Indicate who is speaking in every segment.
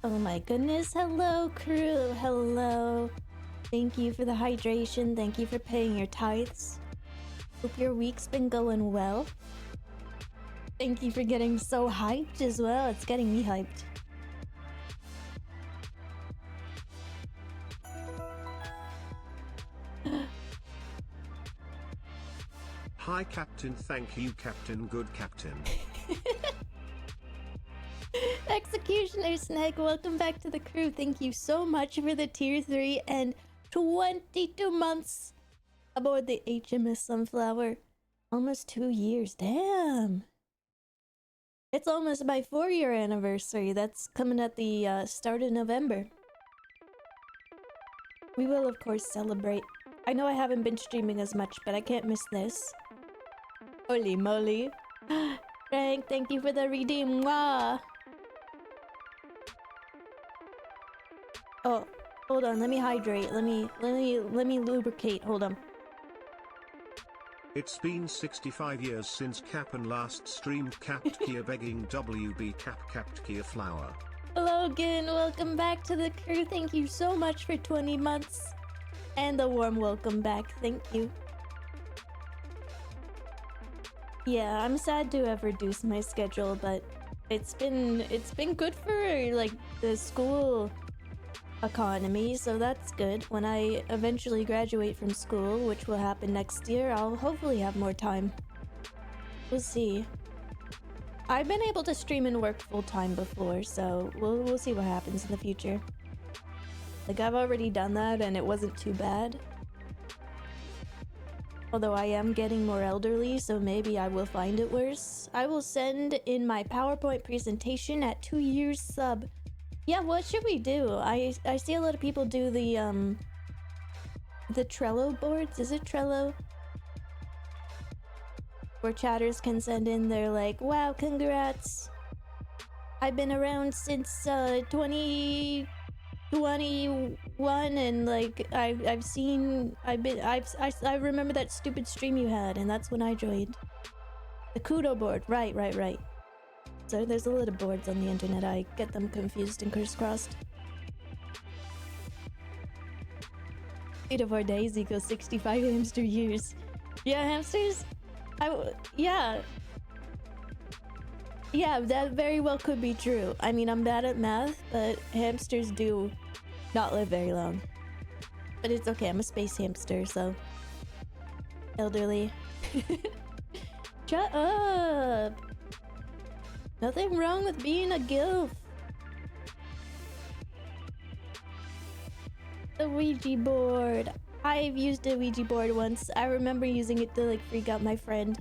Speaker 1: Oh my goodness, hello crew, hello. Thank you for the hydration, thank you for paying your tithes. Hope your week's been going well. Thank you for getting so hyped as well, it's getting me hyped.
Speaker 2: Hi Captain, thank you Captain, good Captain.
Speaker 1: Executioner Snag, welcome back to the crew. Thank you so much for the tier 3 and 22 months aboard the HMS Sunflower. Almost 2 years, damn. It's almost my 4-year anniversary. That's coming at the start of November. We will of course celebrate. I know I haven't been streaming as much, but I can't miss this. Holy moly. Frank, thank you for the redeem. Mwah. Oh, hold on, let me hydrate. Let me lubricate. Hold on.
Speaker 2: It's been 65 years since Cap'n last streamed Capped Kia begging WB Capped Kia Flower.
Speaker 1: Logan, welcome back to the crew. Thank you so much for 20 months. And a warm welcome back. Thank you. Yeah, I'm sad to have reduced my schedule, but it's been good for like the school economy, so that's good. When I eventually graduate from school, which will happen next year, I'll hopefully have more time. We'll see. I've been able to stream and work full-time before, so we'll see what happens in the future. Like, I've already done that and it wasn't too bad. Although I am getting more elderly, so maybe I will find it worse. I will send in my PowerPoint presentation at 2 years sub. Yeah, what should we do? I see a lot of people do the Trello boards. Is it Trello? Where chatters can send in their like, wow, congrats. I've been around since 2021 and like I remember that stupid stream you had and that's when I joined. The Kudo board. Right. So there's a lot of boards on the internet. I get them confused and crisscrossed. 8 of our days equals 65 hamster years. Yeah, hamsters? Yeah, that very well could be true. I mean, I'm bad at math, but hamsters do not live very long. But it's okay, I'm a space hamster, so... Elderly. Shut up! Nothing wrong with being a gilf. The Ouija board. I've used a Ouija board once. I remember using it to like freak out my friend.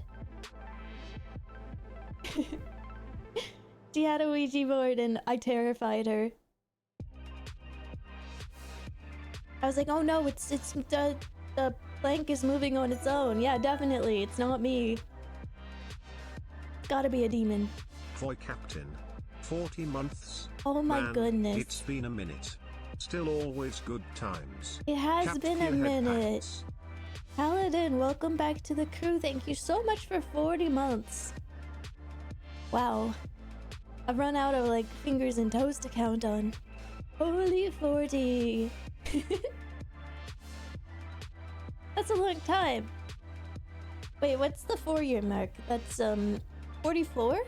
Speaker 1: She had a Ouija board and I terrified her. I was like, oh no, it's the plank is moving on its own. Yeah, definitely, it's not me. It's gotta be a demon.
Speaker 2: Boy Captain, 40 months.
Speaker 1: Oh my goodness.
Speaker 2: It's been a minute. Still always good times.
Speaker 1: It has been a minute. Paladin, welcome back to the crew. Thank you so much for 40 months. Wow. I've run out of like fingers and toes to count on. Holy 40. That's a long time. Wait, what's the 4-year mark? That's 44?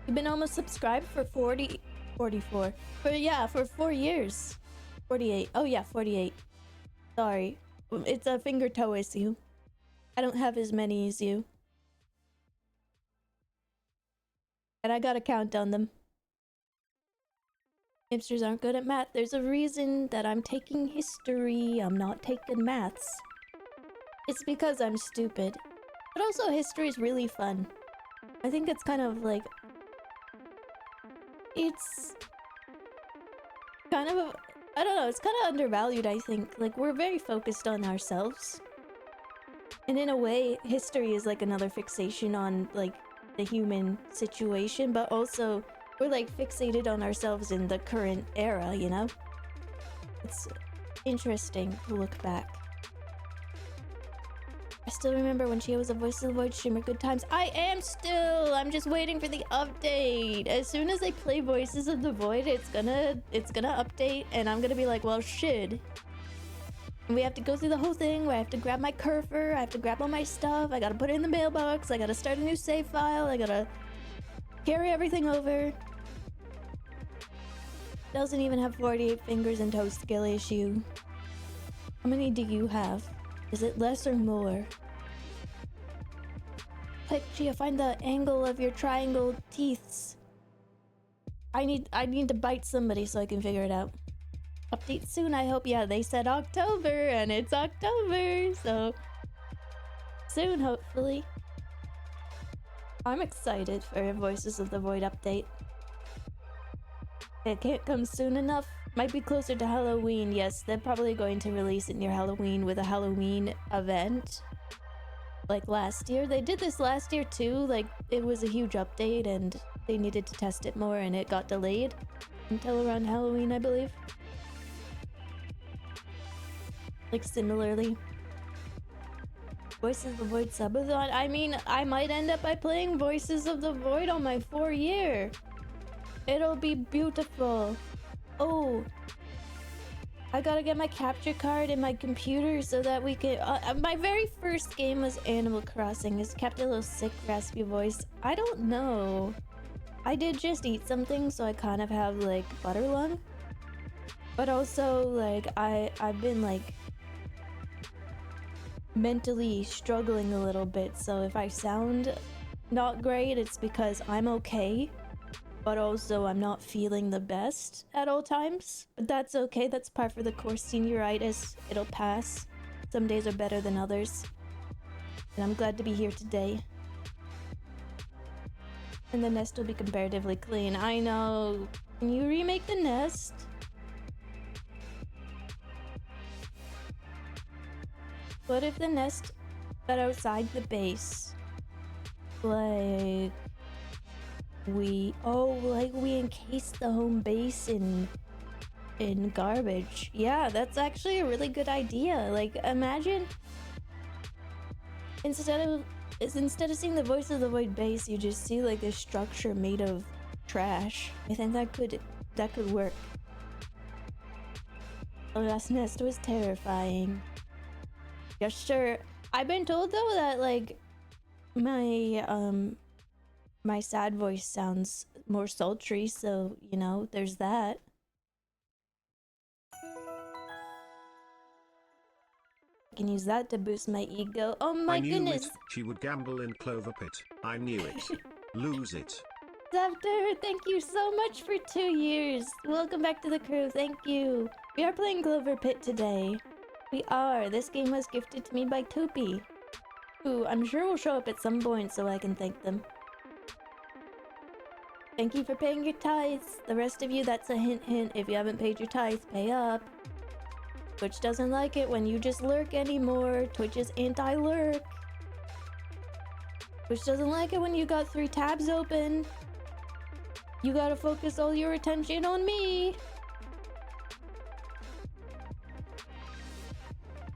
Speaker 1: You've been almost subscribed for 44. For 4 years. 48. Oh yeah, 48. Sorry. It's a finger toe issue. I don't have as many as you. And I gotta count on them. Hamsters aren't good at math. There's a reason that I'm taking history. I'm not taking maths. It's because I'm stupid. But also history is really fun. I think it's kind of like... It's... kind of... I don't know, it's kind of undervalued, I think. Like, we're very focused on ourselves. And in a way, history is like another fixation on, like, the human situation, but also we're like fixated on ourselves in the current era, you know? It's interesting to look back. I still remember when Chia was a Voice of the Void streamer. Good times. I am still. I'm just waiting for the update. As soon as I play Voices of the Void, it's gonna update, and I'm gonna be like, well, shit. And we have to go through the whole thing where I have to grab my curver, I have to grab all my stuff, I gotta put it in the mailbox, I gotta start a new save file, I gotta carry everything over. Doesn't even have 48 fingers and toe skill issue. How many do you have? Is it less or more? Like, Chia, find the angle of your triangle teeths. I need to bite somebody so I can figure it out. Update soon, I hope. Yeah, they said October, and it's October, so soon, hopefully. I'm excited for Voices of the Void update. It can't come soon enough. Might be closer to Halloween. Yes, they're probably going to release it near Halloween with a Halloween event. Like last year. They did this last year too. Like, it was a huge update and they needed to test it more and it got delayed until around Halloween, I believe. Like, similarly. Voices of the Void subathon. I mean, I might end up by playing Voices of the Void on my 4-year. It'll be beautiful. Oh, I gotta get my capture card in my computer so that we can... my very first game was Animal Crossing. It's kept a little sick, raspy voice. I don't know. I did just eat something, so I kind of have, like, butter lung. But also, like, I've been, like, mentally struggling a little bit. So if I sound not great, it's because I'm okay. But also I'm not feeling the best at all times. But that's okay, that's par for the course. Senioritis, it'll pass. Some days are better than others. And I'm glad to be here today. And the nest will be comparatively clean. I know. Can you remake the nest? What if the nest got outside the base? Like... we encased the home base in garbage. Yeah, that's actually a really good idea. Like, imagine instead of seeing the Voice of the Void base, you just see like a structure made of trash. I think that could work. The last nest was terrifying. Yeah, sure. I've been told though that like my sad voice sounds more sultry, so, you know, there's that. I can use that to boost my ego. Oh my goodness!
Speaker 2: She would gamble in CloverPit. I knew it. Lose it.
Speaker 1: Zafter, thank you so much for 2 years. Welcome back to the crew, thank you. We are playing CloverPit today. We are. This game was gifted to me by Toopy, who I'm sure will show up at some point so I can thank them. Thank you for paying your tithes. The rest of you, that's a hint hint. If you haven't paid your tithes, pay up. Twitch doesn't like it when you just lurk anymore. Twitch is anti-lurk. Twitch doesn't like it when you got 3 tabs open. You gotta focus all your attention on me.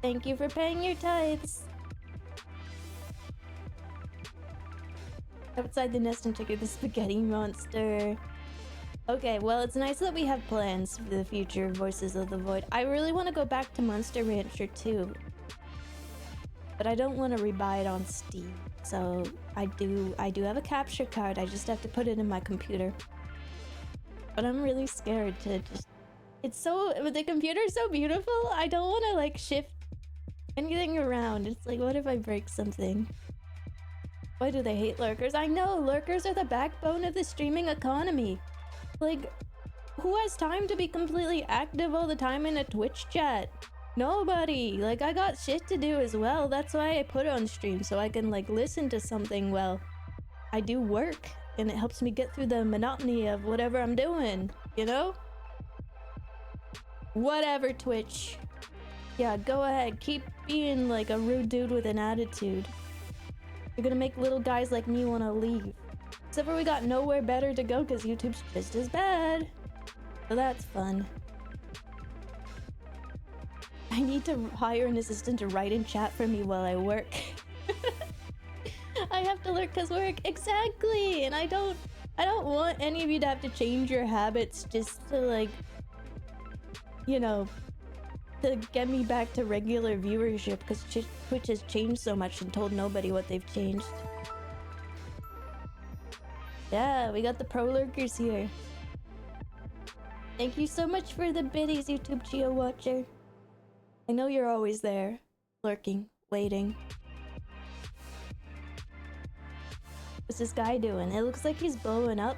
Speaker 1: Thank you for paying your tithes. Outside the nest and trigger the spaghetti monster. Okay, well, it's nice that we have plans for the future of Voices of the Void. I really want to go back to Monster Rancher too, but I don't want to rebuy it on Steam. So I do have a capture card. I just have to put it in my computer. But I'm really scared to just... the computer's so beautiful. I don't want to like shift anything around. It's like, what if I break something? Why do they hate lurkers? I know, lurkers are the backbone of the streaming economy. Like, who has time to be completely active all the time in a Twitch chat? Nobody. Like, I got shit to do as well. That's why I put it on stream, so I can like listen to something while I do work, and it helps me get through the monotony of whatever I'm doing, you know? Whatever, Twitch. Yeah, go ahead. Keep being like a rude dude with an attitude. You're gonna make little guys like me want to leave. Except for we got nowhere better to go because YouTube's just as bad. So that's fun. I need to hire an assistant to write in chat for me while I work. I have to lurk because work. Exactly, and I don't want any of you to have to change your habits just to, like, you know, to get me back to regular viewership, because Twitch has changed so much and told nobody what they've changed. Yeah, we got the pro lurkers here. Thank you so much for the biddies, YouTube Chia Watcher. I know you're always there, lurking, waiting. What's this guy doing? It looks like he's blowing up.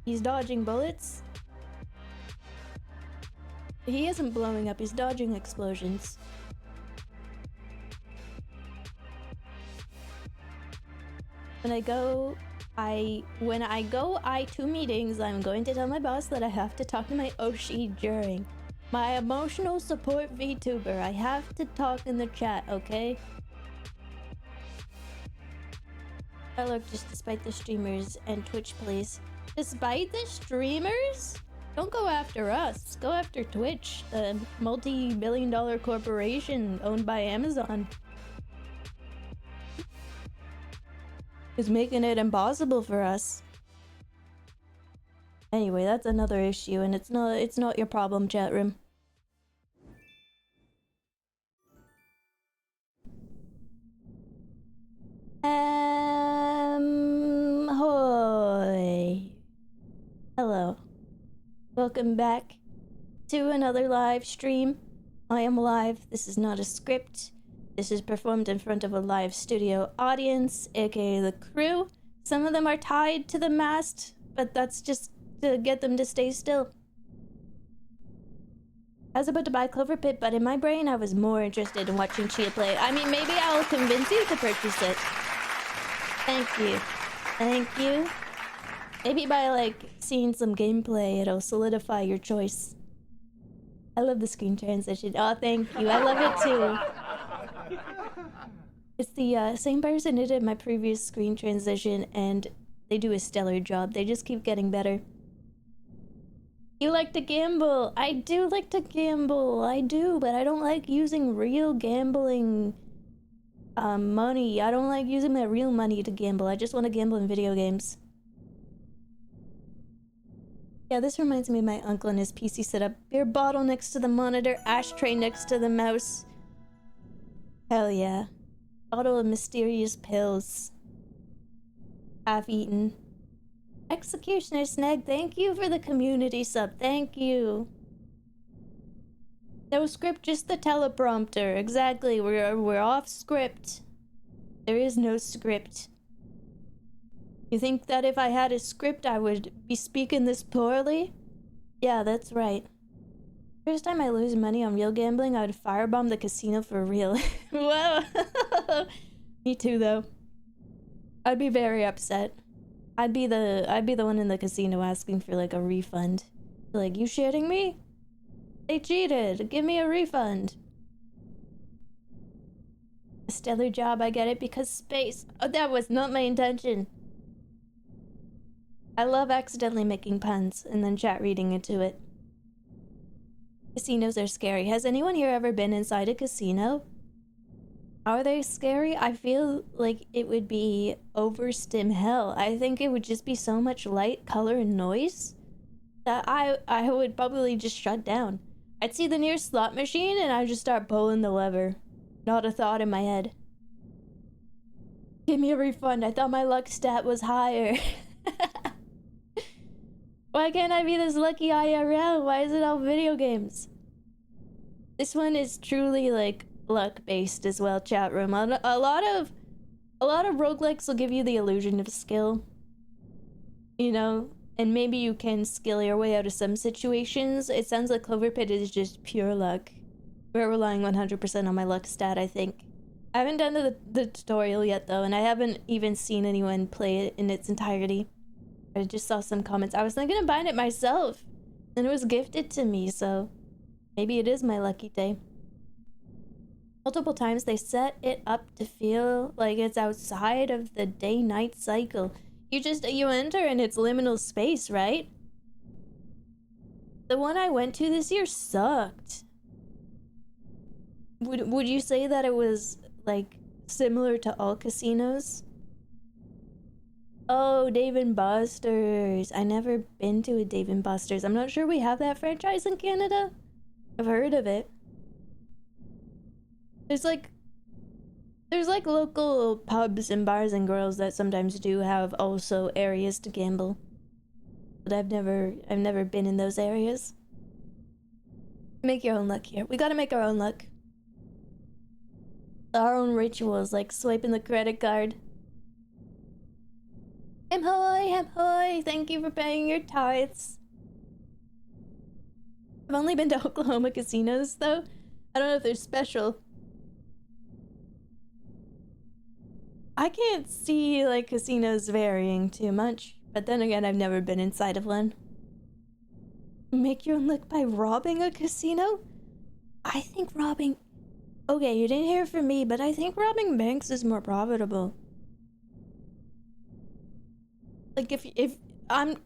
Speaker 1: He's dodging bullets. He isn't blowing up, he's dodging explosions. When I go to meetings, I'm going to tell my boss that I have to talk to my Oshi during. My emotional support VTuber. I have to talk in the chat, okay? I look just despite the streamers and Twitch, please. Despite the streamers? Don't go after us. Go after Twitch, the multi-billion-dollar corporation owned by Amazon. Is making it impossible for us. Anyway, that's another issue, and it's not your problem, chat room. Hoy. Hello. Welcome back to another live stream. I am live. This is not a script. This is performed in front of a live studio audience, aka the crew. Some of them are tied to the mast, but that's just to get them to stay still. I was about to buy CloverPit, but in my brain I was more interested in watching Chia play. I mean, maybe I'll convince you to purchase it. Thank you. Thank you. Maybe by, like, seeing some gameplay, it'll solidify your choice. I love the screen transition. Oh, thank you. I love it too. It's the same person who did my previous screen transition, and they do a stellar job. They just keep getting better. You like to gamble. I do like to gamble. I do, but I don't like using real gambling money. I don't like using my real money to gamble. I just want to gamble in video games. Yeah, this reminds me of my uncle and his PC setup. Beer bottle next to the monitor, ashtray next to the mouse. Hell yeah. Bottle of mysterious pills. Half eaten. Executioner Snag, thank you for the community sub. Thank you. No script, just the teleprompter. Exactly, we're off script. There is no script. You think that if I had a script I would be speaking this poorly? Yeah, that's right. First time I lose money on real gambling, I would firebomb the casino for real. Whoa! Me too, though. I'd be very upset. I'd be the one in the casino asking for, like, a refund. Like, you shitting me? They cheated! Give me a refund! A stellar job, I get it, because space. Oh, that was not my intention. I love accidentally making puns and then chat reading into it. Casinos are scary. Has anyone here ever been inside a casino? Are they scary? I feel like it would be overstim hell. I think it would just be so much light, color, and noise that I would probably just shut down. I'd see the nearest slot machine and I'd just start pulling the lever. Not a thought in my head. Give me a refund. I thought my luck stat was higher. Why can't I be this lucky IRL? Why is it all video games? This one is truly, like, luck-based as well, chat room. A lot of roguelikes will give you the illusion of skill. You know? And maybe you can skill your way out of some situations. It sounds like CloverPit is just pure luck. We're relying 100% on my luck stat, I think. I haven't done the tutorial yet, though, and I haven't even seen anyone play it in its entirety. I just saw some comments. I was thinking of buying it myself, and it was gifted to me, so maybe it is my lucky day. Multiple times they set it up to feel like it's outside of the day-night cycle. You enter and it's liminal space, right? The one I went to this year sucked. Would you say that it was, like, similar to all casinos? Oh, Dave and Buster's. I never been to a Dave and Buster's. I'm not sure we have that franchise in Canada. I've heard of it. There's like local pubs and bars and grills that sometimes do have also areas to gamble. But I've never been in those areas. Make your own luck here. We gotta make our own luck. Our own rituals, like swiping the credit card. Hem hoy, thank you for paying your tithes. I've only been to Oklahoma casinos, though. I don't know if they're special. I can't see, like, casinos varying too much. But then again, I've never been inside of one. Make your own luck by robbing a casino? I think robbing... Okay, you didn't hear it from me, but I think robbing banks is more profitable. Like, if I'm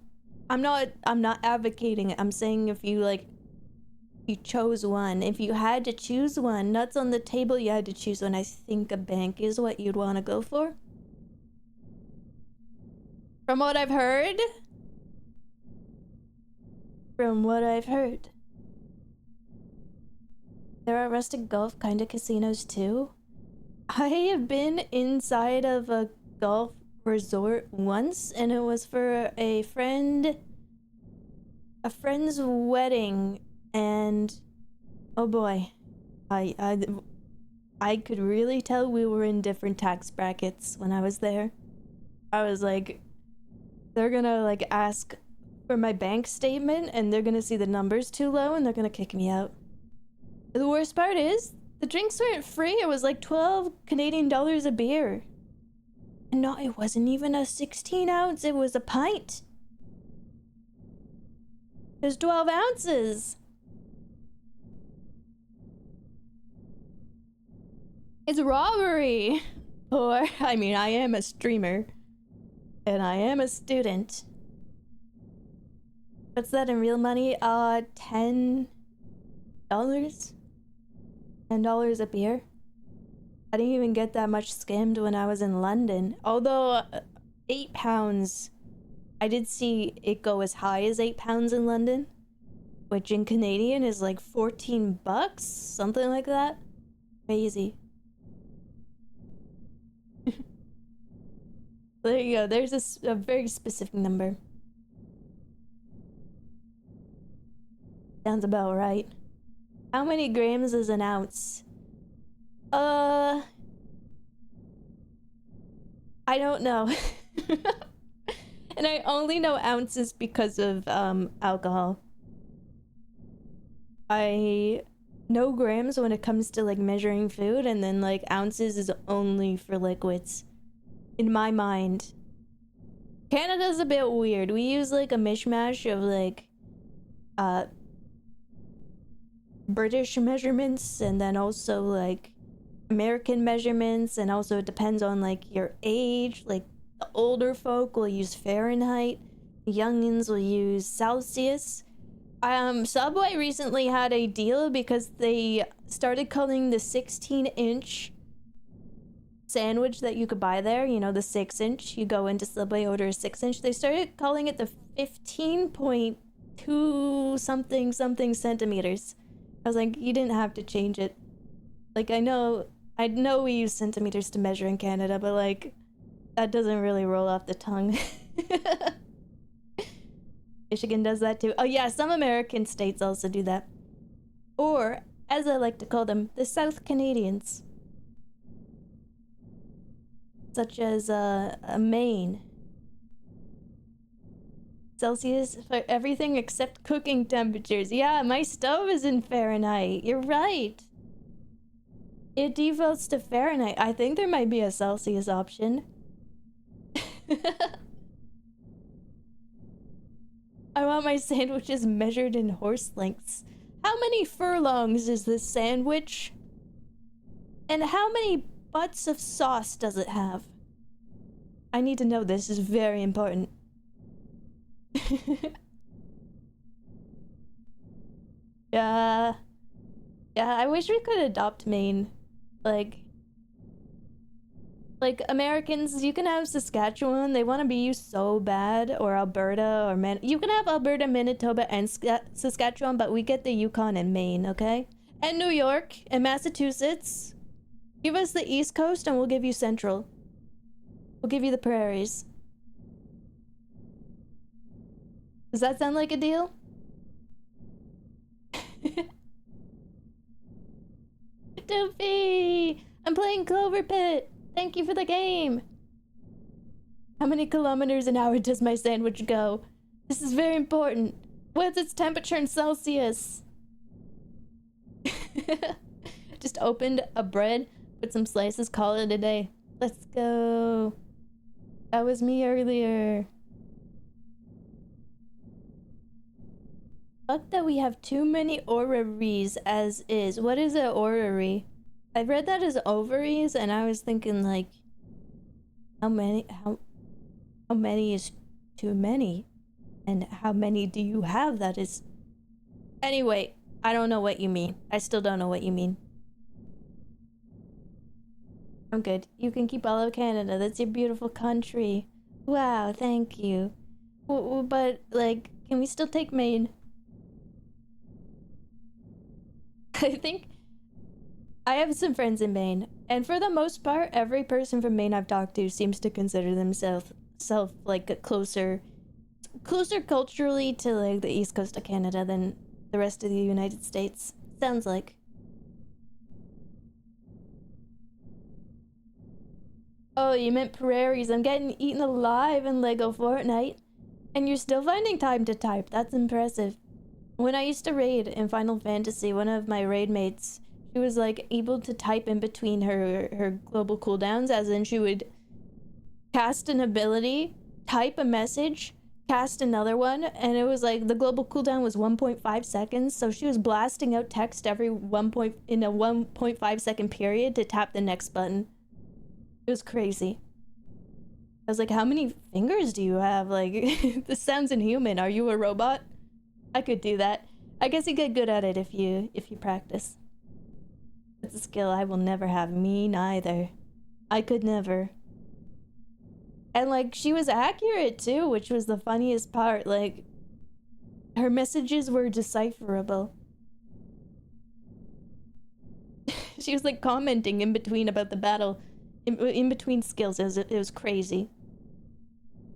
Speaker 1: not advocating it. I'm saying if you, like, you chose one. If you had to choose one, nuts on the table, you had to choose one. I think a bank is what you'd want to go for. From what I've heard. From what I've heard. There are rustic golf kind of casinos too. I have been inside of a golf resort once, and it was for a friend's wedding, and oh boy, I could really tell we were in different tax brackets when I was there. I was like, they're gonna like ask for my bank statement, and they're gonna see the numbers too low, and they're gonna kick me out. The worst part is, the drinks weren't free. It was like 12 Canadian dollars a beer. And no, it wasn't even a 16 ounce, it was a pint. It was 12 ounces. It's robbery. Or, I mean, I am a streamer. And I am a student. What's that in real money? $10? $10 a beer? I didn't even get that much skimmed when I was in London. Although, £8. I did see it go as high as £8 in London. Which in Canadian is like 14 bucks? Something like that. Crazy. There you go. There's a very specific number. Sounds about right. How many grams is an ounce? I don't know. And I only know ounces because of alcohol. I know grams when it comes to like measuring food, and then like ounces is only for liquids. In my mind. Canada's a bit weird. We use like a mishmash of like British measurements, and then also like American measurements, and also it depends on like your age. Like the older folk will use Fahrenheit, the youngins will use Celsius. Subway recently had a deal because they started calling the 16-inch sandwich that you could buy there, you know, the 6-inch. You go into Subway, order a 6-inch. They started calling it the 15.2 something centimeters. I was like, you didn't have to change it. Like, I know we use centimeters to measure in Canada, but like, that doesn't really roll off the tongue. Michigan does that too. Oh yeah, some American states also do that. Or, as I like to call them, the South Canadians. Such as Maine. Celsius for everything except cooking temperatures. Yeah, my stove is in Fahrenheit. You're right. It defaults to Fahrenheit. I think there might be a Celsius option. I want my sandwiches measured in horse lengths. How many furlongs is this sandwich? And how many butts of sauce does it have? I need to know this. Is very important. Yeah, I wish we could adopt Maine. Like, Like, Americans, you can have Saskatchewan. They want to be you so bad. Or Alberta or You can have Alberta, Manitoba, and Saskatchewan, but we get the Yukon and Maine, okay? And New York and Massachusetts. Give us the East Coast and we'll give you Central. We'll give you the prairies. Does that sound like a deal? Doofy! I'm playing CloverPit! Thank you for the game! How many kilometers an hour does my sandwich go? This is very important. What's its temperature in Celsius? Just opened a bread, put some slices, call it a day. Let's go. That was me earlier. Fuck that we have too many orreries as is. What is an orrery? I read that as ovaries and I was thinking like, how many is too many? And how many do you have that is... Anyway, I don't know what you mean. I still don't know what you mean. I'm good. You can keep all of Canada. That's your beautiful country. Wow, thank you. But, like, can we still take Maine? I think I have some friends in Maine, and for the most part, every person from Maine I've talked to seems to consider themselves like closer culturally to like the east coast of Canada than the rest of the United States. Sounds like. Oh, you meant prairies. I'm getting eaten alive in Lego Fortnite, and you're still finding time to type. That's impressive. When I used to raid in Final Fantasy, one of my raid mates, she was like able to type in between her global cooldowns, as in she would cast an ability, type a message, cast another one, and it was like the global cooldown was 1.5 seconds, so she was blasting out text every in a 1.5 second period to tap the next button. It was crazy. I was like, how many fingers do you have? Like, this sounds inhuman. Are you a robot? I could do that. I guess you get good at it if you practice. It's a skill I will never have. Me neither. I could never. And like, she was accurate too, which was the funniest part. Like, her messages were decipherable. She was like commenting in between about the battle, in between skills. It was crazy.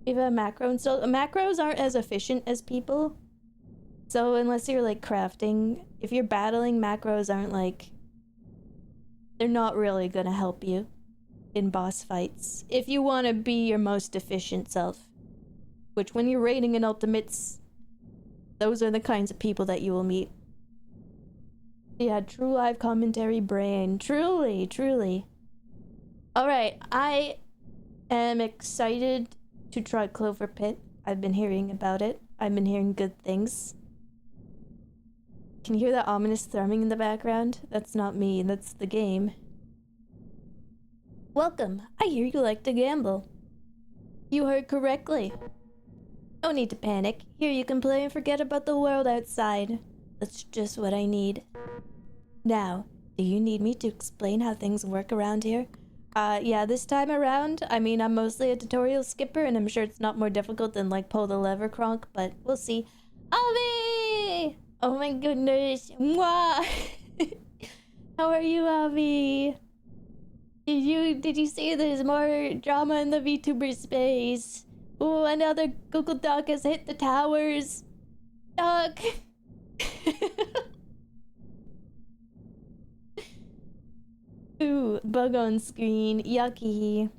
Speaker 1: You have a macro installed. Macros aren't as efficient as people. So unless you're like crafting, if you're battling, macros aren't like... They're not really gonna help you in boss fights. If you want to be your most efficient self. Which when you're raiding in ultimates, those are the kinds of people that you will meet. Yeah, true live commentary brain. Truly, truly. Alright, I am excited to try CloverPit. I've been hearing about it. I've been hearing good things. Can you hear that ominous thrumming in the background? That's not me, that's the game. Welcome. I hear you like to gamble. You heard correctly. No need to panic. Here you can play and forget about the world outside. That's just what I need. Now, do you need me to explain how things work around here? Yeah, this time around, I mean, I'm mostly a tutorial skipper, and I'm sure it's not more difficult than, like, pull the lever cronk, but we'll see. Avi! Oh my goodness. Mwah! How are you, Avi? Did you see there's more drama in the VTuber space? Ooh, another Google Doc has hit the towers. Doc! Ooh, bug on screen. Yucky.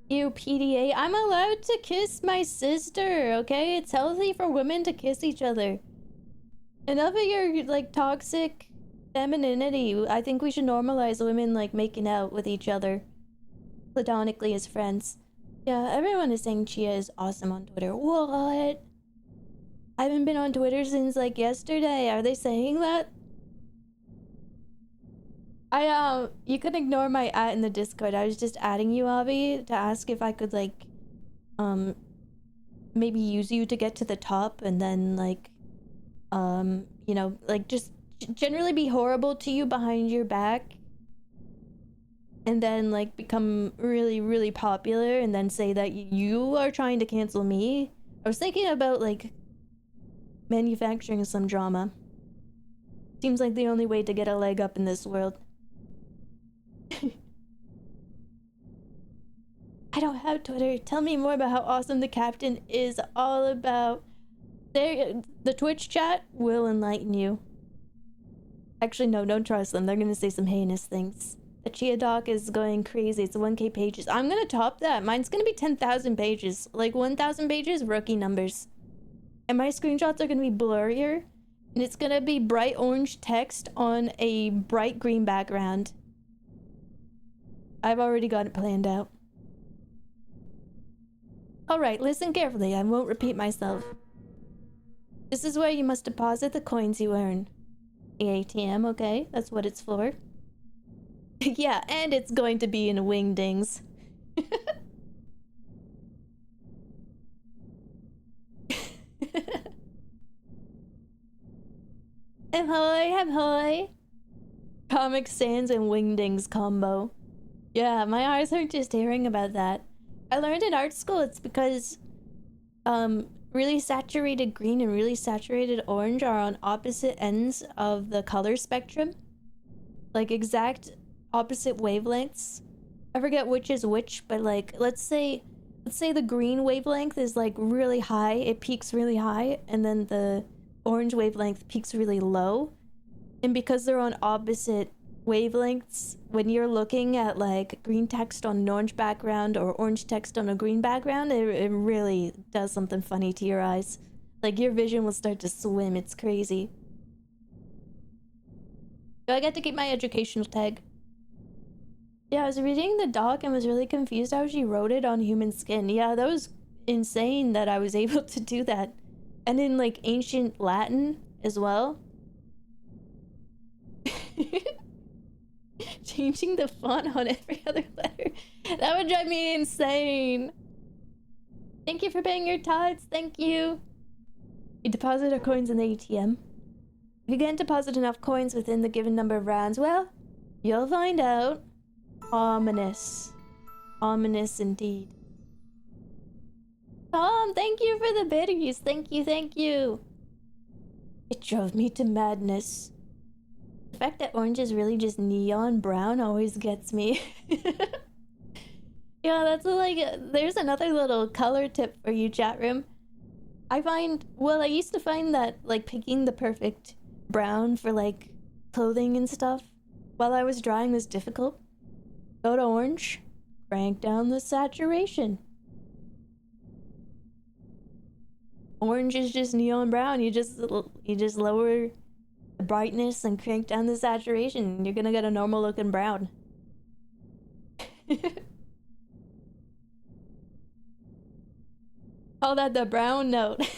Speaker 1: Ew, PDA. I'm allowed to kiss my sister, okay? It's healthy for women to kiss each other. Enough of your, like, toxic femininity. I think we should normalize women, like, making out with each other. Platonically as friends. Yeah, everyone is saying Chia is awesome on Twitter. What? I haven't been on Twitter since, like, yesterday. Are they saying that? You can ignore my @ in the Discord. I was just adding you, Avi, to ask if I could, like, maybe use you to get to the top and then, like, you know, like, just generally be horrible to you behind your back. and then like become really, really popular and then say that you are trying to cancel me. I was thinking about like manufacturing some drama. Seems like the only way to get a leg up in this world. I don't have Twitter. Tell me more about how awesome the captain is all about. There, the Twitch chat will enlighten you. Actually, no, don't trust them. They're gonna say some heinous things. The Chia doc is going crazy. It's 1K pages. I'm gonna top that. Mine's gonna be 10,000 pages. Like 1,000 pages, rookie numbers. And my screenshots are gonna be blurrier. And it's gonna be bright orange text on a bright green background. I've already got it planned out. Alright, listen carefully. I won't repeat myself. This is where you must deposit the coins you earn. The ATM, okay? That's what it's for. Yeah, and it's going to be in wingdings. Ahoy! Comic Sans and wingdings combo. Yeah, my eyes hurt just hearing about that. I learned in art school it's because really saturated green and really saturated orange are on opposite ends of the color spectrum. Like exact opposite wavelengths. I forget which is which, but like let's say the green wavelength is like really high, it peaks really high, and then the orange wavelength peaks really low. And because they're on opposite wavelengths, when you're looking at like green text on an orange background or orange text on a green background, it really does something funny to your eyes. Like your vision will start to swim. It's crazy. Do I get to keep my educational tag? Yeah, I was reading the doc and was really confused how she wrote it on human skin. Yeah, that was insane that I was able to do that. And in like ancient Latin as well. Changing the font on every other letter. That would drive me insane. Thank you for paying your tithes. Thank you. You deposit our coins in the ATM. If you can't deposit enough coins within the given number of rounds, well, you'll find out. Ominous. Ominous indeed. Tom, thank you for the biddies. Thank you, thank you. It drove me to madness. The fact that orange is really just neon brown always gets me. Yeah, that's like, there's another little color tip for you, chat room. I used to find that, like, picking the perfect brown for, like, clothing and stuff while I was drawing was difficult. Go to orange, crank down the saturation. Orange is just neon brown. You just lower the brightness and crank down the saturation. You're gonna get a normal looking brown. Call that the brown note.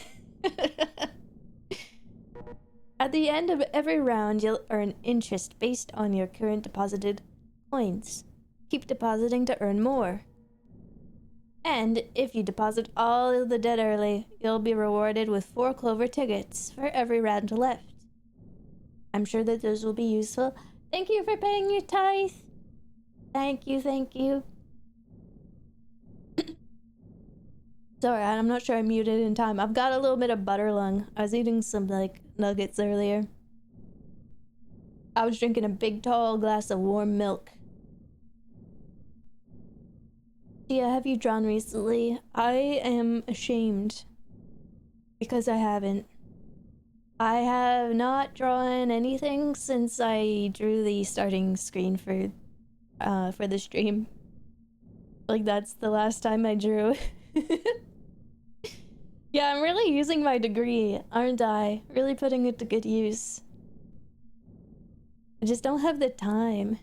Speaker 1: At the end of every round, you'll earn interest based on your current deposited coins. Keep depositing to earn more. And if you deposit all of the debt early, you'll be rewarded with 4 clover tickets for every round left. I'm sure that those will be useful. Thank you for paying your tithe. Thank you, thank you. Sorry, I'm not sure I muted in time. I've got a little bit of butter lung. I was eating some, like, nuggets earlier. I was drinking a big, tall glass of warm milk. Chia, have you drawn recently? I am ashamed. Because I haven't. I have not drawn anything since I drew the starting screen for the stream. Like, that's the last time I drew. Yeah, I'm really using my degree, aren't I? Really putting it to good use. I just don't have the time.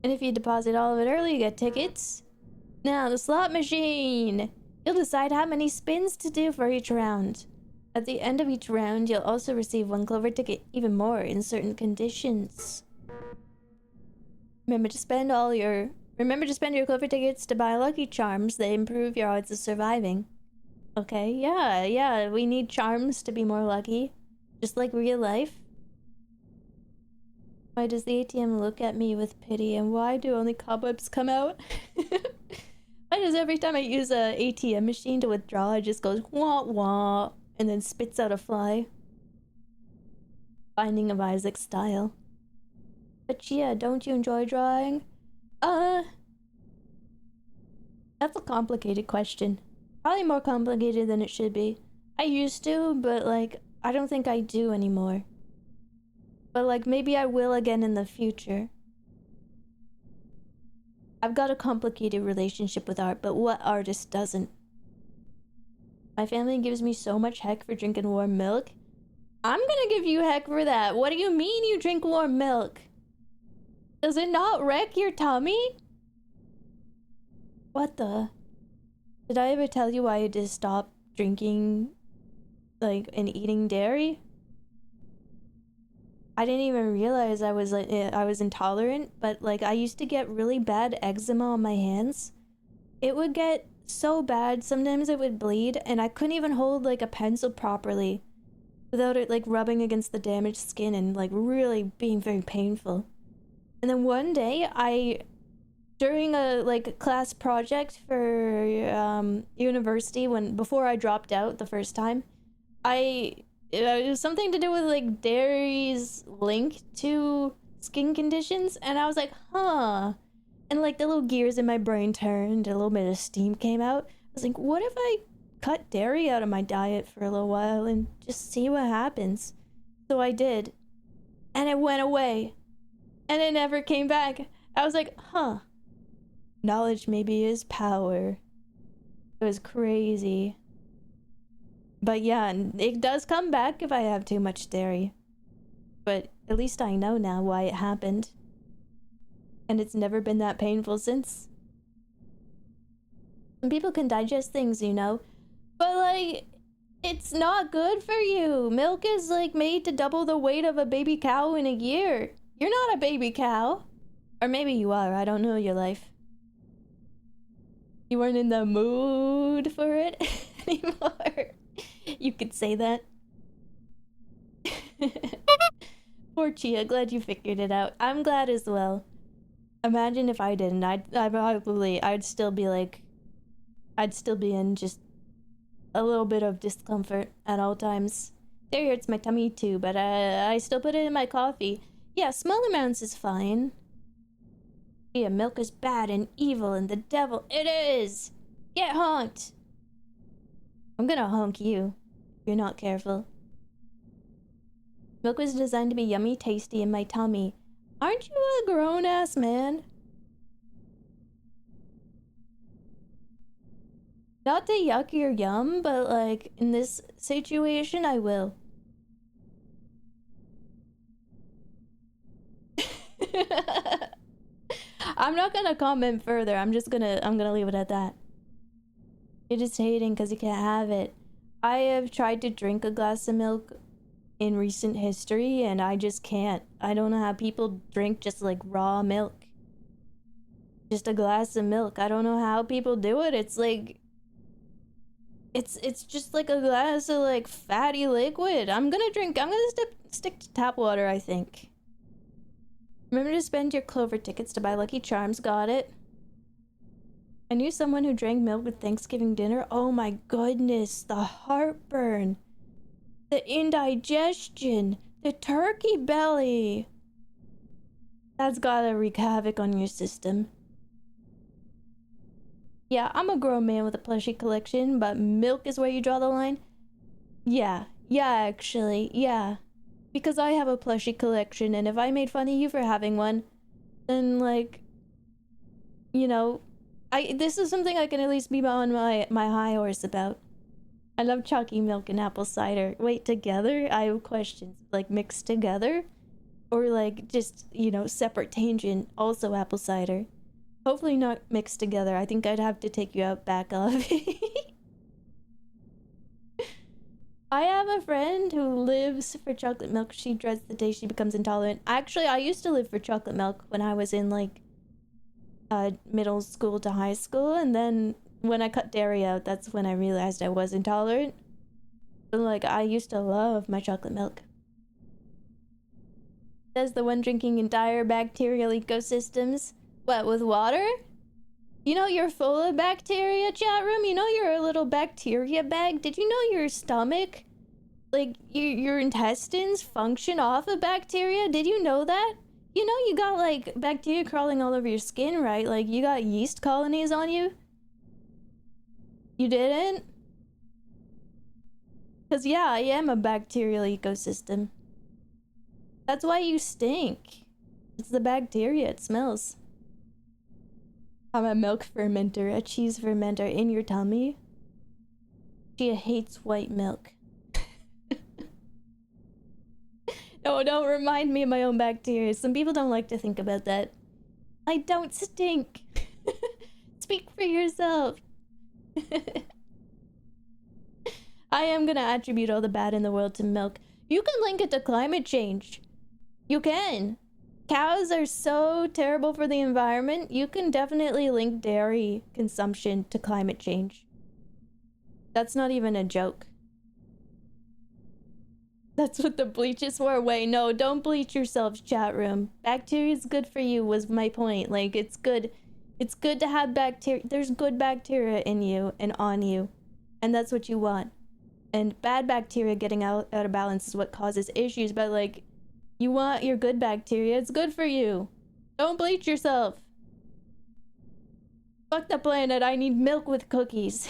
Speaker 1: And if you deposit all of it early, you get tickets. Now, the slot machine! You'll decide how many spins to do for each round. At the end of each round, you'll also receive 1 clover ticket, even more in certain conditions. Remember to spend your clover tickets to buy lucky charms that improve your odds of surviving. Okay, yeah, we need charms to be more lucky. Just like real life. Why does the ATM look at me with pity, and why do only cobwebs come out? Why does every time I use a ATM machine to withdraw, it just goes wah wah and then spits out a fly? Binding of Isaac style. But Chia, don't you enjoy drawing? That's a complicated question. Probably more complicated than it should be. I used to, but like, I don't think I do anymore. But like, maybe I will again in the future. I've got a complicated relationship with art, but what artist doesn't? My family gives me so much heck for drinking warm milk. I'm gonna give you heck for that. What do you mean you drink warm milk? Does it not wreck your tummy? What the? Did I ever tell you I had to stop drinking, like, and eating dairy? I didn't even realize I was intolerant, but like I used to get really bad eczema on my hands. It would get so bad, sometimes it would bleed, and I couldn't even hold like a pencil properly without it like rubbing against the damaged skin and like really being very painful. And then one day during a like class project for university, before I dropped out the first time, it was something to do with like dairy's link to skin conditions, and I was like, huh. And like the little gears in my brain turned, a little bit of steam came out. I was like, what if I cut dairy out of my diet for a little while and just see what happens? So I did. And it went away. And it never came back. I was like, huh. Knowledge maybe is power. It was crazy. But yeah, it does come back if I have too much dairy. But at least I know now why it happened. And it's never been that painful since. Some people can digest things, you know. But like, it's not good for you. Milk is like made to double the weight of a baby cow in a year. You're not a baby cow. Or maybe you are, I don't know your life. You weren't in the mood for it anymore. You could say that. Poor Chia, glad you figured it out. I'm glad as well. Imagine if I didn't. I'd still be in just a little bit of discomfort at all times. There hurts my tummy too, but I still put it in my coffee. Yeah, small amounts is fine. Yeah, milk is bad and evil and the devil. It is! Get honked! I'm gonna honk you if you're not careful. Milk was designed to be yummy tasty in my tummy. Aren't you a grown-ass man? Not to yuck your yum, but like, in this situation, I will. I'm not gonna comment further. I'm gonna leave it at that. You're just hating because you can't have it. I have tried to drink a glass of milk in recent history and I just can't. I don't know how people drink just like raw milk. Just a glass of milk. I don't know how people do it. It's like it's just like a glass of like fatty liquid. I'm gonna stick to tap water, I think. Remember to spend your Clover tickets to buy Lucky Charms. Got it. I knew someone who drank milk with Thanksgiving dinner. Oh my goodness, the heartburn, the indigestion, the turkey belly. That's gotta wreak havoc on your system. Yeah, I'm a grown man with a plushie collection, but milk is where you draw the line? Yeah, actually, yeah. Because I have a plushie collection, and if I made fun of you for having one, then, like, you know, this is something I can at least be on my high horse about. I love chalky milk and apple cider. Wait, together? I have questions. Like, mixed together? Or, like, just, you know, separate tangent, also apple cider. Hopefully not mixed together. I think I'd have to take you out back of. I have a friend who lives for chocolate milk. She dreads the day she becomes intolerant. Actually, I used to live for chocolate milk when I was in, like, middle school to high school. And then when I cut dairy out, that's when I realized I was intolerant. But, like, I used to love my chocolate milk. Says the one drinking entire bacterial ecosystems. What, with water? You know you're full of bacteria, chat room? You know you're a little bacteria bag? Did you know your stomach, like, your intestines function off of bacteria? Did you know that? You know you got, like, bacteria crawling all over your skin, right? Like, you got yeast colonies on you? You didn't? Because, yeah, I am a bacterial ecosystem. That's why you stink. It's the bacteria, it smells. I'm a milk fermenter, a cheese fermenter in your tummy. Chia hates white milk. No, don't remind me of my own bacteria. Some people don't like to think about that. I don't stink. Speak for yourself. I am gonna attribute all the bad in the world to milk. You can link it to climate change. You can. Cows are so terrible for the environment. You can definitely link dairy consumption to climate change. That's not even a joke. That's what the bleach is for. Wait, no, don't bleach yourselves, chat room. Bacteria is good for you was my point. Like, it's good. It's good to have bacteria. There's good bacteria in you and on you. And that's what you want. And bad bacteria getting out of balance is what causes issues. But, like, you want your good bacteria. It's good for you. Don't bleach yourself. Fuck the planet. I need milk with cookies.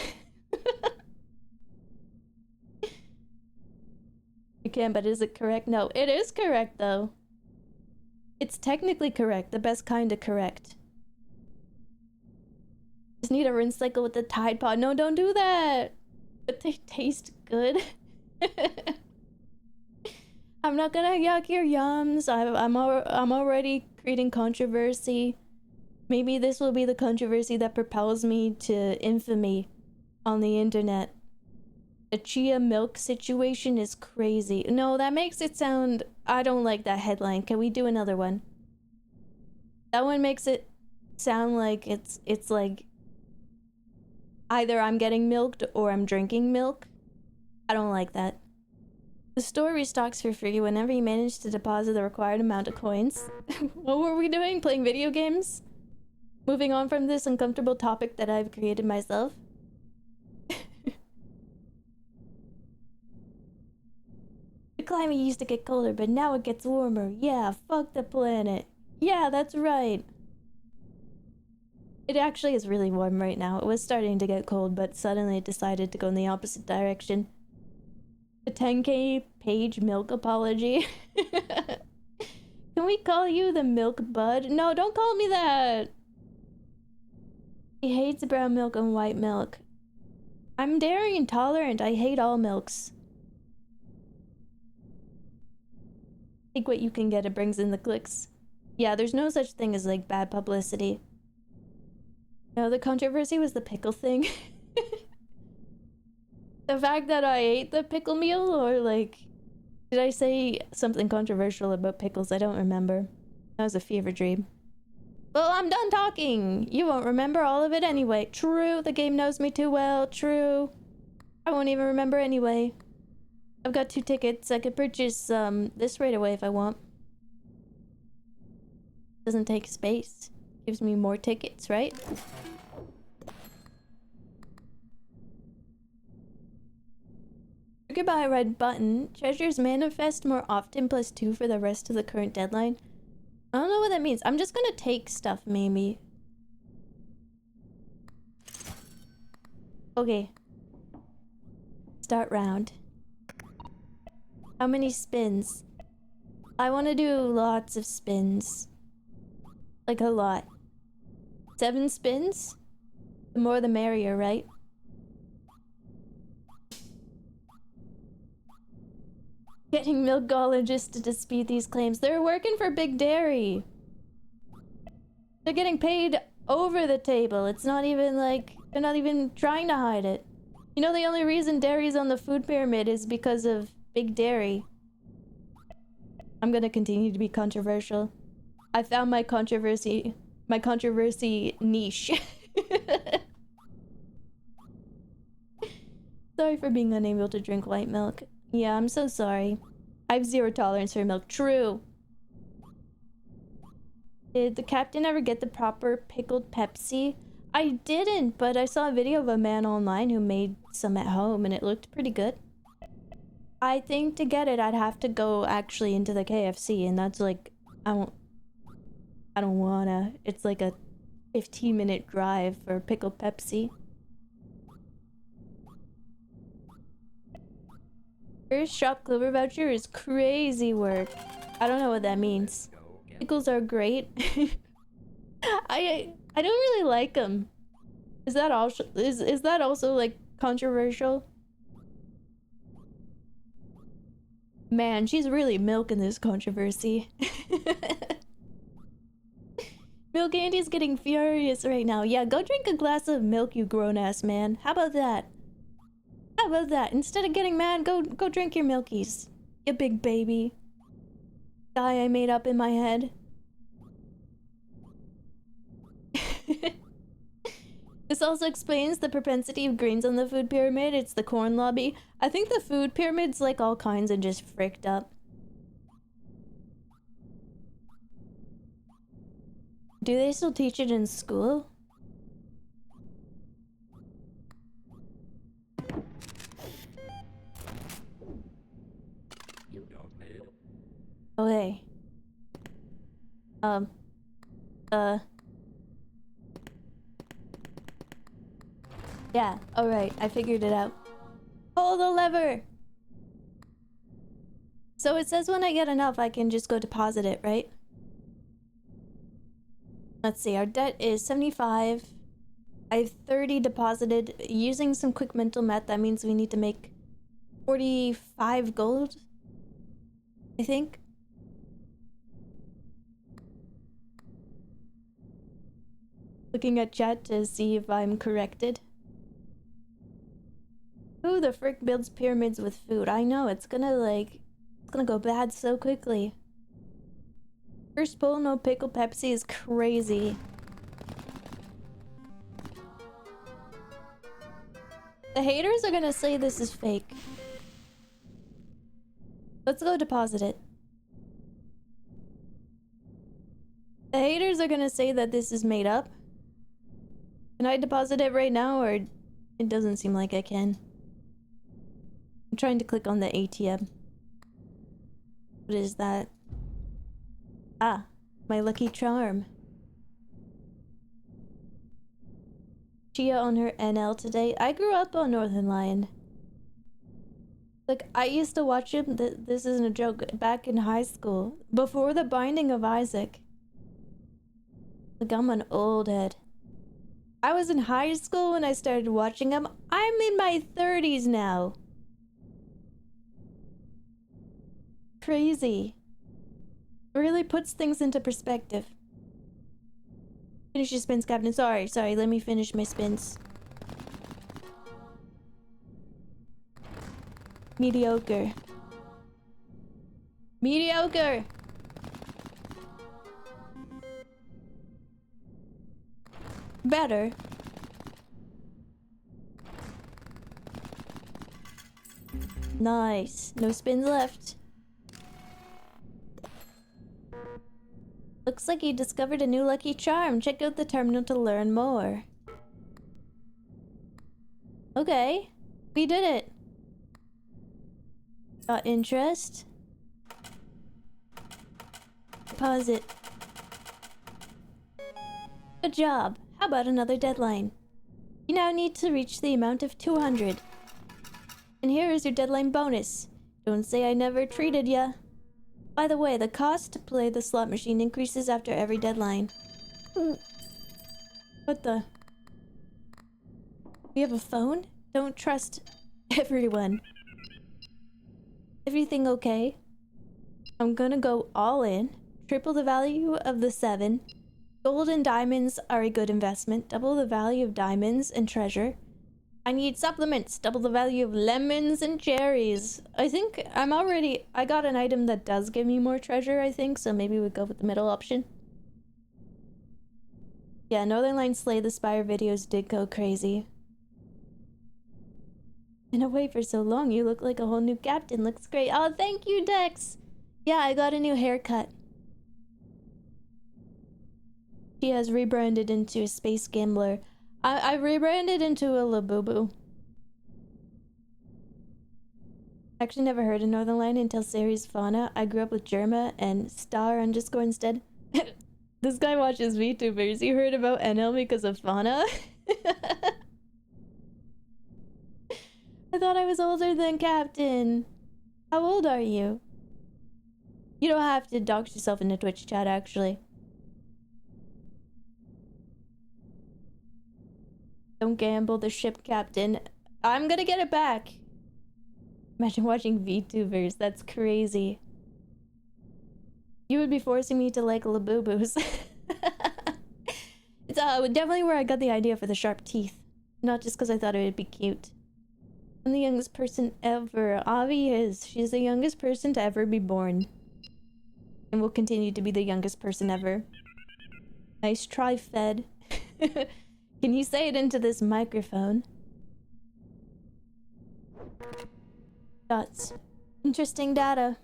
Speaker 1: You can, but is it correct? No, it is correct, though. It's technically correct. The best kind of correct. Just need a rinse cycle with the Tide Pod. No, don't do that. But they taste good. I'm not gonna yuck your yums. I'm already creating controversy. Maybe this will be the controversy that propels me to infamy on the internet. The chia milk situation is crazy. No, that makes it sound... I don't like that headline. Can we do another one? That one makes it sound like it's like... either I'm getting milked or I'm drinking milk. I don't like that. The store restocks for free whenever you manage to deposit the required amount of coins. What were we doing? Playing video games? Moving on from this uncomfortable topic that I've created myself. The climate used to get colder, but now it gets warmer. Yeah, fuck the planet. Yeah, that's right. It actually is really warm right now. It was starting to get cold, but suddenly it decided to go in the opposite direction. The 10K page milk apology. Can we call you the milk bud? No, don't call me that. He hates brown milk and white milk. I'm dairy intolerant. I hate all milks. Take what you can get, it brings in the clicks. Yeah, there's no such thing as, like, bad publicity. No, the controversy was the pickle thing. The fact that I ate the pickle meal, or, like... Did I say something controversial about pickles? I don't remember. That was a fever dream. Well, I'm done talking! You won't remember all of it anyway. True, the game knows me too well. True. I won't even remember anyway. I've got 2 tickets. I could purchase this right away if I want. Doesn't take space. Gives me more tickets, right? Goodbye, red button. Treasures manifest more often +2 for the rest of the current deadline. I don't know what that means. I'm just gonna take stuff, maybe. Okay. Start round. How many spins? I want to do lots of spins. Like a lot. 7 spins? The more the merrier, right? Getting milkologists to dispute these claims. They're working for Big Dairy. They're getting paid over the table. It's not even like... They're not even trying to hide it. You know, the only reason dairy's on the food pyramid is because of Big Dairy. I'm gonna continue to be controversial. I found my controversy niche. Sorry for being unable to drink white milk. Yeah, I'm so sorry. I have 0 tolerance for milk. True. Did the captain ever get the proper pickled Pepsi? I didn't, but I saw a video of a man online who made some at home and it looked pretty good. I think to get it, I'd have to go actually into the KFC, and that's like, I don't wanna. It's like a 15-minute drive for pickled Pepsi. First shop Clover voucher is crazy work. I don't know what that means. Pickles are great. I don't really like them. Is that also like controversial? Man, she's really milking this controversy. Milk Andy's getting furious right now. Yeah, go drink a glass of milk, you grown-ass man. How about that? How about that? Instead of getting mad, go drink your milkies. You big baby. Guy I made up in my head. This also explains the propensity of greens on the food pyramid. It's the corn lobby. I think the food pyramid's like all kinds of just fricked up. Do they still teach it in school? Okay. Yeah, alright, I figured it out. Pull the lever! So it says when I get enough, I can just go deposit it, right? Let's see, our debt is 75. I have 30 deposited. Using some quick mental math, that means we need to make 45 gold, I think. Looking at chat to see if I'm corrected. Who the frick builds pyramids with food? I know, it's gonna go bad so quickly. First pull, no pickle Pepsi is crazy. The haters are gonna say this is fake. Let's go deposit it. The haters are gonna say that this is made up. Can I deposit it right now, or it doesn't seem like I can? I'm trying to click on the ATM. What is that? Ah, my lucky charm. Chia on her NL today. I grew up on Northern Lion. Like, I used to watch him, this isn't a joke, back in high school. Before the Binding of Isaac. Like, I'm an old head. I was in high school when I started watching him. I'm in my 30s now. Crazy. It really puts things into perspective. Finish your spins, Captain. Sorry, let me finish my spins. Mediocre. Mediocre! Better. Nice. No spins left. Looks like you discovered a new lucky charm. Check out the terminal to learn more. Okay. We did it. Got interest. Deposit. Good job. How about another deadline? You now need to reach the amount of 200. And here is your deadline bonus. Don't say I never treated ya. By the way, the cost to play the slot machine increases after every deadline. What the? We have a phone? Don't trust everyone. Everything okay? I'm gonna go all in. Triple the value of the 7. Gold and diamonds are a good investment. Double the value of diamonds and treasure. I need supplements. Double the value of lemons and cherries. I think I got an item that does give me more treasure, I think, so maybe we go with the middle option. Yeah, Northern Line Slay the Spire videos did go crazy. Been away for so long, you look like a whole new captain. Looks great. Oh, thank you, Dex! Yeah, I got a new haircut. She has rebranded into a space gambler. I rebranded into a Labubu. Actually never heard of Northern Line until series Fauna. I grew up with Germa and Star underscore instead. This guy watches VTubers. You heard about NL because of Fauna? I thought I was older than Captain. How old are you? You don't have to dox yourself in the Twitch chat, actually. Don't gamble the ship, Captain. I'm gonna get it back. Imagine watching VTubers. That's crazy. You would be forcing me to like Labubus. It's definitely where I got the idea for the sharp teeth. Not just because I thought it would be cute. I'm the youngest person ever. Avi is. She's the youngest person to ever be born. And will continue to be the youngest person ever. Nice try, Fed. Can you say it into this microphone? Dots. Interesting data.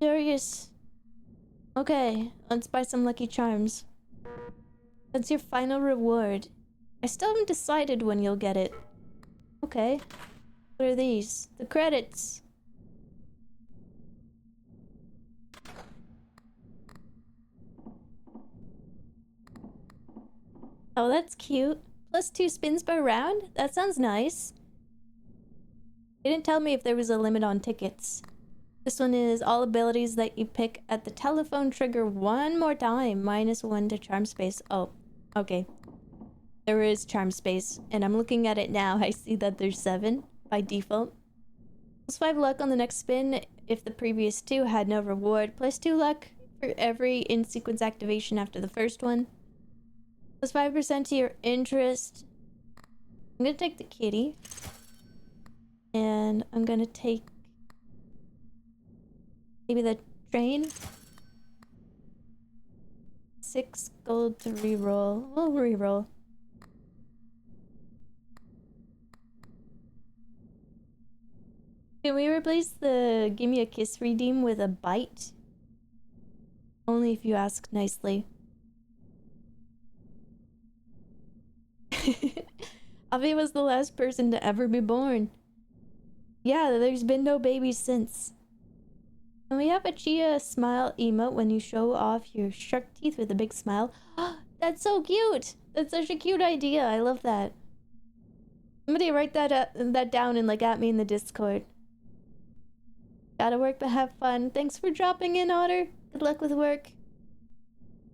Speaker 1: Curious. Okay, let's buy some Lucky Charms. That's your final reward. I still haven't decided when you'll get it. Okay. What are these? The credits. Oh, that's cute. Plus 2 spins per round? That sounds nice. They didn't tell me if there was a limit on tickets. This one is all abilities that you pick at the telephone trigger one more time. -1 to charm space. Oh, okay. There is charm space, and I'm looking at it now. I see that there's 7 by default. +5 luck on the next spin if the previous 2 had no reward. +2 luck for every in-sequence activation after the first one. +5% to your interest. I'm gonna take the kitty. And I'm gonna take maybe the train. 6 gold to reroll. We'll reroll. Can we replace the give me a kiss redeem with a bite? Only if you ask nicely. Avi was the last person to ever be born. Yeah, there's been no babies since. And we have a Chia smile emote when you show off your shark teeth with a big smile. That's so cute! That's such a cute idea. I love that. Somebody write that down and like at me in the Discord. Gotta work but have fun. Thanks for dropping in, Otter. Good luck with work.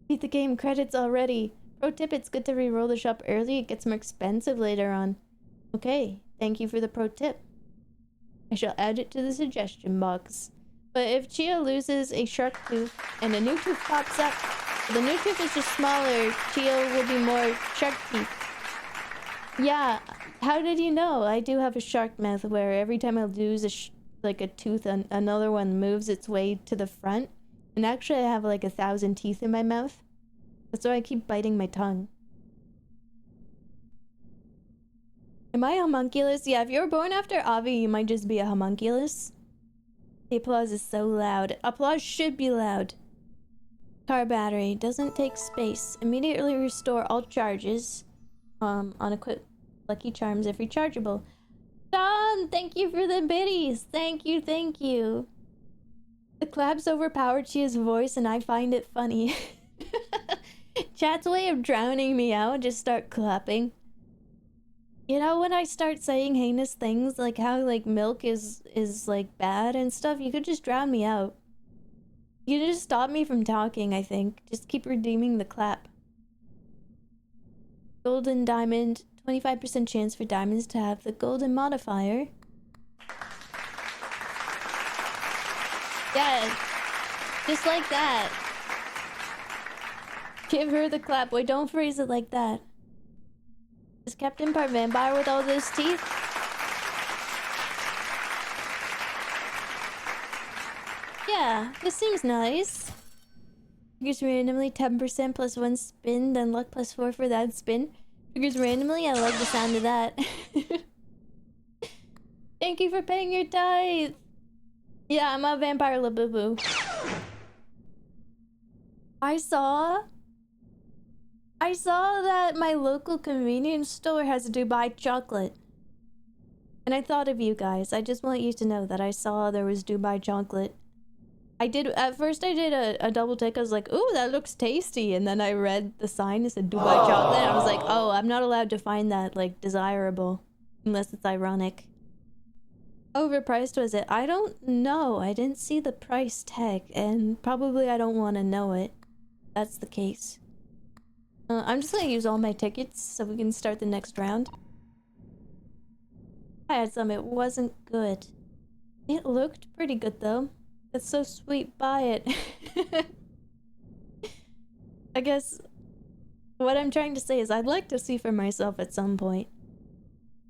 Speaker 1: Beat the game credits already. Pro tip, it's good to re-roll the shop early. It gets more expensive later on. Okay, thank you for the pro tip. I shall add it to the suggestion box. But if Chia loses a shark tooth and a new tooth pops up, the new tooth is just smaller, Chia will be more shark teeth. Yeah, how did you know? I do have a shark mouth where every time I lose a tooth, another one moves its way to the front. And actually I have like 1,000 teeth in my mouth. That's why I keep biting my tongue. Am I a homunculus? Yeah, if you were born after Avi, you might just be a homunculus. The applause is so loud. Applause should be loud. Car battery. Doesn't take space. Immediately restore all charges. On equip Lucky Charms if rechargeable. John, thank you for the biddies. Thank you, thank you. The claps overpowered Chia's voice and I find it funny. Chat's way of drowning me out, just start clapping. You know, when I start saying heinous things, like how, like, milk is like, bad and stuff, you could just drown me out. You just stop me from talking, I think. Just keep redeeming the clap. Golden diamond. 25% chance for diamonds to have the golden modifier. Yeah. Just like that. Give her the clap. Wait, don't phrase it like that. Is Captain part vampire with all those teeth? Yeah, this seems nice. Figures randomly 10% plus 1 spin, then luck plus 4 for that spin. Figures randomly, I like the sound of that. Thank you for paying your tithe. Yeah, I'm a vampire Labubu. I saw I saw that my local convenience store has Dubai chocolate. And I thought of you guys. I just want you to know that I saw there was Dubai chocolate. At first I did a double take. I was like, ooh, that looks tasty. And then I read the sign, it said Dubai chocolate. I was like, oh, I'm not allowed to find that, like, desirable. Unless it's ironic. How overpriced was it? I don't know. I didn't see the price tag. And probably I don't want to know it. That's the case. I'm just gonna use all my tickets so we can start the next round. I had some. It wasn't good. It looked pretty good though. That's so sweet. Buy it. I guess what I'm trying to say is I'd like to see for myself at some point.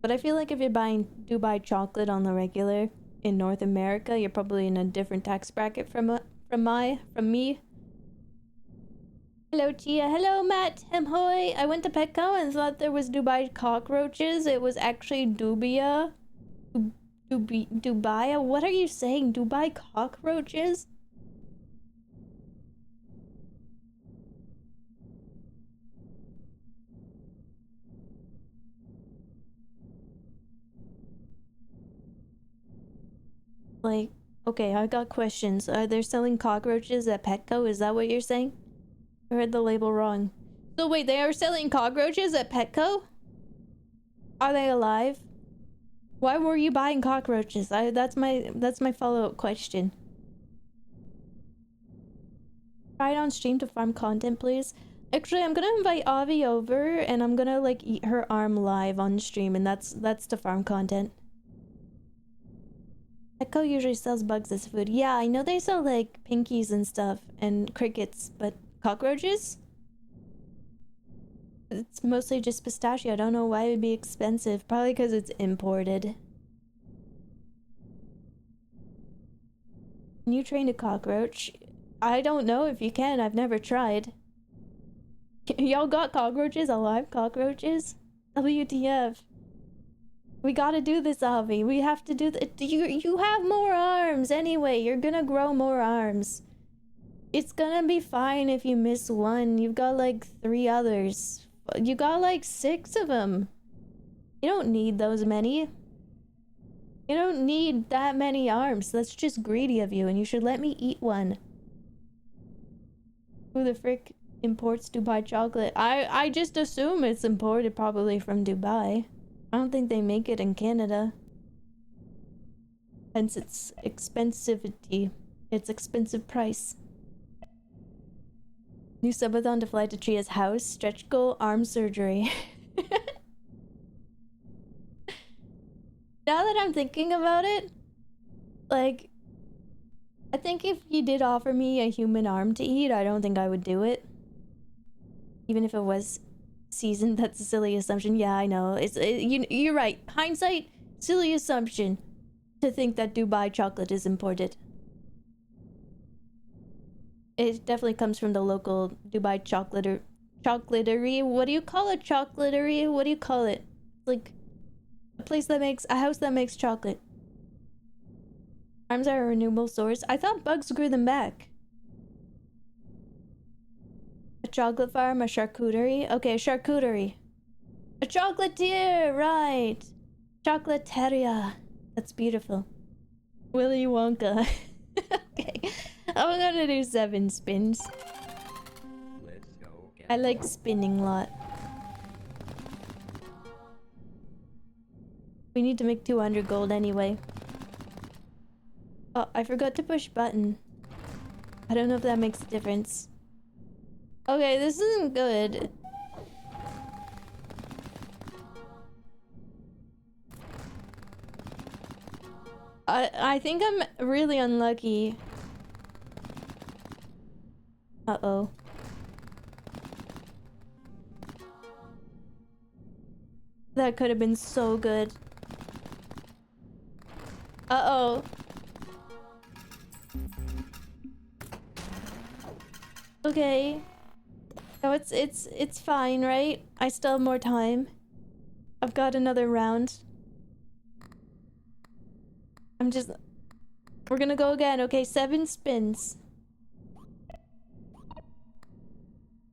Speaker 1: But I feel like if you're buying Dubai chocolate on the regular in North America, you're probably in a different tax bracket from me. Hello Chia. Hello Matt. Hemhoy. I went to Petco and thought there was Dubai cockroaches. It was actually Dubia. Dubai? What are you saying? Dubai cockroaches? Like, okay, I got questions. Are they selling cockroaches at Petco? Is that what you're saying? I heard the label wrong. So wait, they are selling cockroaches at Petco? Are they alive? Why were you buying cockroaches? That's my follow-up question. Try it on stream to farm content, please. Actually, I'm gonna invite Avi over and I'm gonna like eat her arm live on stream, and that's to farm content. Petco usually sells bugs as food. Yeah, I know they sell like pinkies and stuff and crickets, but cockroaches? It's mostly just pistachio. I don't know why it would be expensive. Probably because it's imported. Can you train a cockroach? I don't know if you can. I've never tried. Y'all got cockroaches? Alive cockroaches? WTF. We gotta do this, Avi. We have to do you have more arms anyway. You're gonna grow more arms. It's gonna be fine if you miss one. You've got like 3 others. You got like 6 of them. You don't need those many. You don't need that many arms. That's just greedy of you, and you should let me eat one. Who the frick imports Dubai chocolate? I just assume it's imported probably from Dubai. I don't think they make it in Canada. Hence its expensivity. Its expensive price. New subathon to fly to Chia's house. Stretch goal, arm surgery. Now that I'm thinking about it, like, I think if you did offer me a human arm to eat, I don't think I would do it. Even if it was seasoned. That's a silly assumption. Yeah, I know. You're right. Hindsight, silly assumption to think that Dubai chocolate is imported. It definitely comes from the local Dubai chocolatery. What do you call it? Chocolatery? What do you call it? Like a house that makes chocolate. Arms are a renewable source. I thought bugs grew them back. A chocolate farm, a charcuterie. Okay, a charcuterie. A chocolatier, right. Chocolateria. That's beautiful. Willy Wonka. Okay. I'm gonna do 7 spins.
Speaker 3: Let's go.
Speaker 1: I like spinning a lot. We need to make 200 gold anyway. Oh, I forgot to push button. I don't know if that makes a difference. Okay, this isn't good. I think I'm really unlucky. Uh-oh. That could have been so good. Uh-oh. Okay. No, it's fine, right? I still have more time. I've got another round. We're gonna go again. Okay, 7 spins.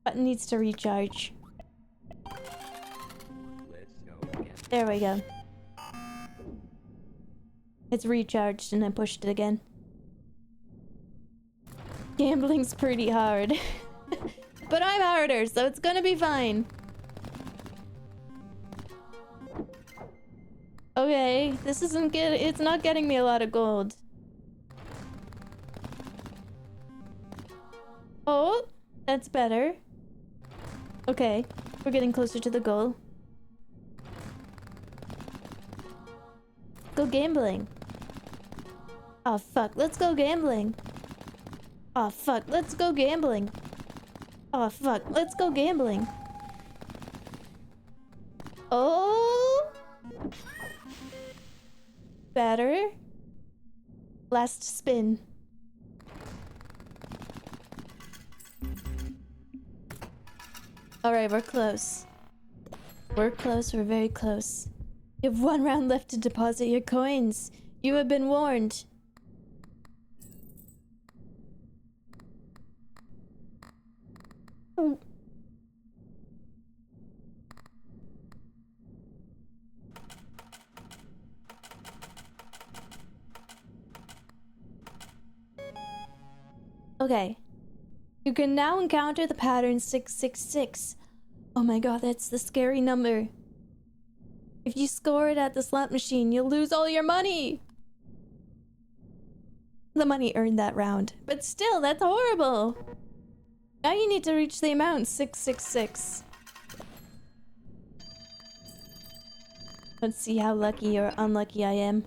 Speaker 1: Button needs to recharge. There we go. It's recharged and I pushed it again. Gambling's pretty hard. But I'm harder, so it's gonna be fine. Okay, this isn't good. It's not getting me a lot of gold. Oh, that's better. Okay, we're getting closer to the goal. Go gambling. Oh fuck, let's go gambling. Oh fuck, let's go gambling. Oh fuck, let's go gambling. Oh! Better. Last spin. Alright, we're close. We're close, we're very close. You have 1 round left to deposit your coins. You have been warned. Oh. Okay. You can now encounter the pattern 666. Oh my god, that's the scary number. If you score it at the slot machine, you'll lose all your money. The money earned that round. But still, that's horrible. Now you need to reach the amount 666. Let's see how lucky or unlucky I am.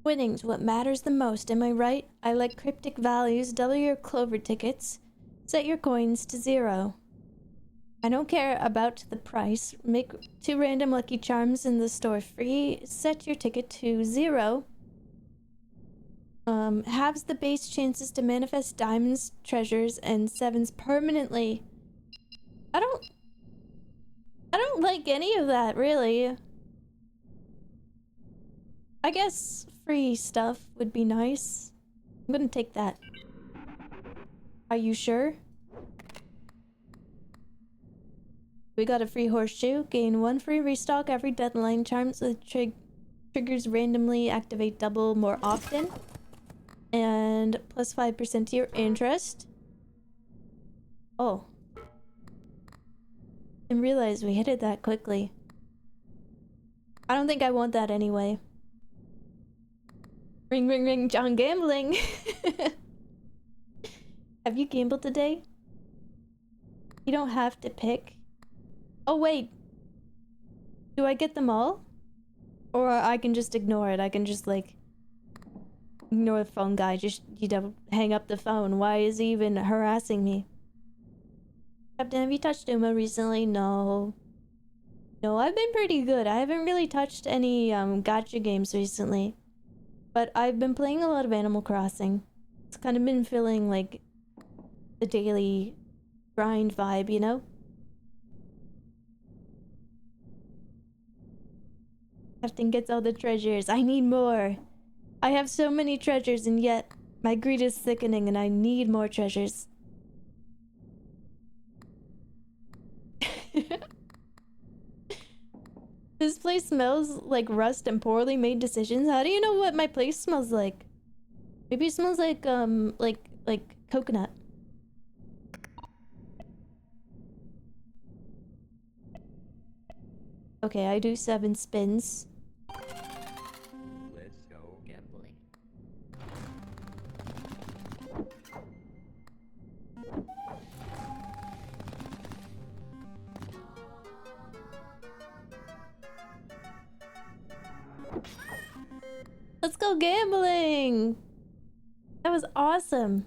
Speaker 1: Winning's what matters the most, am I right? I like cryptic values, double your clover tickets. Set your coins to 0. I don't care about the price. Make 2 random lucky charms in the store free. Set your ticket to 0. Halves the base chances to manifest diamonds, treasures, and 7s permanently. I don't like any of that, really. I guess free stuff would be nice. I'm gonna take that. Are you sure? We got a free horseshoe. Gain 1 free restock every deadline. Charms with triggers randomly activate double more often. And plus 5% to your interest. Oh. Didn't realize we hit it that quickly. I don't think I want that anyway. Ring, ring, ring, John Gambling. Have you gambled today? You don't have to pick. Oh, wait. Do I get them all? Or I can just ignore it. I can just, like, ignore the phone guy. Just, you know, hang up the phone. Why is he even harassing me? Captain, have you touched Uma recently? No. No, I've been pretty good. I haven't really touched any, gacha games recently. But I've been playing a lot of Animal Crossing. It's kind of been feeling like the daily grind vibe, you know? Captain gets all the treasures. I need more. I have so many treasures and yet my greed is thickening and I need more treasures. This place smells like rust and poorly made decisions. How do you know what my place smells like? Maybe it smells like coconut. Okay, I do 7 spins.
Speaker 3: Let's go gambling.
Speaker 1: Let's go gambling! That was awesome.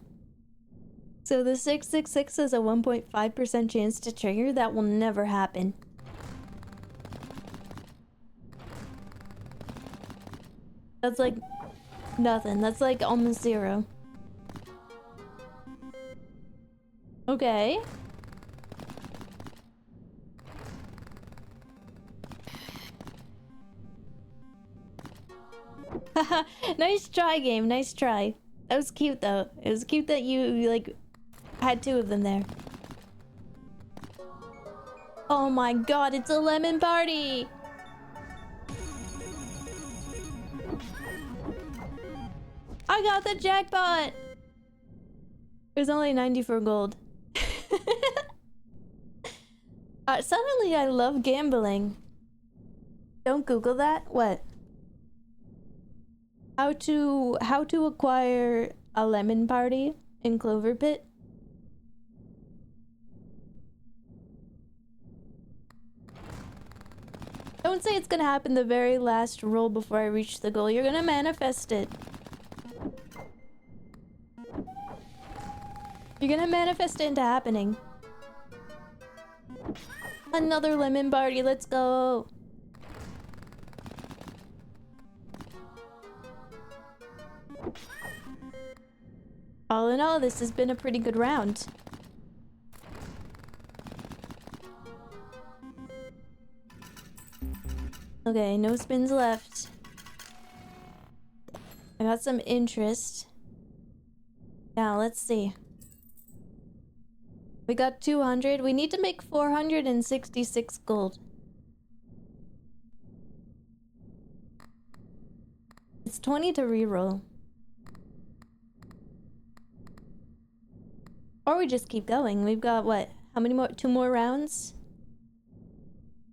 Speaker 1: So the 666 is a 1.5% chance to trigger. That will never happen. That's like nothing. That's like almost 0. Okay. Haha, nice try, game. Nice try. That was cute, though. It was cute that you, like, had 2 of them there. Oh my god, it's a lemon party! I got the jackpot! It was only 94 gold. Suddenly I love gambling. Don't Google that. What? How to acquire a lemon party in CloverPit? Don't say it's gonna happen the very last roll before I reach the goal. You're gonna manifest it. You're gonna manifest it into happening. Another lemon party, let's go. All in all, this has been a pretty good round. Okay, no spins left. I got some interest. Now, let's see. We got 200. We need to make 466 gold. It's 20 to reroll. Or we just keep going. We've got what? How many more? 2 more rounds?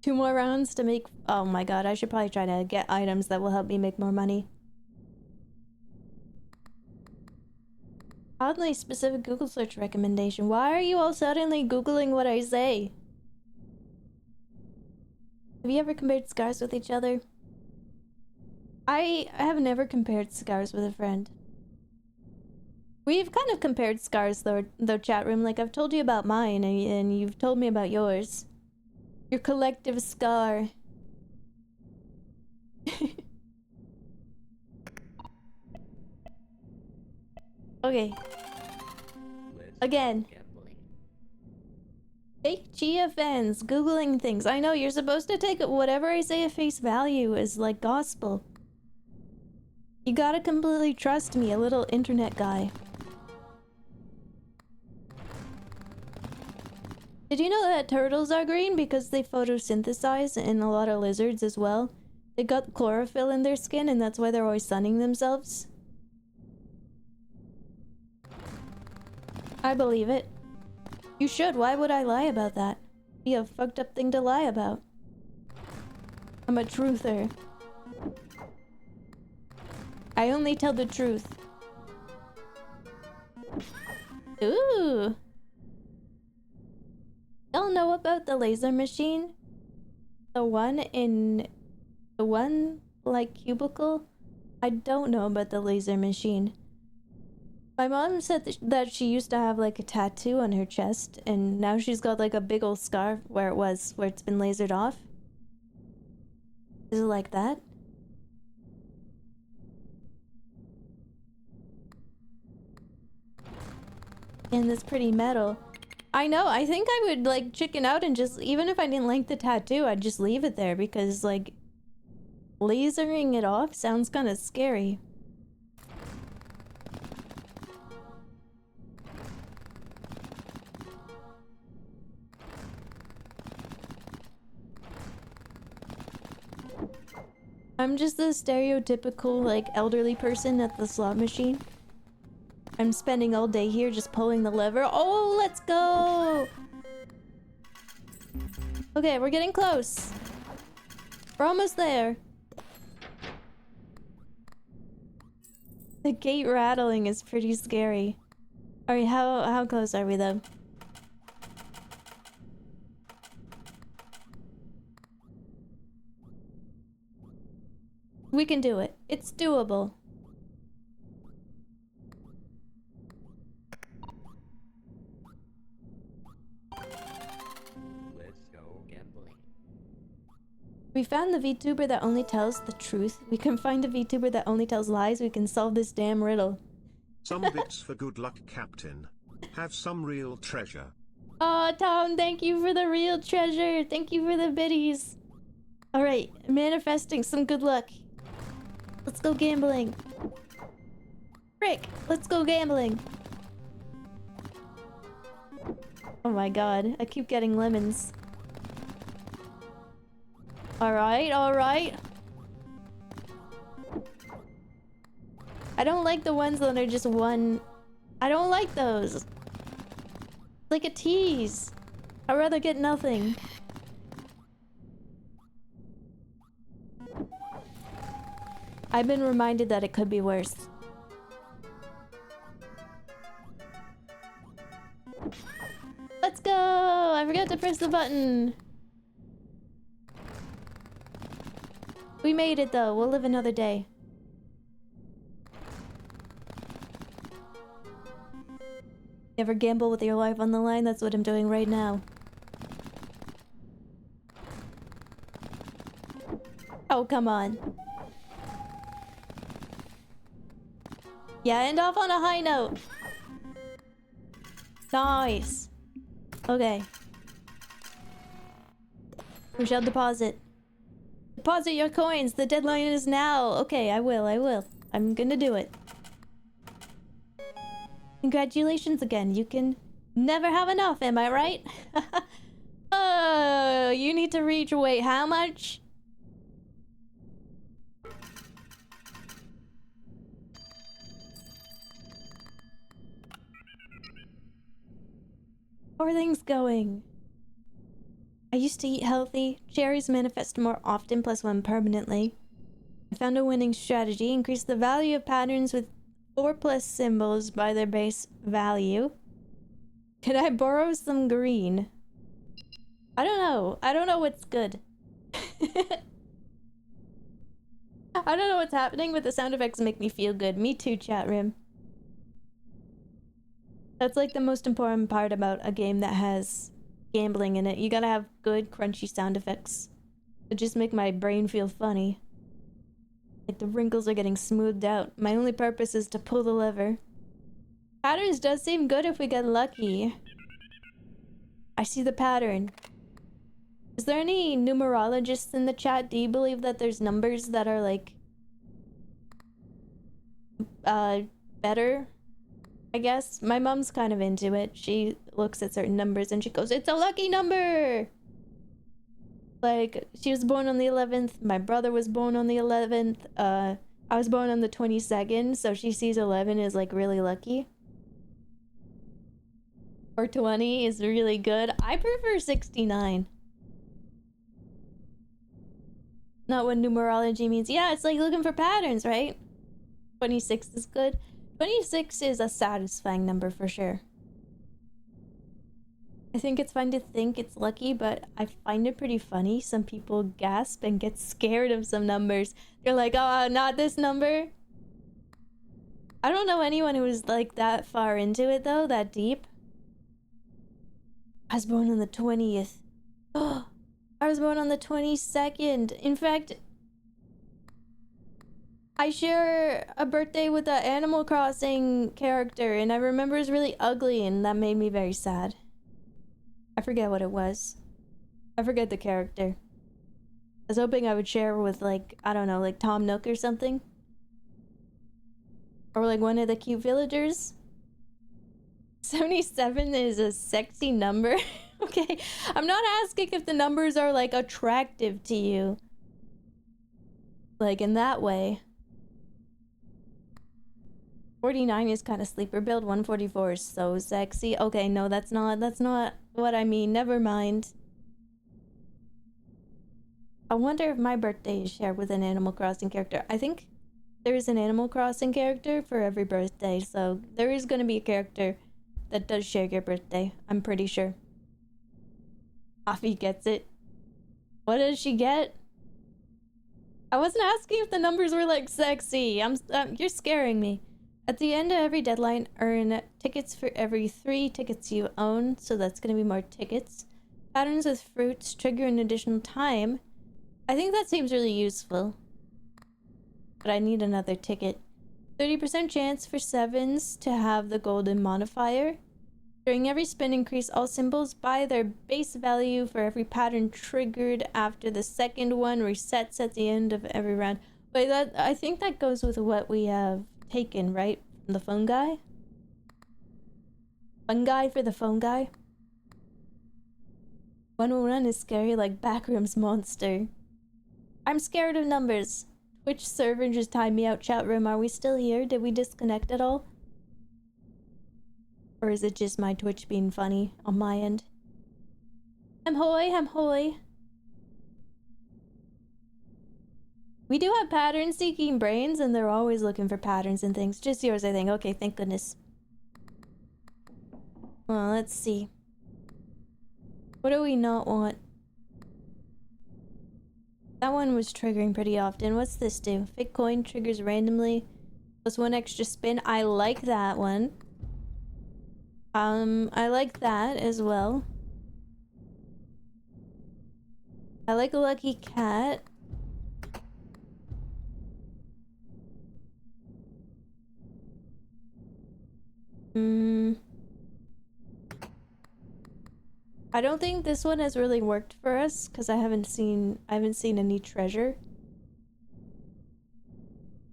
Speaker 1: 2 more rounds to make... Oh my god, I should probably try to get items that will help me make more money. Oddly specific Google search recommendation. Why are you all suddenly Googling what I say? Have you ever compared scars with each other? I have never compared scars with a friend. We've kind of compared scars though, chat room. Like, I've told you about mine and you've told me about yours. Your collective scar. Okay. Again. Fake Chia fans Googling things. I know, you're supposed to take whatever I say at face value as like gospel. You gotta completely trust me, a little internet guy. Did you know that turtles are green because they photosynthesize, and a lot of lizards as well? They got chlorophyll in their skin and that's why they're always sunning themselves. I believe it. You should. Why would I lie about that? Be a fucked up thing to lie about. I'm a truther. I only tell the truth. Ooh. Y'all know about the laser machine? The one like cubicle? I don't know about the laser machine. My mom said that she used to have like a tattoo on her chest, and now she's got like a big old scar where it's been lasered off. Is it like that? And that's pretty metal. I know, I think I would like chicken out and just, even if I didn't like the tattoo, I'd just leave it there because like lasering it off sounds kind of scary. I'm just the stereotypical, like, elderly person at the slot machine. I'm spending all day here just pulling the lever. Oh, let's go! Okay, we're getting close. We're almost there. The gate rattling is pretty scary. Alright, how close are we, though? We can do it. It's doable.
Speaker 3: Let's go gambling.
Speaker 1: We found the VTuber that only tells the truth. We can find a VTuber that only tells lies. We can solve this damn riddle.
Speaker 2: Some bits for good luck, Captain. Have some real treasure.
Speaker 1: Oh, Tom, thank you for the real treasure. Thank you for the biddies. Alright, manifesting some good luck. Let's go gambling. Frick, let's go gambling. Oh my god, I keep getting lemons. Alright, alright. I don't like the ones that are just one. I don't like those. It's like a tease. I'd rather get nothing. I've been reminded that it could be worse. Let's go! I forgot to press the button. We made it though. We'll live another day. You ever gamble with your life on the line? That's what I'm doing right now. Oh, come on. Yeah, end off on a high note. Nice. Okay. We shall deposit. Deposit your coins. The deadline is now. Okay, I will. I'm gonna do it. Congratulations again. You can never have enough, am I right? Oh, you need to reach, wait, how much? How are things going? I used to eat healthy. Cherries manifest more often, +1 permanently. I found a winning strategy. Increase the value of patterns with 4+ symbols by their base value. Can I borrow some green? I don't know. I don't know what's good. I don't know what's happening, but the sound effects make me feel good. Me too, chat room. That's like the most important part about a game that has gambling in it. You gotta have good, crunchy sound effects. It just make my brain feel funny. Like the wrinkles are getting smoothed out. My only purpose is to pull the lever. Patterns does seem good if we get lucky. I see the pattern. Is there any numerologists in the chat? Do you believe that there's numbers that are like better? I guess my mom's kind of into it. She looks at certain numbers and she goes, "It's a lucky number!" Like, she was born on the 11th. My brother was born on the 11th. I was born on the 22nd, so she sees 11 as like really lucky. Or 20 is really good. I prefer 69. Not what numerology means. Yeah, it's like looking for patterns, right? 26 is good. 26 is a satisfying number for sure. I think it's fun to think it's lucky, but I find it pretty funny. Some people gasp and get scared of some numbers. They're like, "Oh, not this number." I don't know anyone who was like that far into it though, that deep. I was born on the 20th. Oh, I was born on the 22nd. In fact, I share a birthday with an Animal Crossing character, and I remember it was really ugly, and that made me very sad. I forget what it was. I forget the character. I was hoping I would share with, like, I don't know, like Tom Nook or something. Or like one of the cute villagers. 77 is a sexy number. Okay, I'm not asking if the numbers are, like, attractive to you. Like, in that way. 49 is kind of sleeper build. 144 is so sexy. Okay, no, that's not what I mean. Never mind. I wonder if my birthday is shared with an Animal Crossing character. I think there is an Animal Crossing character for every birthday, so there is going to be a character that does share your birthday. I'm pretty sure. Afi gets it. What does she get? I wasn't asking if the numbers were, like, sexy. You're scaring me. At the end of every deadline, earn tickets for every 3 tickets you own, so that's going to be more tickets. Patterns with fruits trigger an additional time. I think that seems really useful. But I need another ticket. 30% chance for 7s to have the golden modifier. During every spin, increase all symbols by their base value for every pattern triggered after the second one resets at the end of every round. Wait, I think that goes with what we have taken, right? From the phone guy? Fungi for the phone guy? 101 is scary like Backrooms monster. I'm scared of numbers. Which server just timed me out? Chat room, are we still here? Did we disconnect at all? Or is it just my Twitch being funny on my end? I'm hoy. We do have pattern-seeking brains, and they're always looking for patterns and things. Just yours, I think. Okay, thank goodness. Well, let's see. What do we not want? That one was triggering pretty often. What's this do? Fake coin triggers randomly. Plus 1 extra spin. I like that one. I like that as well. I like a lucky cat. I don't think this one has really worked for us because I haven't seen any treasure.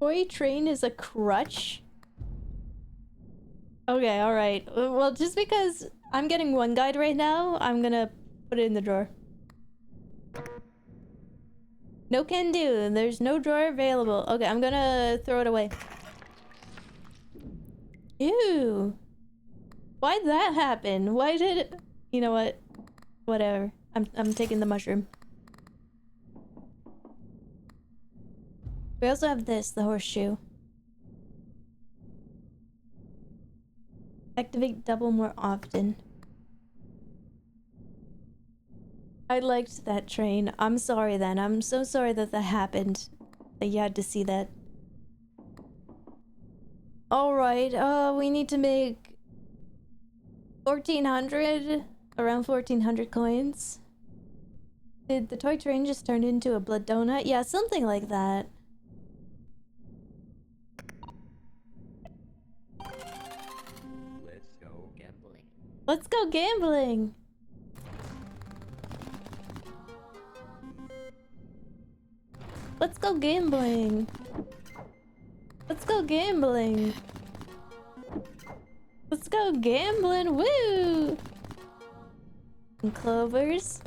Speaker 1: Toy train is a crutch. Okay, alright. Well, just because I'm getting one guide right now, I'm gonna put it in the drawer. No can do. There's no drawer available. Okay, I'm gonna throw it away. Ew. Why'd that happen? Why did it... You know what? Whatever. I'm taking the mushroom. We also have this, the horseshoe. Activate double more often. I liked that train. I'm sorry then. I'm so sorry that that happened. That you had to see that. Alright, we need to make 1,400, around 1,400 coins. Did the toy train just turn into a blood donut? Yeah, something like that.
Speaker 3: Let's go gambling.
Speaker 1: Let's go gambling! Let's go gambling! Let's go gambling! Let's go gambling! Woo! And clovers.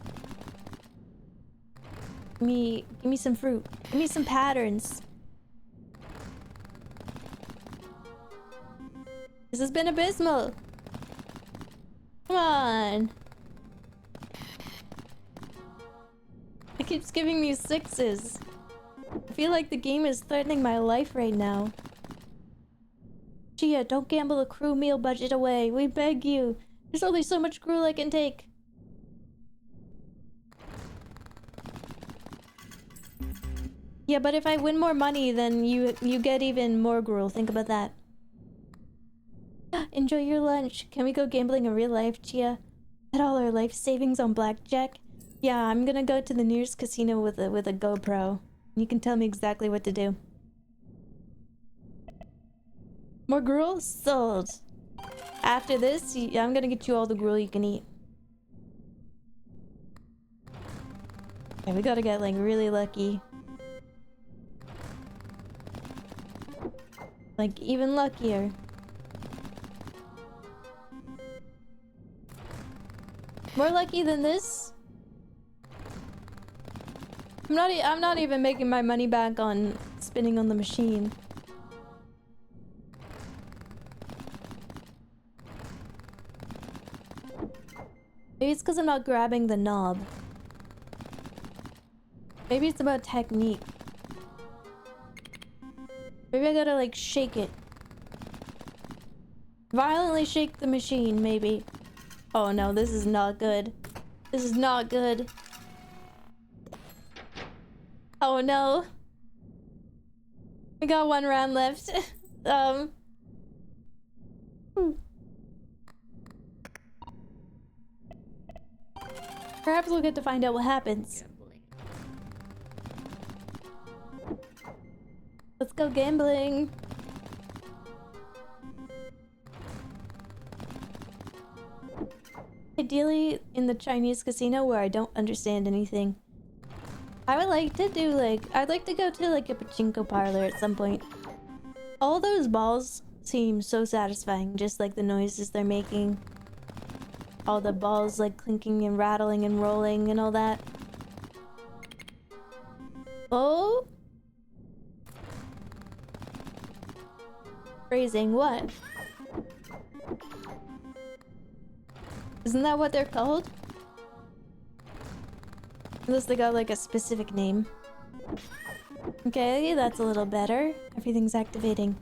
Speaker 1: Give me some fruit. Give me some patterns. This has been abysmal. Come on. It keeps giving me 6s. I feel like the game is threatening my life right now. Chia, don't gamble the crew meal budget away. We beg you. There's only so much gruel I can take. Yeah, but if I win more money, then you get even more gruel. Think about that. Enjoy your lunch. Can we go gambling in real life, Chia? Bet all our life savings on blackjack. Yeah, I'm gonna go to the nearest casino with a GoPro. You can tell me exactly what to do. More gruel? Sold. After this, I'm gonna get you all the gruel you can eat. Okay, we gotta get, like, really lucky. Like, even luckier. More lucky than this? I'm not even making my money back on spinning on the machine. Maybe it's because I'm not grabbing the knob. Maybe it's about technique. Maybe I gotta, like, shake it. Violently shake the machine, maybe. Oh no, this is not good. This is not good. Oh no. We got one round left. Perhaps we'll get to find out what happens.
Speaker 3: Gambling.
Speaker 1: Let's go gambling. Ideally in the Chinese casino where I don't understand anything. I would like to do, like, I'd like to go to, like, a pachinko parlor at some point. All those balls seem so satisfying, just like the noises they're making. All the balls, like, clinking and rattling and rolling and all that. Oh! Phrasing what? Isn't that what they're called? Unless they got like a specific name. Okay, that's a little better. Everything's activating.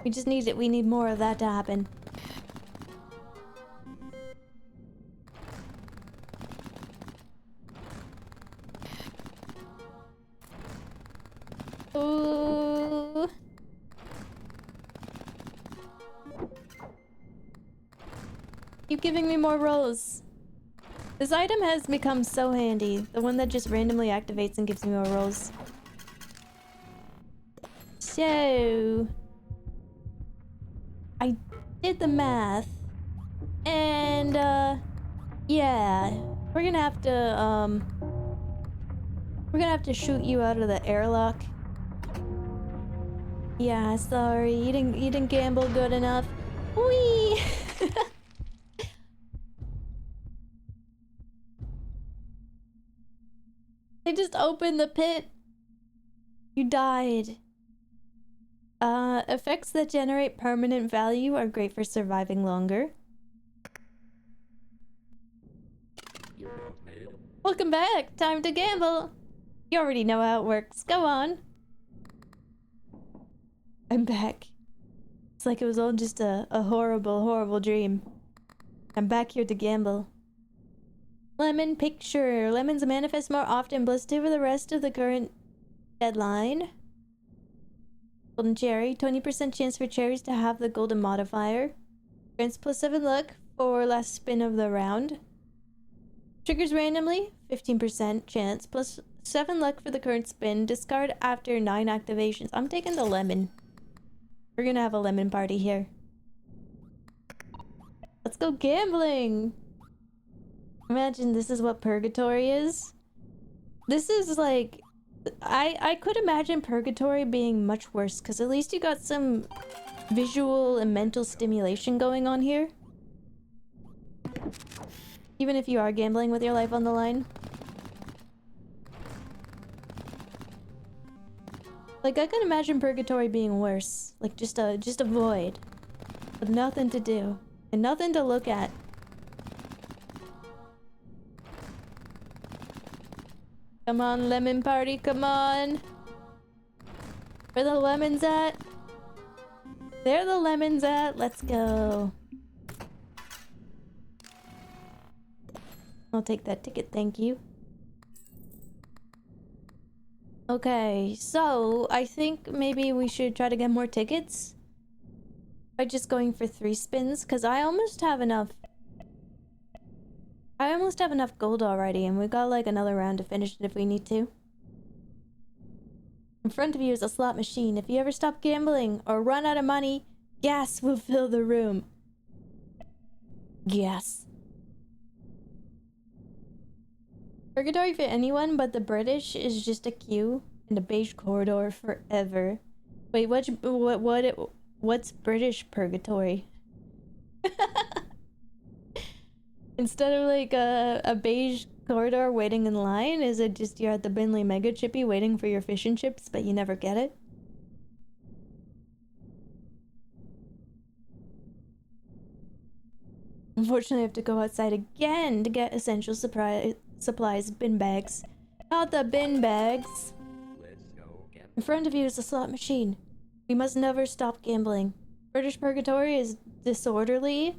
Speaker 1: We just need it. We need more of that to happen. Ooh. Keep giving me more rolls. This item has become so handy. The one that just randomly activates and gives me more rolls. So... I did the math. And, yeah. We're gonna have to shoot you out of the airlock. Yeah, sorry. You didn't gamble good enough. Whee! They just opened the pit. You died. Effects that generate permanent value are great for surviving longer. Welcome back. Time to gamble. You already know how it works. Go on. I'm back. It's like it was all just a horrible, horrible dream. I'm back here to gamble. Lemon picture. Lemons manifest more often. Blessed over the rest of the current deadline. Golden cherry. 20% chance for cherries to have the golden modifier. Grants +7 luck for last spin of the round. Triggers randomly. 15% chance. +7 luck for the current spin. Discard after 9 activations. I'm taking the lemon. We're gonna have a lemon party here. Let's go gambling! Imagine this is what purgatory is. This is like... I could imagine purgatory being much worse, because at least you got some visual and mental stimulation going on here. Even if you are gambling with your life on the line. Like, I can imagine purgatory being worse. Like, just a void. With nothing to do. And nothing to look at. Come on, lemon party, come on! Where the lemons at? There the lemons at, let's go. I'll take that ticket, thank you. Okay, so I think maybe we should try to get more tickets by just going for 3 spins, because I almost have enough gold already, and we got like another round to finish it if we need to. In front of you is a slot machine. If you ever stop gambling or run out of money, gas will fill the room. Gas. Purgatory for anyone but the British is just a queue and a beige corridor forever. Wait, what's British purgatory? Instead of like a beige corridor waiting in line, is it just you're at the Binley Mega Chippy waiting for your fish and chips, but you never get it? Unfortunately, I have to go outside again to get essential supplies, bin bags. Not the bin bags.
Speaker 3: Let's go get
Speaker 1: In front of you is a slot machine. We must never stop gambling. British purgatory is disorderly.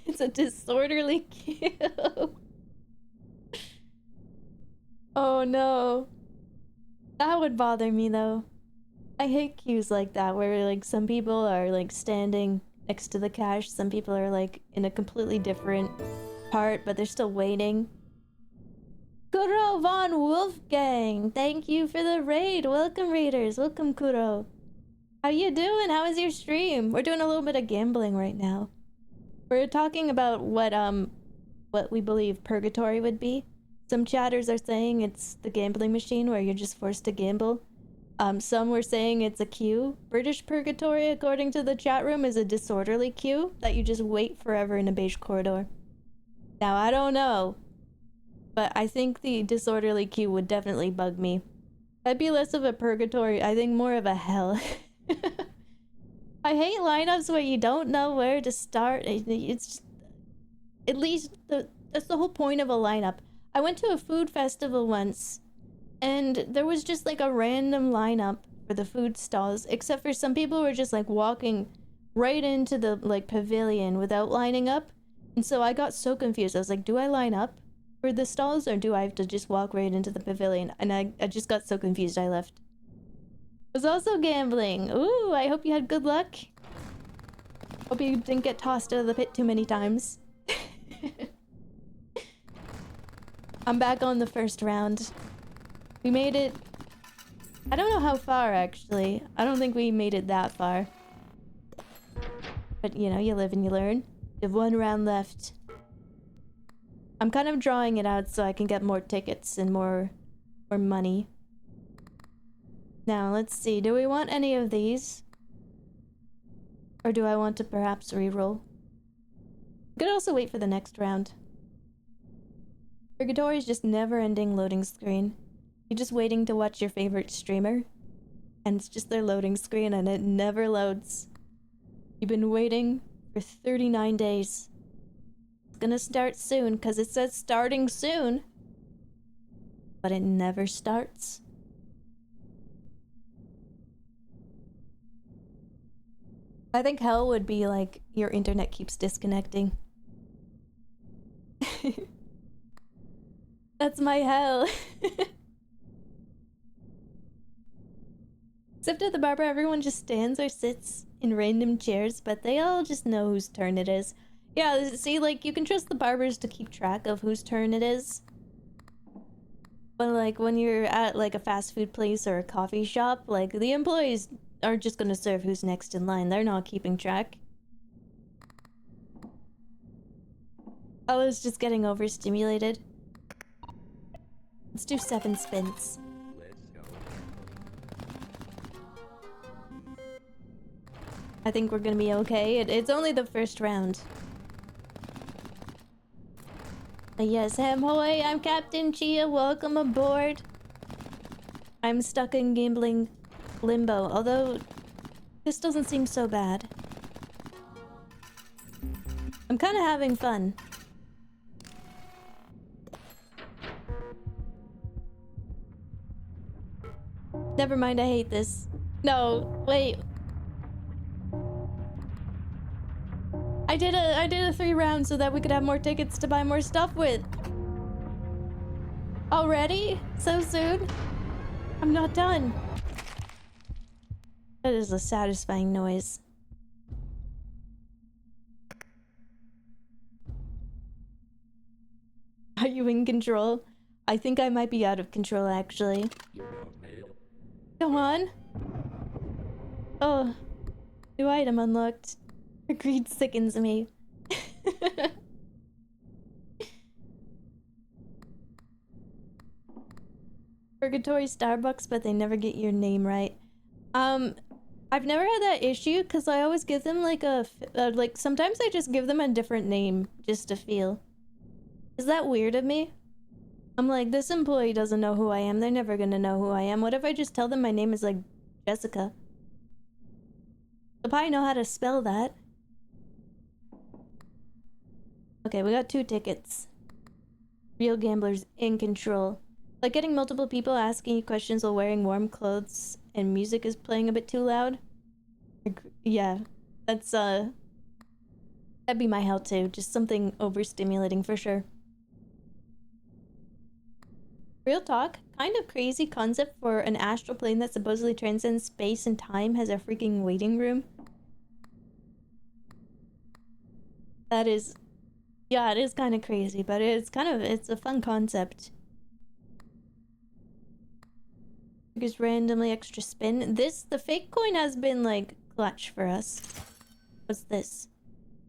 Speaker 1: It's a disorderly queue. Oh no. That would bother me though. I hate queues like that where like some people are like standing next to the cash, some people are like in a completely different part, but they're still waiting. Kuro von Wolfgang, thank you for the raid. Welcome raiders, welcome Kuro. How you doing? How is your stream? We're doing a little bit of gambling right now. We're talking about what we believe purgatory would be. Some chatters are saying it's the gambling machine where you're just forced to gamble. Some were saying it's a queue. British purgatory, according to the chat room, is a disorderly queue that you just wait forever in a beige corridor. Now, I don't know, but I think the disorderly queue would definitely bug me. That'd be less of a purgatory, I think more of a hell. I hate lineups where you don't know where to start. It's just, at least that's the whole point of a lineup. I went to a food festival once, and there was just like a random lineup for the food stalls, except for some people were just like walking right into the like pavilion without lining up. And so I got so confused. I was like, do I line up for the stalls or do I have to just walk right into the pavilion? And I just got so confused I left. I was also gambling. Ooh, I hope you had good luck. Hope you didn't get tossed out of the pit too many times. I'm back on the first round. We made it... I don't know how far, actually. I don't think we made it that far. But, you know, you live and you learn. You have one round left. I'm kind of drawing it out so I can get more tickets and more money. Now, let's see. Do we want any of these? Or do I want to perhaps reroll? I could also wait for the next round. Purgatory is just never-ending loading screen. You're just waiting to watch your favorite streamer, and it's just their loading screen and it never loads. You've been waiting for 39 days. It's gonna start soon because it says starting soon, but it never starts. I think hell would be like your internet keeps disconnecting. That's my hell. Except at the barber, everyone just stands or sits in random chairs, but they all just know whose turn it is. Yeah, see, like, you can trust the barbers to keep track of whose turn it is. But, like, when you're at, like, a fast food place or a coffee shop, like, the employees are just gonna serve who's next in line. They're not keeping track. I was just getting overstimulated. Let's do 7 spins.
Speaker 3: Let's go.
Speaker 1: I think we're gonna be okay. It's only the first round. Yes, Ham Hoy, I'm Captain Chia. Welcome aboard. I'm stuck in gambling limbo, although this doesn't seem so bad. I'm kind of having fun. Never mind, I hate this. No, wait. I did a 3 rounds so that we could have more tickets to buy more stuff with. Already? So soon? I'm not done. That is a satisfying noise. Are you in control? I think I might be out of control, actually.
Speaker 3: You're not made.
Speaker 1: Go on. Oh. New item unlocked. Greed sickens me. Purgatory Starbucks, but they never get your name right. I've never had that issue because I always give them like like sometimes I just give them a different name just to feel. Is that weird of me? I'm like, this employee doesn't know who I am. They're never gonna know who I am. What if I just tell them my name is like Jessica? They'll probably know how to spell that. Okay, we got 2 tickets. Real gamblers in control. Like getting multiple people asking you questions while wearing warm clothes and music is playing a bit too loud. Yeah, that's that'd be my hell too. Just something overstimulating for sure. Real talk, kind of crazy concept for an astral plane that supposedly transcends space and time has a freaking waiting room. That is... yeah, it is kind of crazy, but it's a fun concept. Just randomly extra spin. The fake coin has been, like, clutch for us. What's this?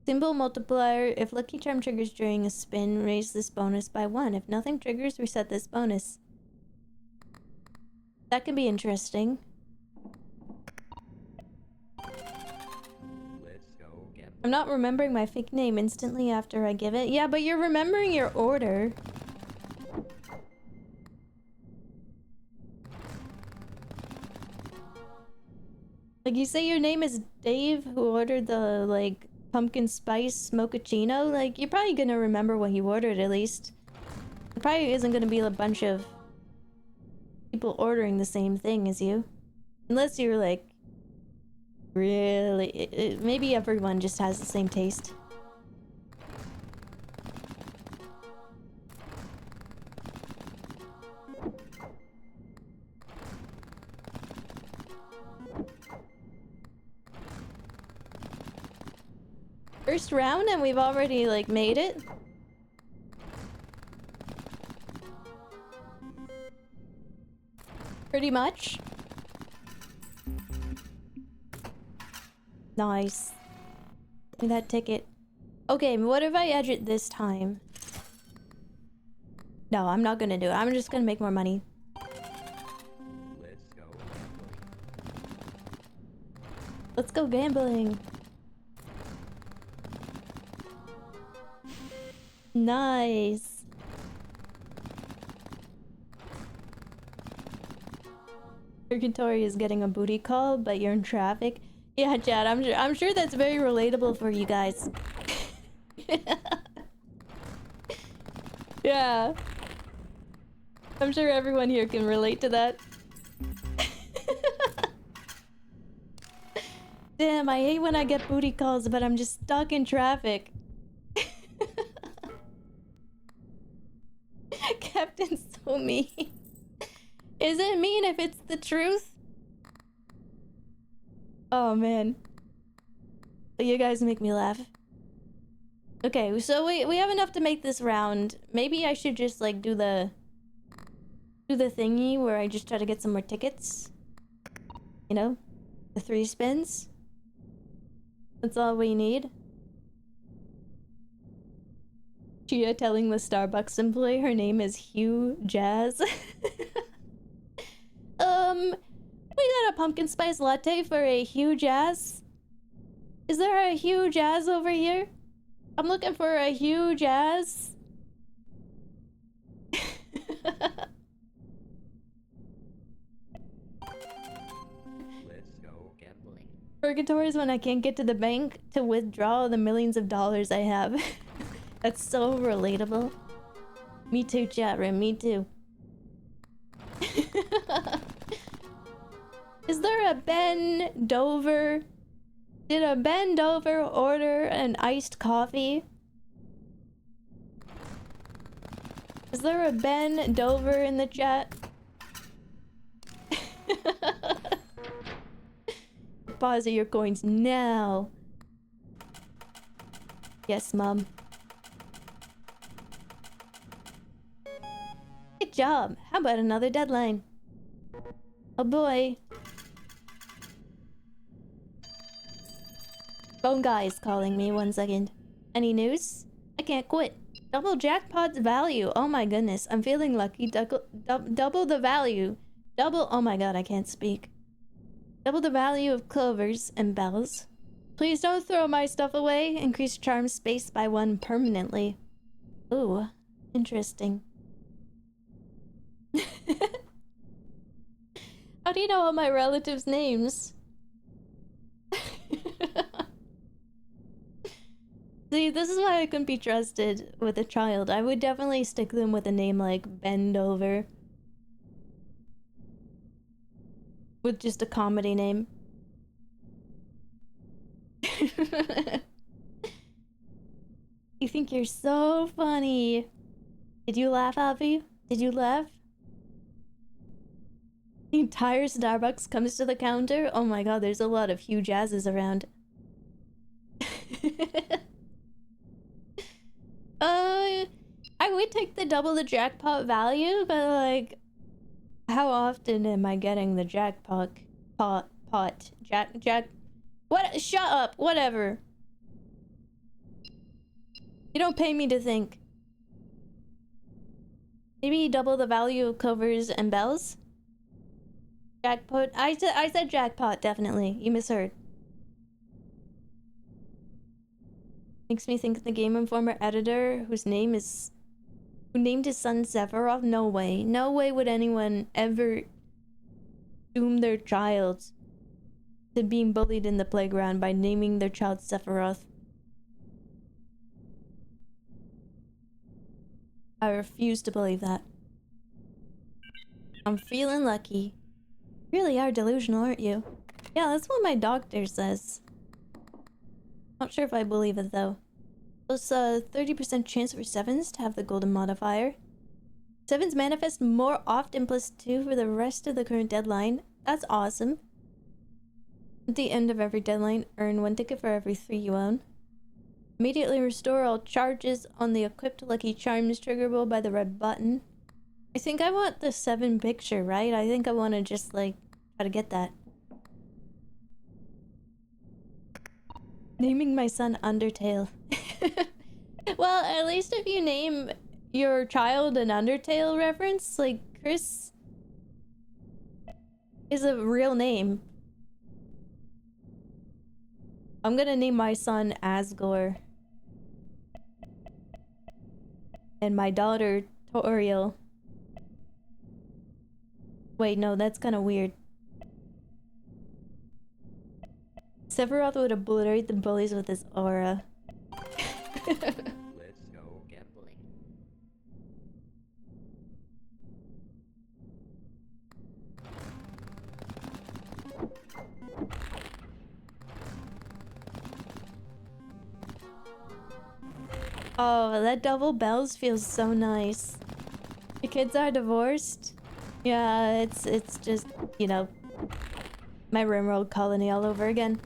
Speaker 1: Symbol multiplier. If Lucky Charm triggers during a spin, raise this bonus by 1. If nothing triggers, reset this bonus. That can be interesting.
Speaker 3: Let's go. Get
Speaker 1: I'm not remembering my fake name instantly after I give it. Yeah, but you're remembering your order. Like, you say your name is Dave, who ordered the, like, pumpkin spice mochaccino? Like, you're probably gonna remember what you ordered, at least. There probably isn't gonna be a bunch of people ordering the same thing as you. Unless you're, like, really... maybe everyone just has the same taste. First round and we've already, like, made it? Pretty much. Nice. Give me that ticket. Okay, what if I edge it this time? No, I'm not gonna do it. I'm just gonna make more money.
Speaker 3: Let's go.
Speaker 1: Let's go gambling. Nice. Purgatory is getting a booty call, but you're in traffic. Yeah, Chad, I'm sure that's very relatable for you guys. Yeah. I'm sure everyone here can relate to that. Damn, I hate when I get booty calls, but I'm just stuck in traffic. Captain's so mean. Is it mean if it's the truth? Oh man. You guys make me laugh. Okay, so we have enough to make this round. Maybe I should just like do the thingy where I just try to get some more tickets. You know? The 3 spins. That's all we need. Chia telling the Starbucks employee her name is Hugh Jazz. We got a pumpkin spice latte for a Hugh Jazz. Is there a Hugh Jazz over here? I'm looking for a Hugh Jazz.
Speaker 3: Let's go gambling.
Speaker 1: Purgatory is when I can't get to the bank to withdraw the millions of dollars I have. That's so relatable. Me too, chat room, me too. Is there a Ben Dover? Did a Ben Dover order an iced coffee? Is there a Ben Dover in the chat? Deposit your coins now. Yes, Mom. Good job. How about another deadline? Oh boy. Phone guy is calling me. 1 second. Any news? I can't quit. Double jackpot's value. Oh my goodness. I'm feeling lucky. Double the value. Double. Oh my god, I can't speak. Double the value of clovers and bells. Please don't throw my stuff away. Increase charm space by 1 permanently. Ooh. Interesting. How do you know all my relatives' names? See, this is why I couldn't be trusted with a child. I would definitely stick them with a name like Bendover. With just a comedy name. You think you're so funny. Did you laugh, Avi? Did you laugh? The entire Starbucks comes to the counter? Oh my god, there's a lot of Hugh Jazzes around. I would take the double the jackpot value, but like, how often am I getting the jackpot? What? Shut up, whatever. You don't pay me to think. Maybe double the value of covers and bells? Jackpot? I said jackpot, definitely. You misheard. Makes me think the Game Informer editor who named his son Sephiroth? No way. No way would anyone ever doom their child to being bullied in the playground by naming their child Sephiroth. I refuse to believe that. I'm feeling lucky. You really are delusional, aren't you? Yeah, that's what my doctor says. Not sure if I believe it though. Plus 30% chance for 7s to have the golden modifier. 7s manifest more often plus 2 for the rest of the current deadline. That's awesome. At the end of every deadline, earn 1 ticket for every 3 you own. Immediately restore all charges on the equipped Lucky Charms triggerable by the red button. I think I want the 7 picture, right? I think I want to just like try to get that. Naming my son Undertale. Well, at least if you name your child an Undertale reference, like Chris is a real name. I'm gonna name my son Asgore. And my daughter Toriel. Wait, no, that's kind of weird. Sephiroth would obliterate the bullies with his aura.
Speaker 3: Let's go gambling.
Speaker 1: Oh, that double bells feels so nice. Your kids are divorced? Yeah, it's just, you know, my Rimworld colony all over again.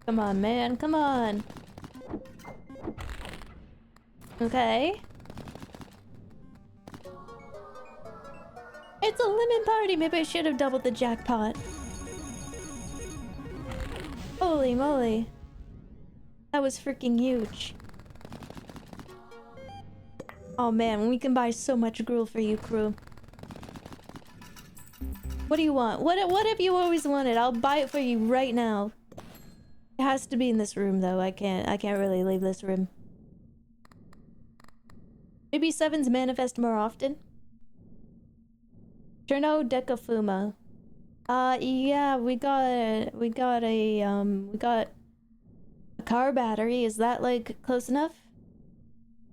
Speaker 1: Come on, man, come on. Okay. It's a lemon party! Maybe I should have doubled the jackpot. Holy moly. That was freaking huge. Oh man, we can buy so much gruel for you, crew. What do you want? What have you always wanted? I'll buy it for you right now. It has to be in this room though. I can't really leave this room. Maybe 7s manifest more often? Cherno Dekafuma. Yeah, we got a car battery. Is that like close enough?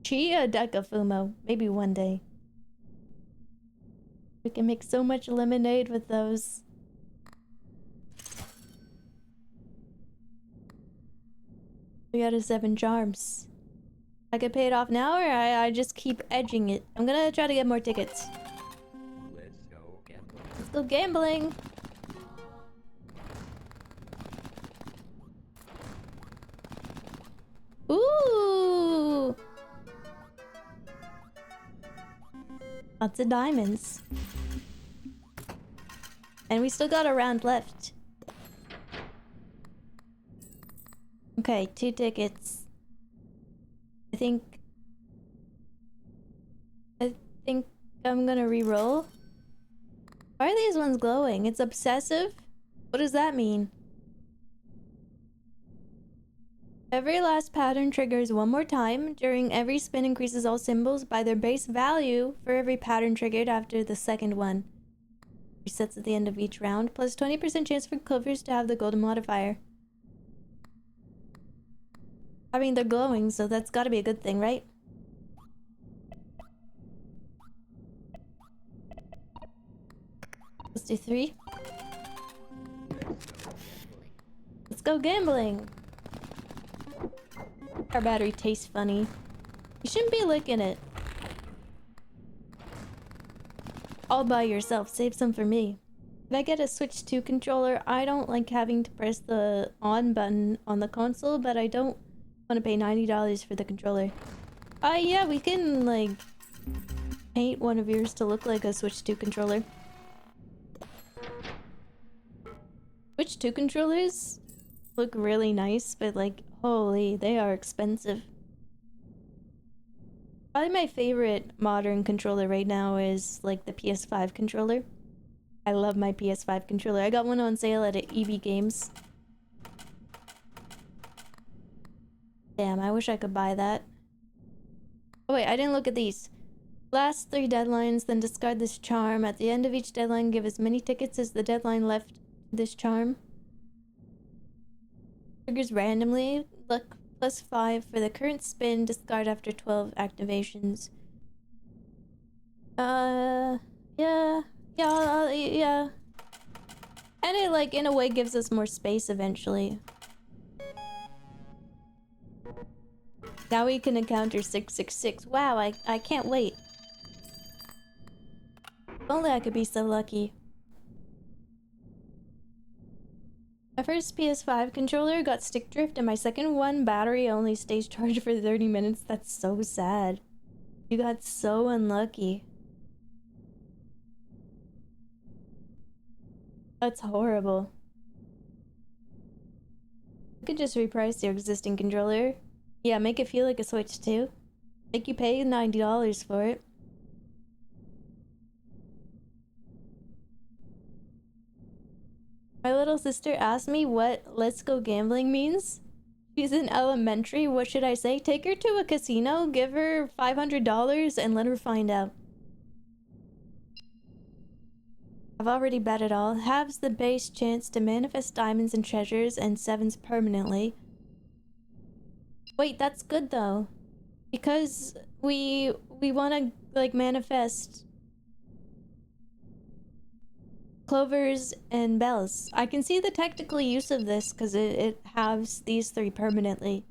Speaker 1: Chia Decafumo. Maybe one day. We can make so much lemonade with those. We got a 7 charms. I could pay it off now, or I just keep edging it. I'm gonna try to get more tickets.
Speaker 3: Let's go gambling.
Speaker 1: Let's go gambling. Ooh! Lots of diamonds. And we still got a round left. Okay, 2 tickets. I think I'm gonna re-roll. Why are these ones glowing? It's obsessive? What does that mean? Every last pattern triggers 1 more time. During every spin increases all symbols by their base value for every pattern triggered after the second one. Resets at the end of each round, plus 20% chance for clovers to have the golden modifier. I mean, they're glowing, so that's gotta be a good thing, right? Let's do 3. Let's go gambling. Our battery tastes funny. You shouldn't be licking it. All by yourself. Save some for me. If I get a Switch 2 controller, I don't like having to press the on button on the console, but I don't want to pay $90 for the controller. Yeah, we can, like, paint one of yours to look like a Switch 2 controller. Switch 2 controllers look really nice, but, like, holy, they are expensive. Probably my favorite modern controller right now is, like, the PS5 controller. I love my PS5 controller. I got one on sale at EB Games. Damn, I wish I could buy that. Oh wait, I didn't look at these. Last 3 deadlines, then discard this charm. At the end of each deadline, give as many tickets as the deadline left this charm. Triggers randomly. Luck +5 for the current spin. Discard after 12 activations. Yeah. And it, like, in a way gives us more space eventually. Now we can encounter 666. Wow, I can't wait. If only I could be so lucky. My first PS5 controller got stick drift, and my second one battery only stays charged for 30 minutes. That's so sad. You got so unlucky. That's horrible. You could just reprice your existing controller. Yeah, make it feel like a Switch too. Make you pay $90 for it. My little sister asked me what "let's go gambling" means. She's in elementary. What should I say? Take her to a casino, give her $500, and let her find out. I've already bet it all. Halves the base chance to manifest diamonds and treasures, and 7s permanently. Wait, that's good though. Because we want to, like, manifest clovers and bells. I can see the technical use of this because it halves these 3 permanently.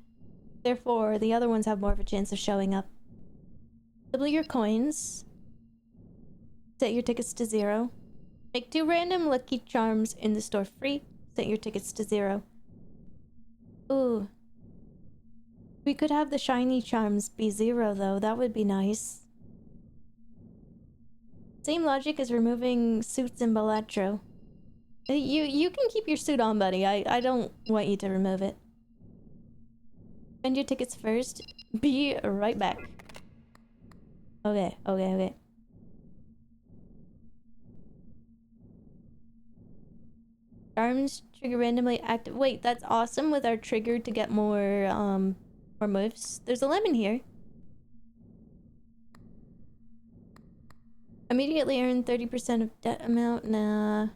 Speaker 1: Therefore, the other ones have more of a chance of showing up. Double your coins. Set your tickets to 0. Make 2 random lucky charms in the store free. Set your tickets to 0. Ooh. We could have the shiny charms be 0 though. That would be nice. Same logic as removing suits in Balatro. You can keep your suit on, buddy. I don't want you to remove it. Spend your tickets first. Be right back. Okay. Charms trigger randomly active. Wait, that's awesome with our trigger to get more moves. There's a lemon here. Immediately earn 30% of debt amount. Nah.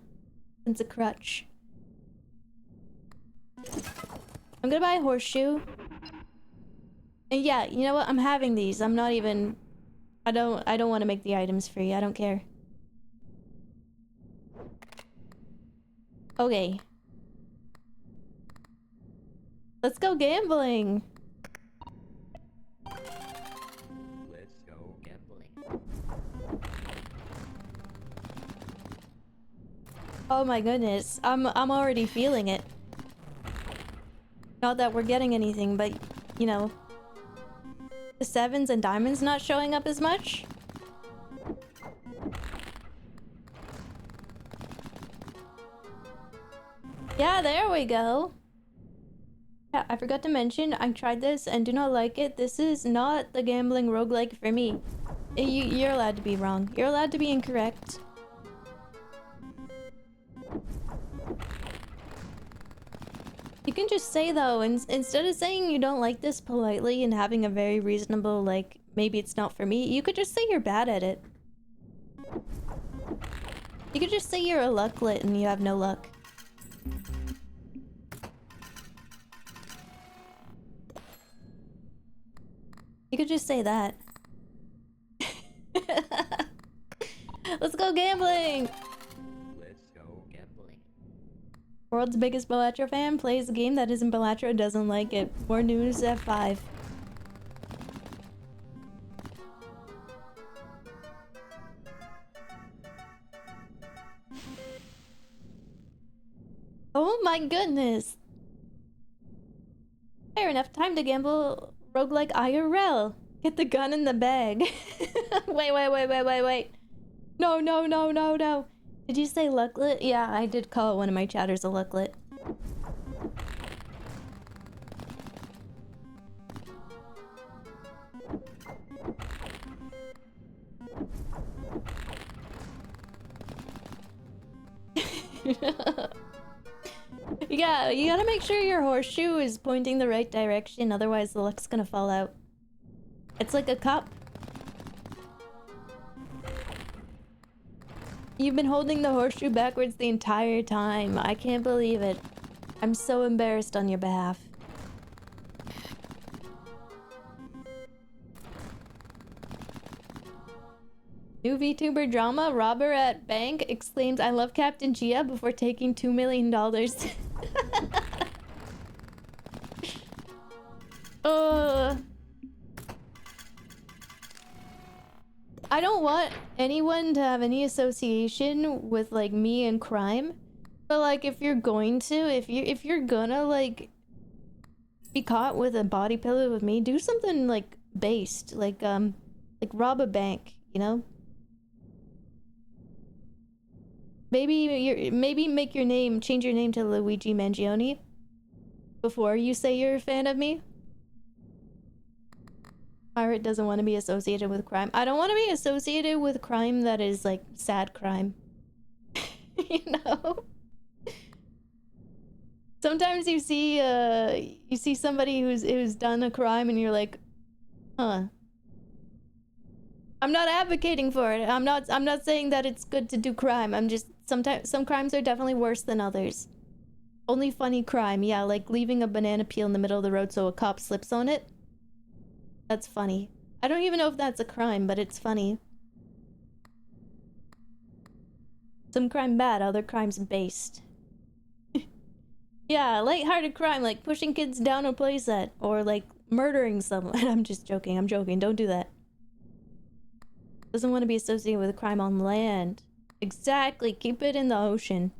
Speaker 1: It's a crutch. I'm gonna buy a horseshoe. And yeah, you know what? I'm having these. I'm not even... I don't want to make the items free. I don't care. Okay. Let's go gambling.
Speaker 3: Let's go gambling.
Speaker 1: Oh my goodness. I'm already feeling it. Not that we're getting anything, but you know, the 7s and diamonds not showing up as much. Yeah, there we go. Yeah, I forgot to mention, I tried this and do not like it. This is not the gambling roguelike for me. You're allowed to be wrong. You're allowed to be incorrect. You can just say though, instead of saying you don't like this politely and having a very reasonable, like, maybe it's not for me, you could just say you're bad at it. You could just say you're a lucklet and you have no luck. You could just say that. Let's go gambling!
Speaker 3: Let's go gambling.
Speaker 1: World's biggest Balatro fan plays a game that isn't Balatro, doesn't like it. More news at 5. Oh my goodness! Fair enough, time to gamble roguelike IRL. Get the gun in the bag. Wait. No. Did you say lucklet? Yeah, I did call one of my chatters a lucklet. Yeah, you gotta make sure your horseshoe is pointing the right direction, otherwise the luck's gonna fall out. It's like a cup. You've been holding the horseshoe backwards the entire time. I can't believe it. I'm so embarrassed on your behalf. New VTuber drama, robber at bank exclaims, "I love Captain Chia," before taking $2 million. I don't want anyone to have any association with like me and crime, but like if you're going to, if you're gonna like be caught with a body pillow with me, do something like based, like rob a bank, you know? Maybe make your name, change your name to Luigi Mangione before you say you're a fan of me. Pirate doesn't want to be associated with crime. I don't want to be associated with crime that is like sad crime. You know? Sometimes you see somebody who's done a crime and you're like, huh. I'm not advocating for it. I'm not saying that it's good to do crime. I'm just sometimes some crimes are definitely worse than others. Only funny crime, yeah, like leaving a banana peel in the middle of the road so a cop slips on it. That's funny. I don't even know if that's a crime, but it's funny. Some crime bad, other crimes based. Yeah, lighthearted crime, like pushing kids down a playset, or like murdering someone. I'm just joking, I'm joking, don't do that. Doesn't want to be associated with a crime on land. Exactly, keep it in the ocean.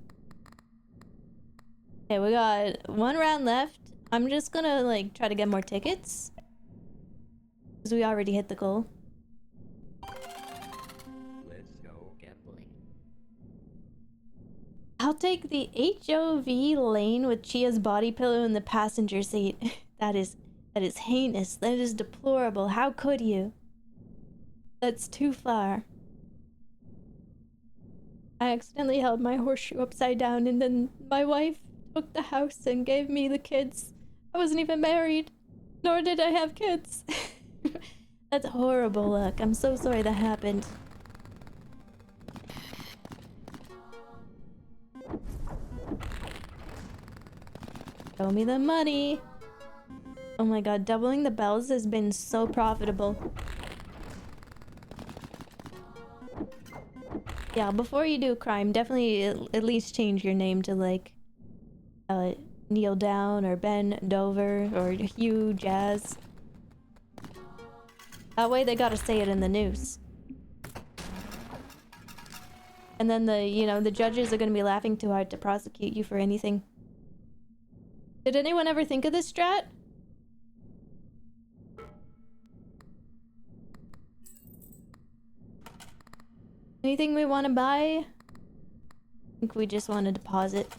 Speaker 1: Okay, we got one round left. I'm just gonna like try to get more tickets, because we already hit the goal.
Speaker 3: Let's go gambling.
Speaker 1: I'll take the HOV lane with Chia's body pillow in the passenger seat. That is heinous. That is deplorable. How could you? That's too far. I accidentally held my horseshoe upside down and then my wife took the house and gave me the kids. I wasn't even married, nor did I have kids. That's horrible luck. I'm so sorry that happened. Show me the money. Oh my god, doubling the bells has been so profitable. Yeah, before you do a crime, definitely at least change your name to like Kneel Down or Ben Dover or Hugh Jazz. That way they gotta say it in the news. And then the judges are gonna be laughing too hard to prosecute you for anything. Did anyone ever think of this strat? Anything we want to buy? I think we just want to deposit.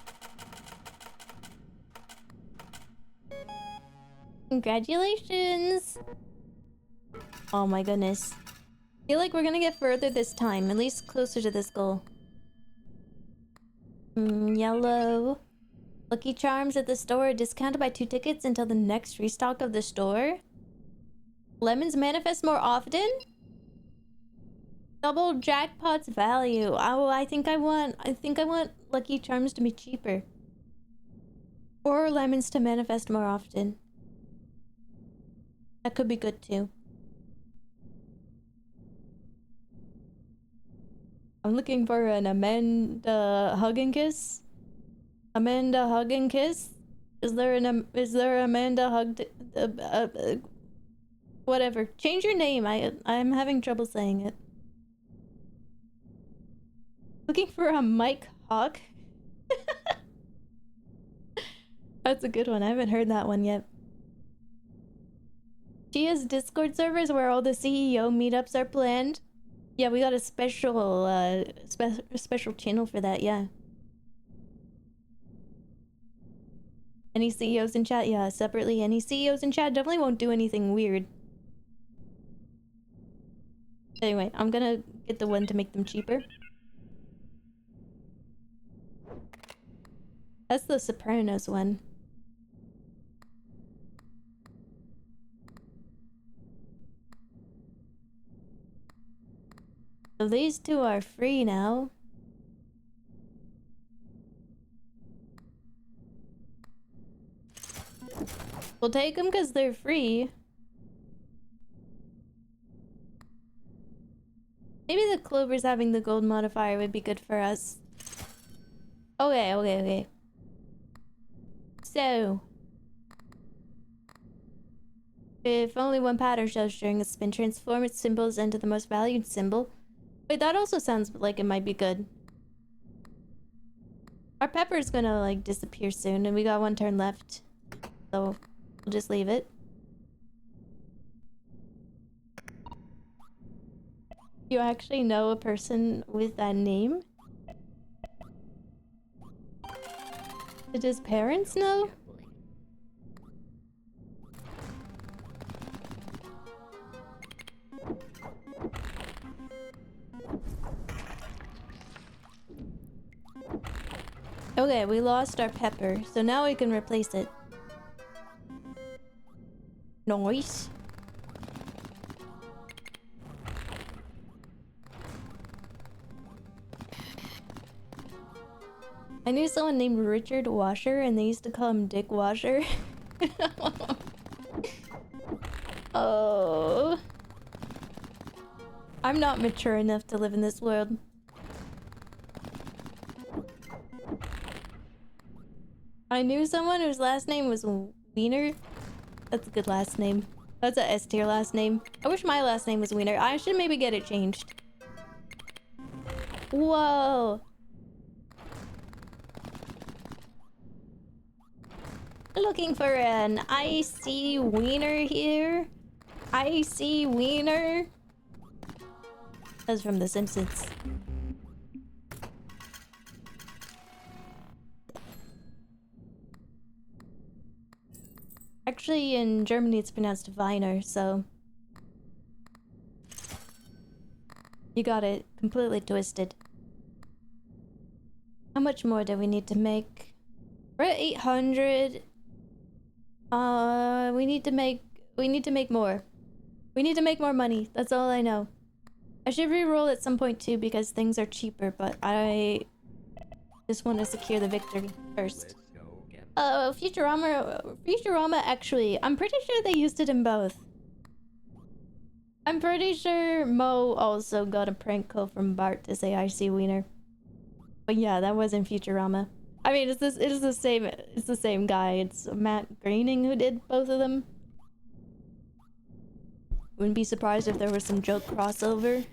Speaker 1: Congratulations! Oh my goodness. I feel like we're gonna get further this time, at least closer to this goal. Yellow. Lucky Charms at the store are discounted by 2 tickets until the next restock of the store. Lemons manifest more often? Double jackpot's value. Oh, I think I want Lucky Charms to be cheaper. Or lemons to manifest more often. That could be good too. I'm looking for an Amanda hug and kiss. Amanda hug and kiss? Is there Amanda hug whatever. Change your name. I'm having trouble saying it. Looking for a Mike Hawk? That's a good one. I haven't heard that one yet. Chia's Discord servers where all the CEO meetups are planned. Yeah, we got a special special channel for that, yeah. Any CEOs in chat? Yeah, separately. Any CEOs in chat definitely won't do anything weird. Anyway, I'm gonna get the one to make them cheaper. That's the Sopranos one. So these two are free now. We'll take them because they're free. Maybe the clovers having the gold modifier would be good for us. Okay. So, if only one pattern shows during a spin, transform its symbols into the most valued symbol. Wait, that also sounds like it might be good. Our pepper's gonna, like, disappear soon, and we got one turn left. So, we'll just leave it. You actually know a person with that name? Did his parents know? Okay, we lost our pepper, so now we can replace it. Nice. I knew someone named Richard Washer, and they used to call him Dick Washer. Oh. I'm not mature enough to live in this world. I knew someone whose last name was Wiener. That's a good last name. That's a S tier last name. I wish my last name was Wiener. I should maybe get it changed. Whoa. Looking for an icy wiener here. Icy wiener. That's from The Simpsons. Actually, in Germany it's pronounced Wiener, so... You got it completely twisted. How much more do we need to make? We're at 800. We need to make more. We need to make more money. That's all I know. I should re-roll at some point too because things are cheaper, but I just want to secure the victory first. Futurama actually, I'm pretty sure they used it in both. I'm pretty sure Mo also got a prank call from Bart to say I see wiener. But yeah, that was in Futurama. I mean, it's the same guy. It's Matt Groening who did both of them. Wouldn't be surprised if there was some joke crossover.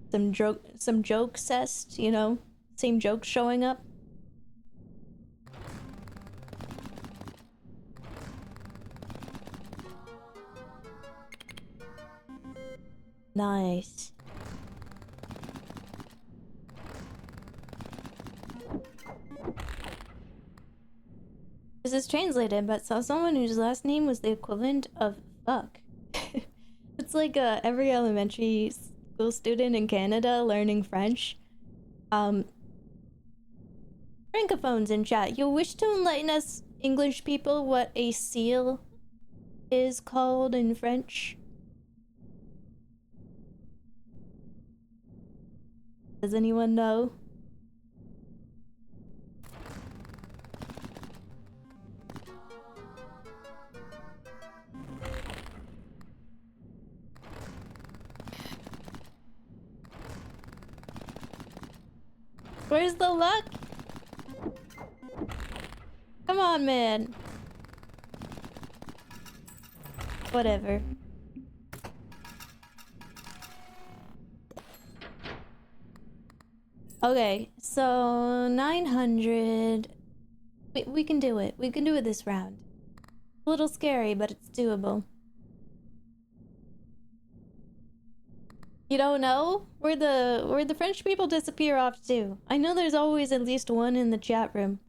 Speaker 1: Some joke cest, you know? Same jokes showing up. Nice. This is translated, but saw someone whose last name was the equivalent of fuck. It's like every elementary school student in Canada learning French. Francophones in chat, you wish to enlighten us English people what a seal is called in French? Does anyone know? Where's the luck? Come on, man. Whatever. Okay, so 900. We can do it. We can do it this round. A little scary, but it's doable. You don't know? Where'd the French people disappear off to? I know there's always at least one in the chat room.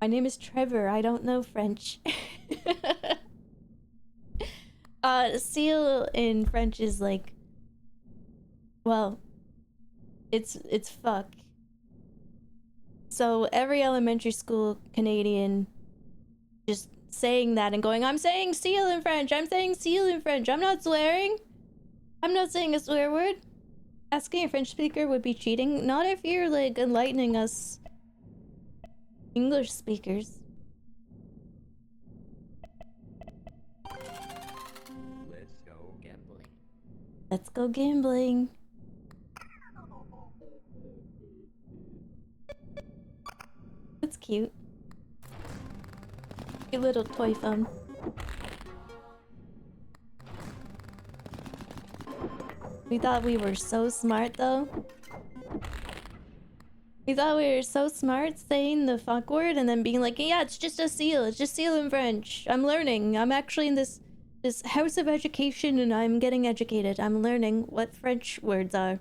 Speaker 1: My name is Trevor. I don't know French. Seal in French is like, well, it's fuck. So every elementary school Canadian just saying that and going, I'm saying seal in French, I'm saying seal in French, I'm not swearing. I'm not saying a swear word. Asking a French speaker would be cheating. Not if you're like enlightening us English speakers.
Speaker 3: gambling.
Speaker 1: Let's go gambling. That's cute. Cute little toy phone. We thought we were so smart though. We thought we were so smart saying the fuck word and then being like, yeah, it's just a seal. It's just seal in French. I'm learning. I'm actually in this house of education and I'm getting educated. I'm learning what French words are.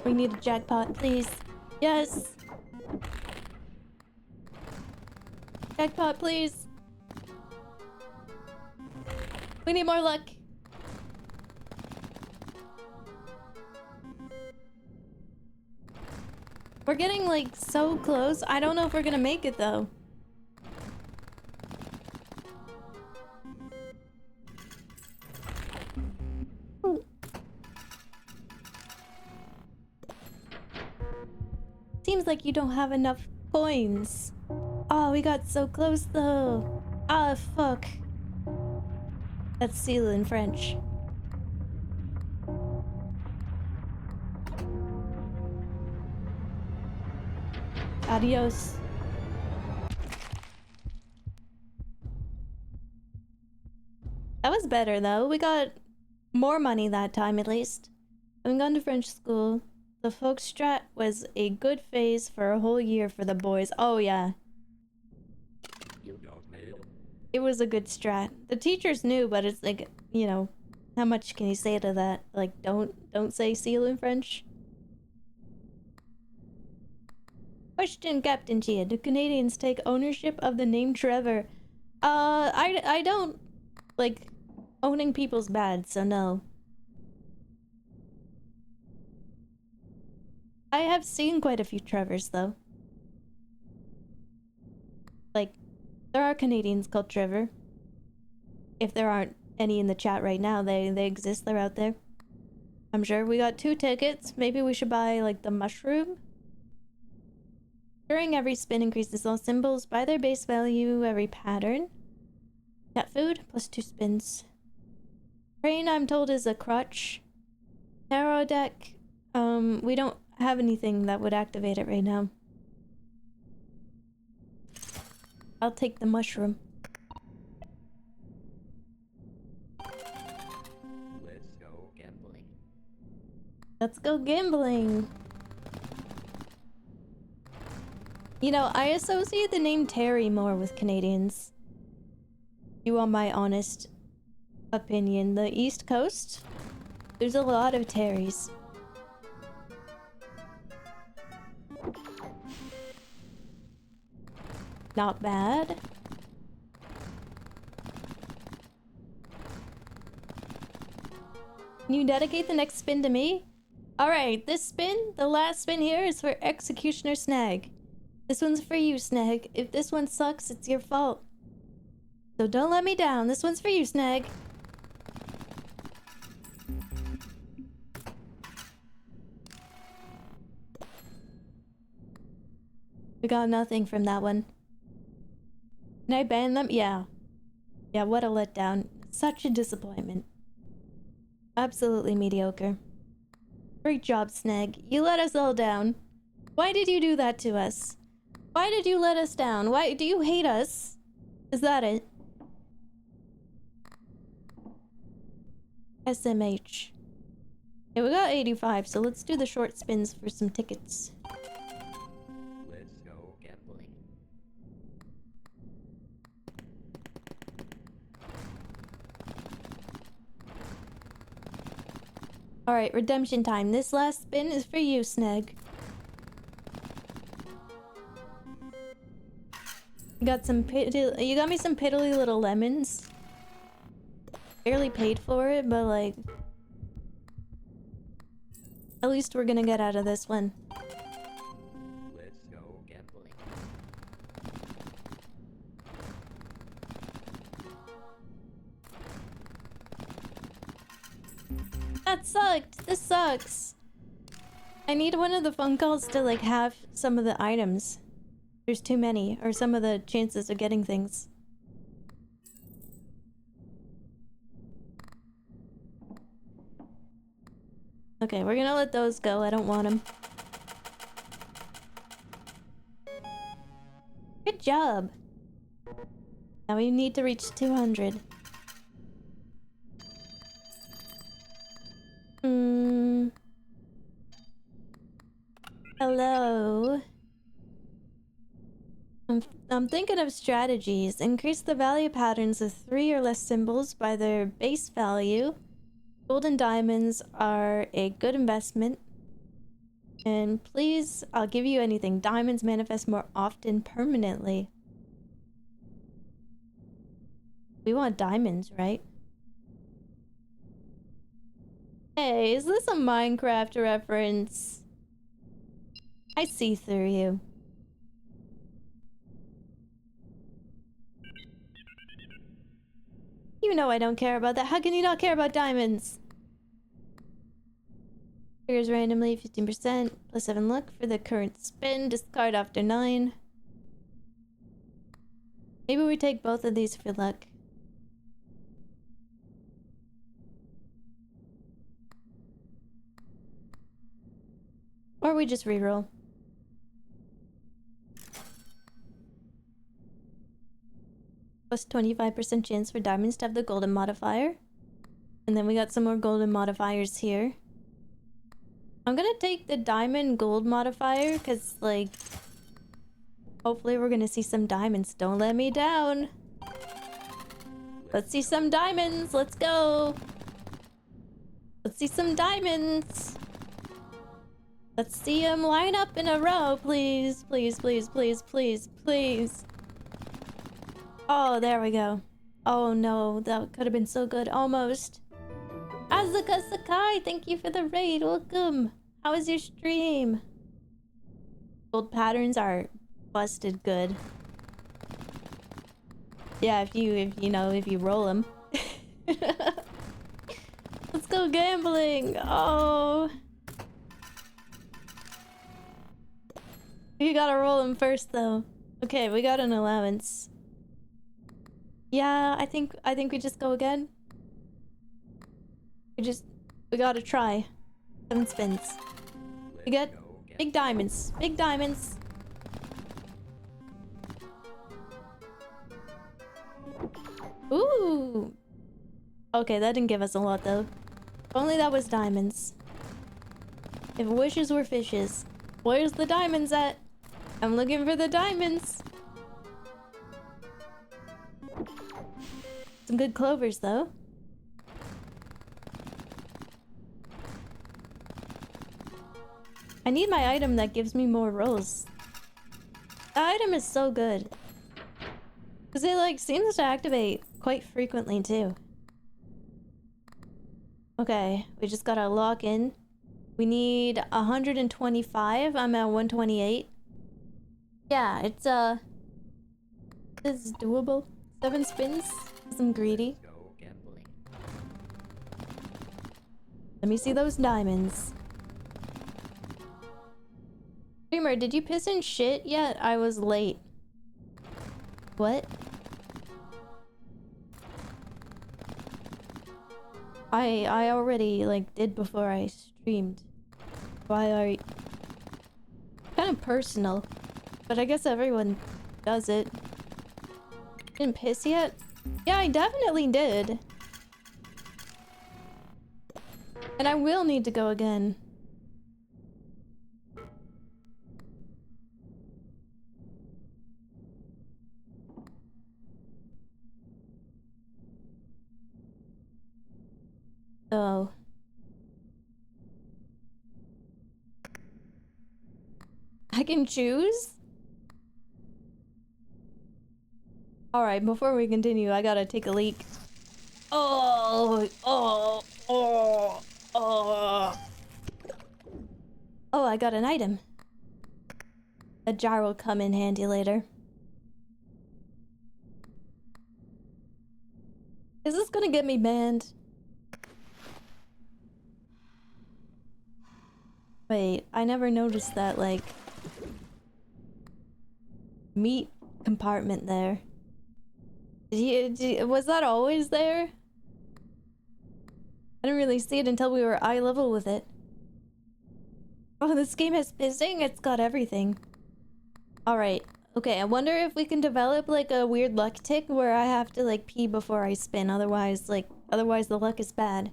Speaker 1: We need a jackpot, please. Yes! Jackpot, please! We need more luck! We're getting, like, so close. I don't know if we're gonna make it, though. Seems like you don't have enough coins. Oh, we got so close though. Ah, fuck. That's seal in French. Adios. That was better though. We got more money that time at least. Having gone to French school, the folk strat was a good phase for a whole year for the boys. Oh yeah. It was a good strat. The teachers knew, but it's like, you know, how much can you say to that? Like, don't say seal in French. Question, Captain Chia. Do Canadians take ownership of the name Trevor? I don't like owning people's bad, so no. I have seen quite a few Trevors though. Like, there are Canadians called Trevor. If there aren't any in the chat right now, they exist, they're out there. I'm sure. We got 2 tickets. Maybe we should buy, like, the mushroom. During every spin increases all symbols by their base value, every pattern. Cat food, plus 2 spins. Crane, I'm told, is a crutch. Tarot deck, we don't have anything that would activate it right now. I'll take the mushroom.
Speaker 3: Let's go gambling.
Speaker 1: Let's go gambling. You know, I associate the name Terry more with Canadians. You want my honest opinion? The East Coast? There's a lot of Terrys. Not bad. Can you dedicate the next spin to me? Alright, this spin, the last spin here, is for Executioner Snag. This one's for you, Snag. If this one sucks, it's your fault. So don't let me down. This one's for you, Snag. We got nothing from that one. Can I ban them? Yeah. Yeah, what a letdown. Such a disappointment. Absolutely mediocre. Great job, Snag. You let us all down. Why did you do that to us? Why did you let us down? Why do you hate us? Is that it? SMH. Yeah, we got 85, so let's do the short spins for some tickets.
Speaker 3: Let's go gambling.
Speaker 1: Alright, redemption time. This last spin is for you, Snag. You got you got me some piddly little lemons. Barely paid for it, but like, at least we're gonna get out of this one.
Speaker 3: Let's go gambling.
Speaker 1: That sucked. This sucks. I need one of the phone calls to like have some of the items. There's too many, or some of the chances of getting things. Okay, we're gonna let those go. I don't want them. Good job. Now we need to reach 200. Hello. I'm thinking of strategies. Increase the value patterns of 3 or less symbols by their base value. Gold and diamonds are a good investment. And please, I'll give you anything. Diamonds manifest more often permanently. We want diamonds, right? Hey, is this a Minecraft reference? I see through you. You know I don't care about that. How can you not care about diamonds? Triggers randomly 15%. Plus 7 luck for the current spin. Discard after 9. Maybe we take both of these for luck. Or we just reroll. Plus 25% chance for diamonds to have the golden modifier. And then we got some more golden modifiers here. I'm gonna take the diamond gold modifier because, like, hopefully we're gonna see some diamonds. Don't let me down. Let's see some diamonds. Let's go. Let's see some diamonds. Let's see them line up in a row, please. Please, please, please, please, please. Oh, there we go. Oh no, that could have been so good. Almost. Azuka Sakai, thank you for the raid. Welcome. How was your stream? Gold patterns are busted good. Yeah, if you roll them. Let's go gambling. Oh. You gotta roll them first though. Okay, we got an allowance. Yeah, I think we just go again. We gotta try. 7 spins. We get big diamonds. Big diamonds. Ooh. Okay, that didn't give us a lot though. If only that was diamonds. If wishes were fishes. Where's the diamonds at? I'm looking for the diamonds. Some good clovers though. I need my item that gives me more rolls. The item is so good. Because it like seems to activate quite frequently too. Okay, we just gotta lock in. We need 125. I'm at 128. Yeah, it's doable. 7 spins. I'm greedy. Let me see those diamonds. Streamer, did you piss in shit yet? I was late. What? I already like did before I streamed. Why are you... Kind of personal, but I guess everyone does it. Didn't piss yet? Yeah, I definitely did. And I will need to go again. Oh. I can choose? Alright, before we continue, I gotta take a leak. Oh, oh, oh, oh. Oh, I got an item. A jar will come in handy later. Is this gonna get me banned? Wait, I never noticed that, like, meat compartment there. Was that always there? I didn't really see it until we were eye level with it. Oh, this game has pissing. It's got everything. Alright. Okay, I wonder if we can develop like a weird luck tick where I have to like pee before I spin. Otherwise the luck is bad.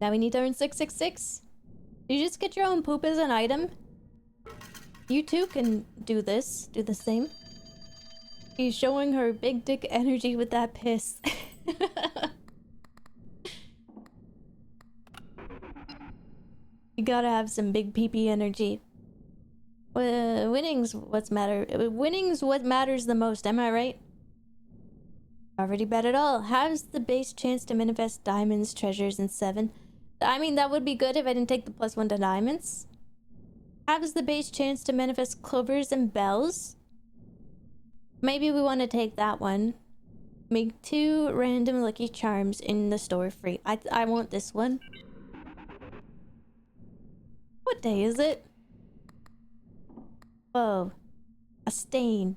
Speaker 1: Now we need to earn 666. You just get your own poop as an item. You too can do this. Do the same. She's showing her big dick energy with that piss. You gotta have some big pee-pee energy. Winning's what matters the most, am I right? Already bet it all. Has the base chance to manifest diamonds, treasures, and 7. I mean, that would be good if I didn't take the +1 to diamonds. Has the base chance to manifest clovers and bells. Maybe we want to take that one. Make 2 random lucky charms in the store free. I want this one. What day is it? Whoa. A stain.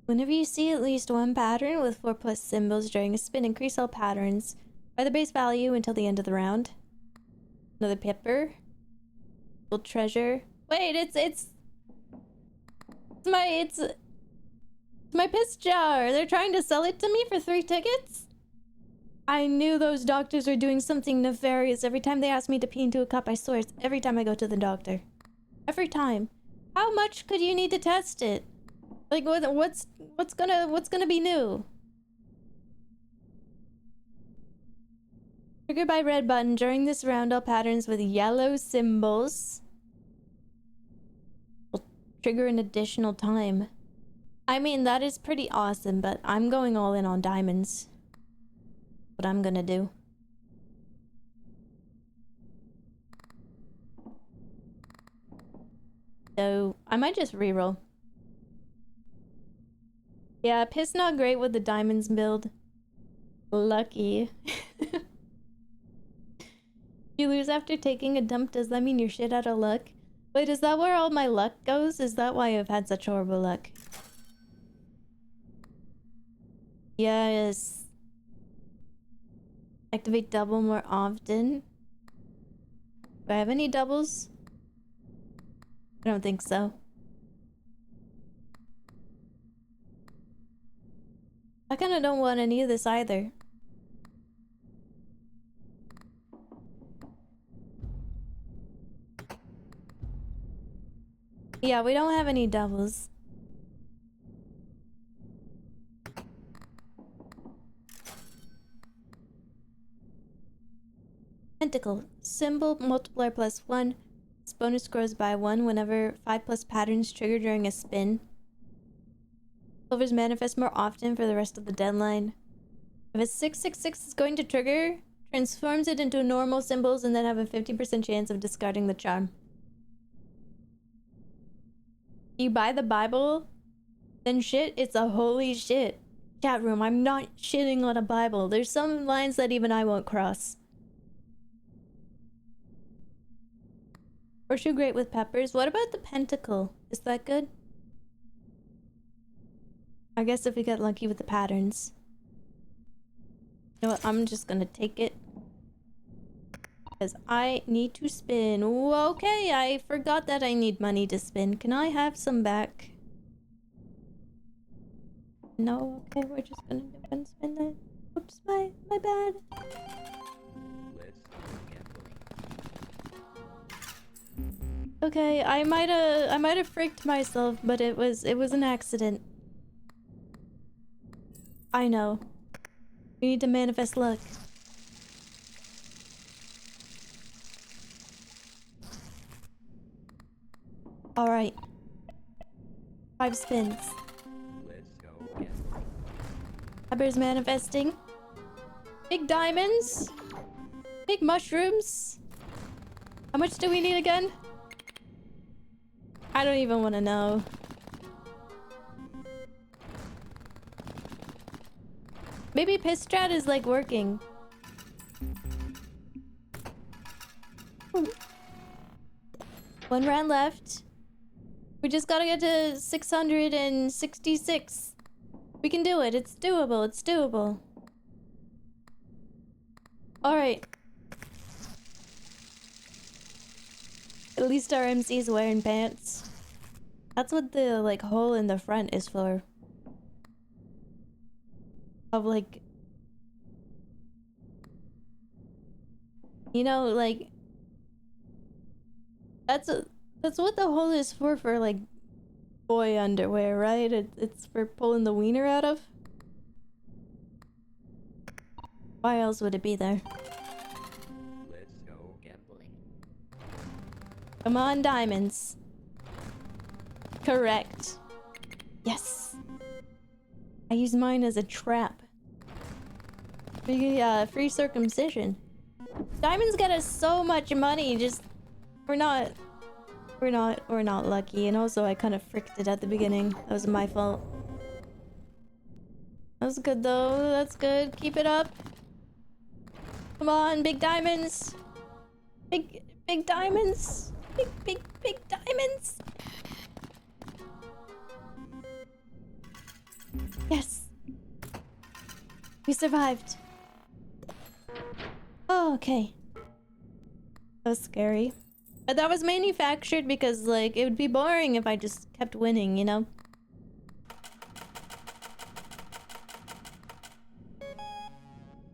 Speaker 1: Whenever you see at least one pattern with 4+ symbols during a spin, increase all patterns by the base value until the end of the round. Another pepper. Little treasure. Wait, it's my piss jar. They're trying to sell it to me for 3 tickets? I knew those doctors were doing something nefarious every time they asked me to pee into a cup. I swear it's every time I go to the doctor. Every time. How much could you need to test it? Like what's gonna be new? Triggered by red button. During this round, all patterns with yellow symbols will trigger an additional time. I mean, that is pretty awesome, but I'm going all in on diamonds. What I'm gonna do. So, I might just reroll. Yeah, piss not great with the diamonds build. Lucky. You lose after taking a dump, does that mean you're shit out of luck? Wait, is that where all my luck goes? Is that why I've had such horrible luck? Yes. Activate double more often. Do I have any doubles? I don't think so. I kinda don't want any of this either. Yeah, we don't have any doubles. Pentacle. Symbol multiplier +1. Its bonus grows by 1 whenever 5+ patterns trigger during a spin. Clovers manifest more often for the rest of the deadline. If a 666 is going to trigger, transforms it into normal symbols and then have a 50% chance of discarding the charm. You buy the Bible, then shit, it's a holy shit. Chat room, I'm not shitting on a Bible. There's some lines that even I won't cross. Horseshoe great with peppers. What about the pentacle? Is that good? I guess if we get lucky with the patterns. You know what? I'm just gonna take it. Because I need to spin. Ooh, okay, I forgot that I need money to spin. Can I have some back? No, okay, we're just gonna go and spin that. Oops, my bad. Okay, I might have freaked myself, but it was an accident. I know. We need to manifest luck. Alright. 5 spins. Pepper's manifesting. Big diamonds. Big mushrooms. How much do we need again? I don't even want to know. Maybe piss strat is like working. One round left. We just gotta get to 666. We can do it. It's doable. It's doable. Alright. At least our MC's wearing pants. That's what the, like, hole in the front is for. Of, like... You know, like... That's what the hole is for like, boy underwear, right? It's for pulling the wiener out of? Why else would it be there?
Speaker 3: Let's go gambling.
Speaker 1: Come on, diamonds. Correct. Yes. I use mine as a trap. Free circumcision. Diamonds get us so much money, just... We're not lucky, and also I kind of fricked it at the beginning. That was my fault. That was good though. That's good. Keep it up. Come on, big diamonds. Big diamonds. Big diamonds. Yes. We survived. Oh, okay. That was scary. But that was manufactured because, like, it would be boring if I just kept winning, you know?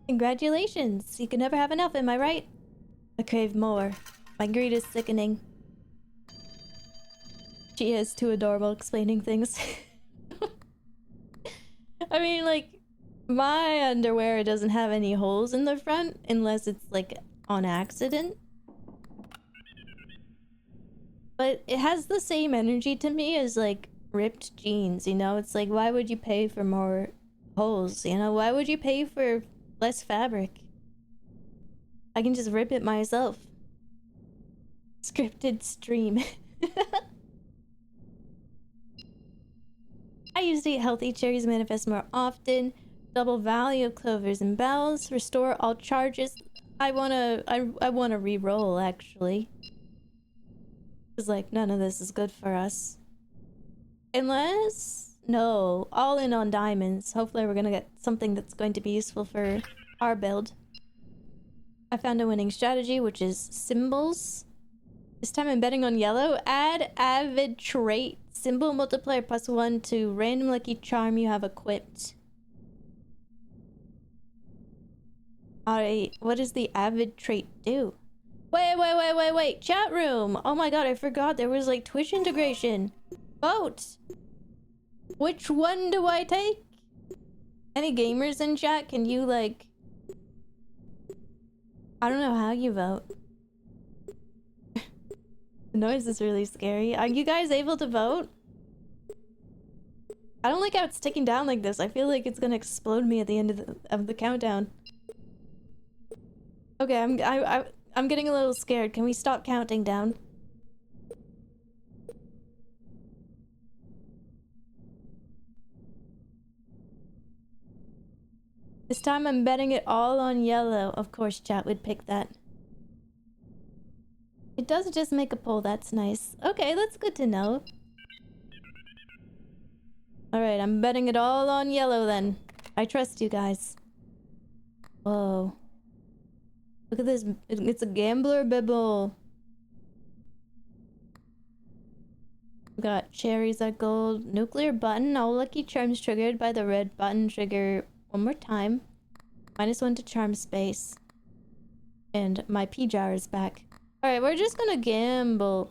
Speaker 1: Congratulations! You can never have enough, am I right? I crave more. My greed is sickening. She is too adorable explaining things. I mean, like, my underwear doesn't have any holes in the front unless it's, like, on accident. But it has the same energy to me as, like, ripped jeans, you know? It's like, why would you pay for more holes, you know? Why would you pay for less fabric? I can just rip it myself. Scripted stream. I used to eat healthy. Cherries manifest more often. Double value of clovers and bells. Restore all charges. I wanna re-roll, actually. It's like, none of this is good for us. Unless... No. All in on diamonds. Hopefully we're gonna get something that's going to be useful for our build. I found a winning strategy, which is symbols. This time I'm betting on yellow. Add avid trait. Symbol multiplier +1 to random lucky charm you have equipped. Alright, what does the avid trait do? Wait. Chat room. Oh my god, I forgot there was like Twitch integration. Vote. Which one do I take? Any gamers in chat? Can you like... I don't know how you vote. The noise is really scary. Are you guys able to vote? I don't like how it's ticking down like this. I feel like it's gonna explode me at the end of the countdown. Okay, I'm getting a little scared. Can we stop counting down? This time I'm betting it all on yellow. Of course, chat would pick that. It does just make a poll. That's nice. Okay, that's good to know. Alright, I'm betting it all on yellow then. I trust you guys. Whoa. Look at this. It's a gambler bibble. We got cherries at gold. Nuclear button. All lucky charms triggered by the red button trigger one more time. -1 to charm space. And my pea jar is back. Alright, we're just gonna gamble.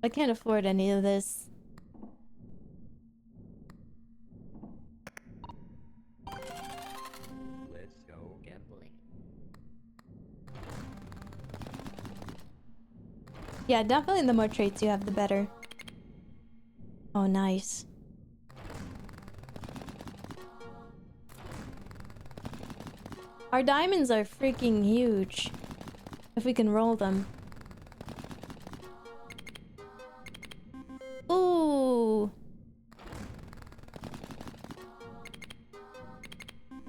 Speaker 1: I can't afford any of this.
Speaker 3: Let's go gambling.
Speaker 1: Yeah, definitely the more traits you have, the better. Oh, nice. Our diamonds are freaking huge. If we can roll them. Ooh.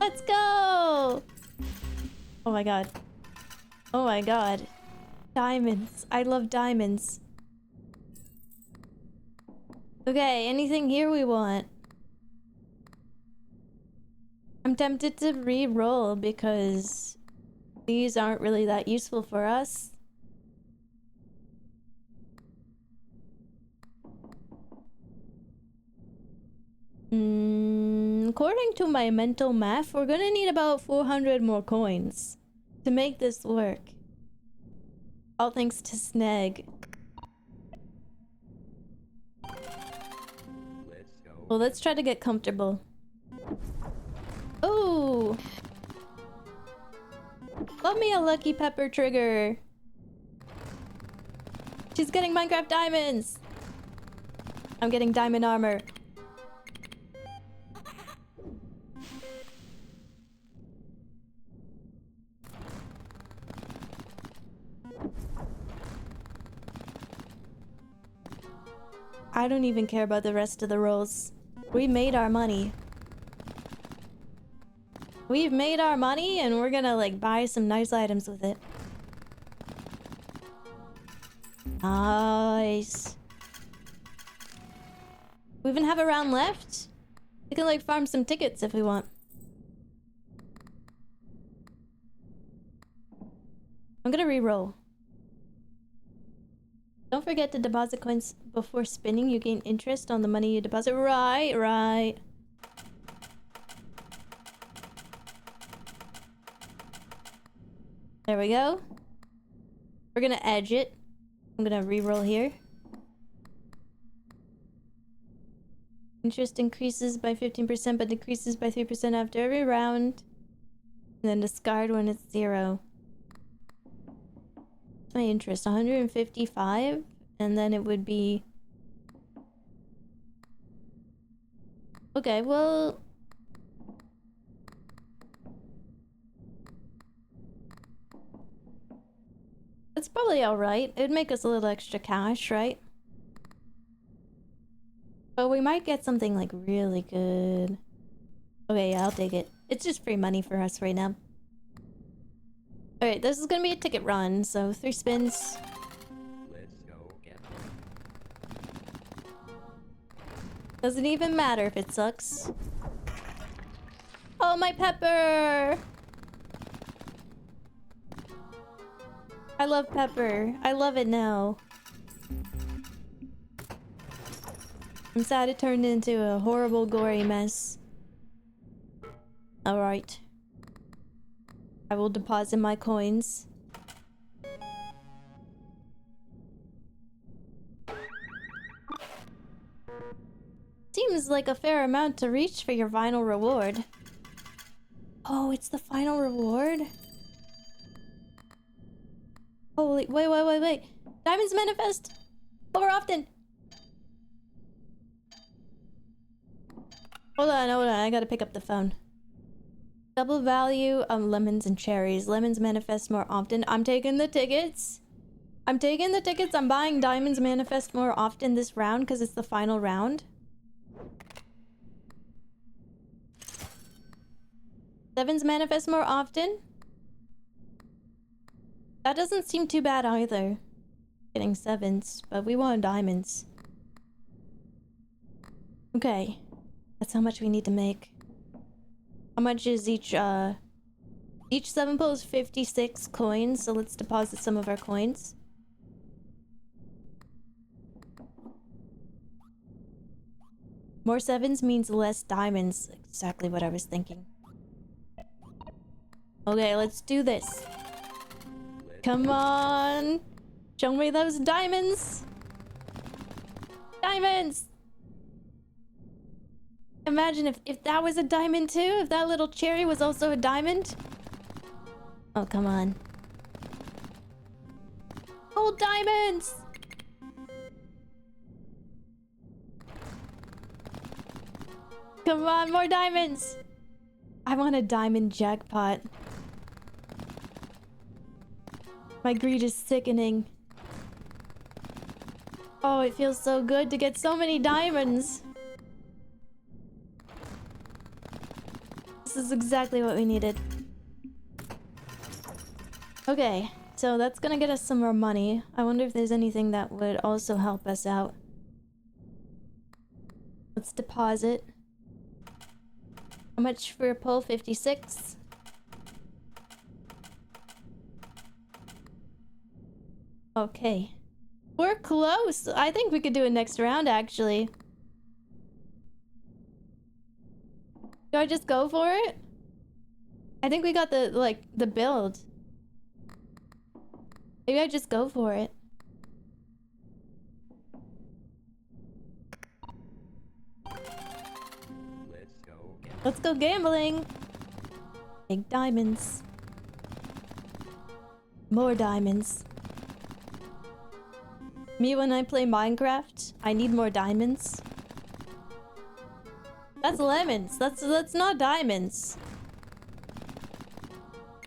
Speaker 1: Let's go! Oh my god. Oh my god. Diamonds. I love diamonds. Okay, anything here we want? I'm tempted to re-roll because these aren't really that useful for us. According to my mental math, we're gonna need about 400 more coins to make this work. All thanks to Snag. Well, let's try to get comfortable. Oh! Love me a lucky pepper trigger. She's getting Minecraft diamonds. I'm getting diamond armor. I don't even care about the rest of the rolls. We made our money. We've made our money and we're gonna like buy some nice items with it. Nice. We even have a round left. We can like farm some tickets if we want. I'm gonna re-roll. Don't forget to deposit coins before spinning. You gain interest on the money you deposit. Right, right. There we go. We're gonna edge it. I'm gonna re-roll here. Interest increases by 15% but decreases by 3% after every round. And then discard when it's 0. My interest 155 and then it would be okay. Well, it's probably all right. It'd make us a little extra cash, right? But we might get something like really good. Okay, yeah, I'll take it. It's just free money for us right now. Alright, this is gonna be a ticket run, so 3 spins.
Speaker 3: Let's go gambling.
Speaker 1: Doesn't even matter if it sucks. Oh, my pepper! I love pepper. I love it now. I'm sad it turned into a horrible, gory mess. Alright. I will deposit my coins. Seems like a fair amount to reach for your final reward. Oh, it's the final reward? Holy, wait. Diamonds manifest more often. Hold on, I gotta pick up the phone. Double value of lemons and cherries. Lemons manifest more often. I'm taking the tickets. I'm buying diamonds manifest more often this round because it's the final round. Sevens manifest more often. That doesn't seem too bad either. Getting sevens, but we want diamonds. Okay. That's how much we need to make. How much is each 7 pull is 56 coins, so let's deposit some of our coins. More sevens means less diamonds. Exactly what I was thinking. Okay, let's do this. Come on! Show me those diamonds! Diamonds! Imagine if that was a diamond too? If that little cherry was also a diamond? Oh, come on. Gold diamonds! Come on, more diamonds! I want a diamond jackpot. My greed is sickening. Oh, it feels so good to get so many diamonds. This is exactly what we needed. Okay, so that's gonna get us some more money. I wonder if there's anything that would also help us out. Let's deposit. How much for a pull? 56. Okay. We're close. I think we could do a next round, actually. Do I just go for it? I think we got the, like, the build. Maybe I just go for it. Let's go gambling. Big diamonds. More diamonds. Me when I play Minecraft, I need more diamonds. That's lemons. That's not diamonds.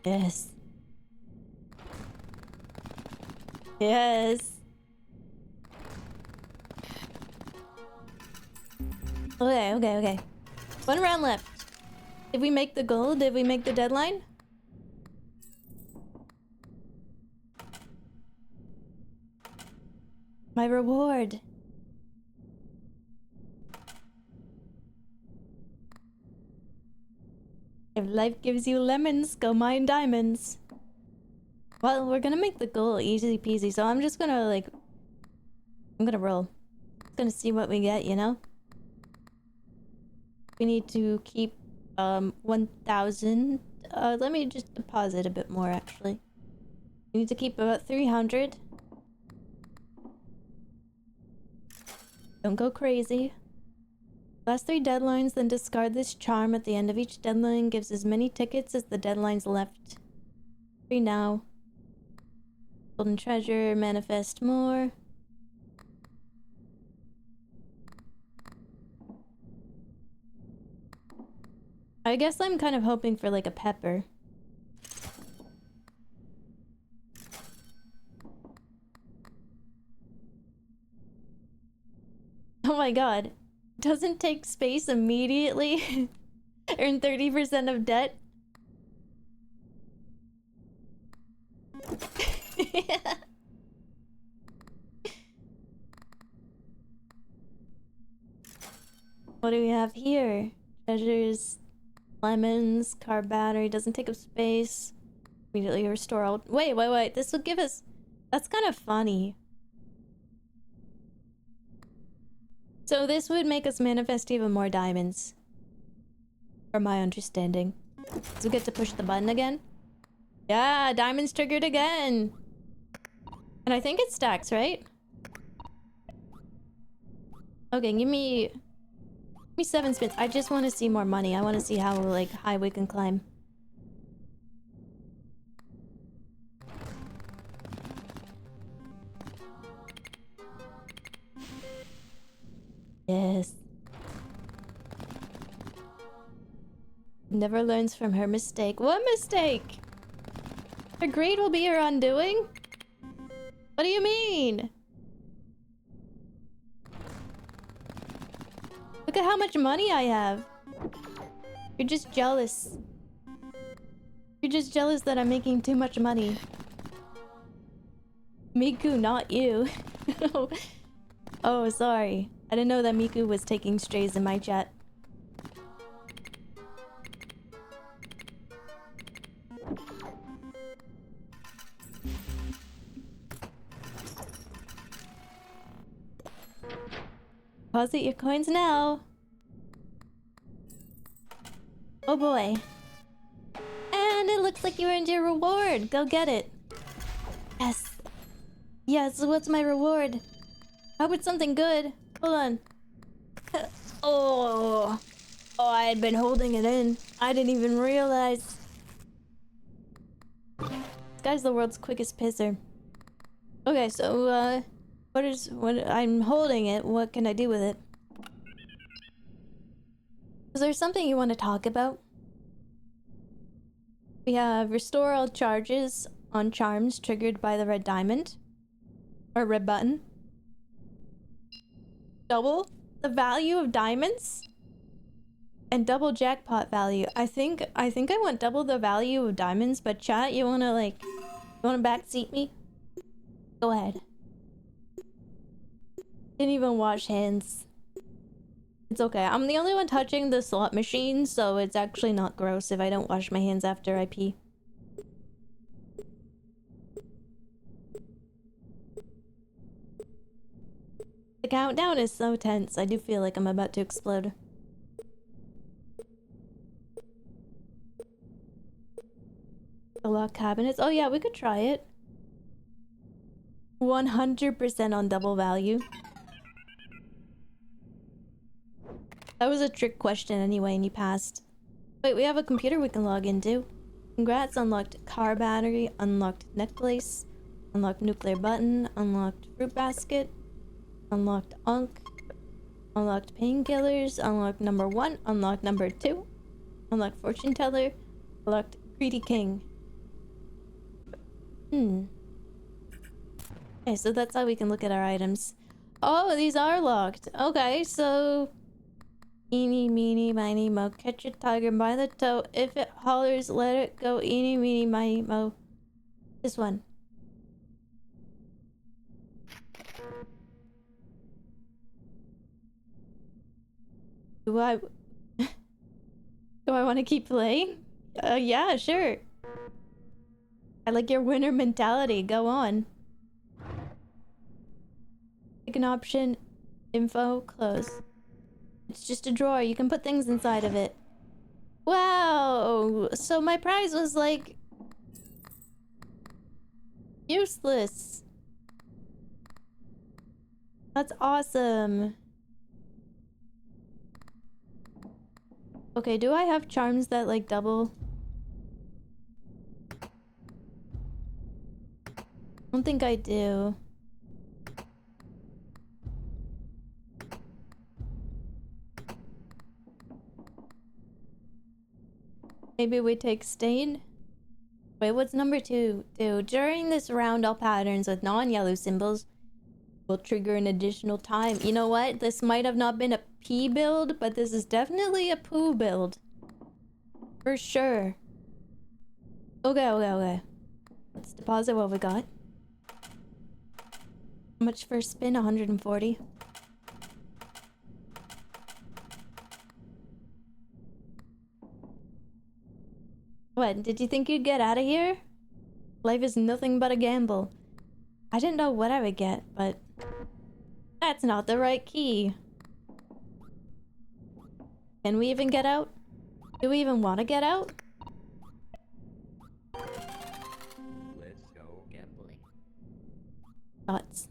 Speaker 1: Yes. Yes. Okay. One round left. Did we make the goal? Did we make the deadline? My reward. If life gives you lemons, go mine diamonds. Well, we're gonna make the goal easy peasy, so I'm just gonna, like... I'm gonna roll. Gonna see what we get, you know? We need to keep, 1,000. Let me just deposit a bit more, actually. We need to keep about 300. Don't go crazy. Last 3 deadlines, then discard this charm at the end of each deadline. Gives as many tickets as the deadlines left. 3 now. Golden treasure, manifest more. I guess I'm kind of hoping for like a pepper. Oh my god. Doesn't take space immediately. Earn 30% of debt. What do we have here? Treasures, lemons, car battery, doesn't take up space. Immediately restore all. Wait. This would give us. That's kind of funny. So this would make us manifest even more diamonds. From my understanding. So we get to push the button again. Yeah, diamonds triggered again. And I think it stacks, right? Okay, give me 7 spins. I just want to see more money. I want to see how like high we can climb. Yes. Never learns from her mistake. What mistake? Her greed will be her undoing? What do you mean? Look at how much money I have. You're just jealous. You're just jealous that I'm making too much money. Miku, not you. Oh, sorry. I didn't know that Miku was taking strays in my chat. Deposit your coins now. Oh boy. And it looks like you earned your reward. Go get it. Yes. Yes, what's my reward? How about something good? Hold on. Oh, I had been holding it in. I didn't even realize. This guy's the world's quickest pisser. Okay, so, what I'm holding it. What can I do with it? Is there something you want to talk about? We have restore all charges on charms triggered by the red diamond. Or red button. Double the value of diamonds? And double jackpot value. I think I want double the value of diamonds, but chat, you wanna backseat me? Go ahead. Didn't even wash hands. It's okay. I'm the only one touching the slot machine, so it's actually not gross if I don't wash my hands after I pee. The countdown is so tense. I do feel like I'm about to explode. The lock cabinets. Oh yeah, we could try it. 100% on double value. That was a trick question anyway, and you passed. Wait, we have a computer we can log into. Congrats, unlocked car battery, unlocked necklace, unlocked nuclear button, unlocked fruit basket, unlocked unk, unlocked painkillers, unlocked number 1, unlocked number 2, unlocked fortune teller, unlocked greedy king. Okay, so that's how we can look at our items. Oh, these are locked. Okay, so... Eeny, meeny, miny, mo. Catch a tiger by the toe. If it hollers, let it go. Eeny, meeny, miny, mo. This one. Do I... Do I want to keep playing? Yeah, sure. I like your winner mentality. Go on. Pick an option. Info. Close. It's just a drawer. You can put things inside of it. Wow! So my prize was like... useless. That's awesome. Okay, do I have charms that like double? I don't think I do. Maybe we take stain? Wait, what's number 2 do? During this round, all patterns with non-yellow symbols will trigger an additional time. You know what? This might have not been a pee build, but this is definitely a poo build. For sure. Okay. Let's deposit what we got. How much for a spin? 140. What? Did you think you'd get out of here? Life is nothing but a gamble. I didn't know what I would get, but... that's not the right key. Can we even get out? Do we even want to get out?
Speaker 3: Let's go gambling.
Speaker 1: Thoughts.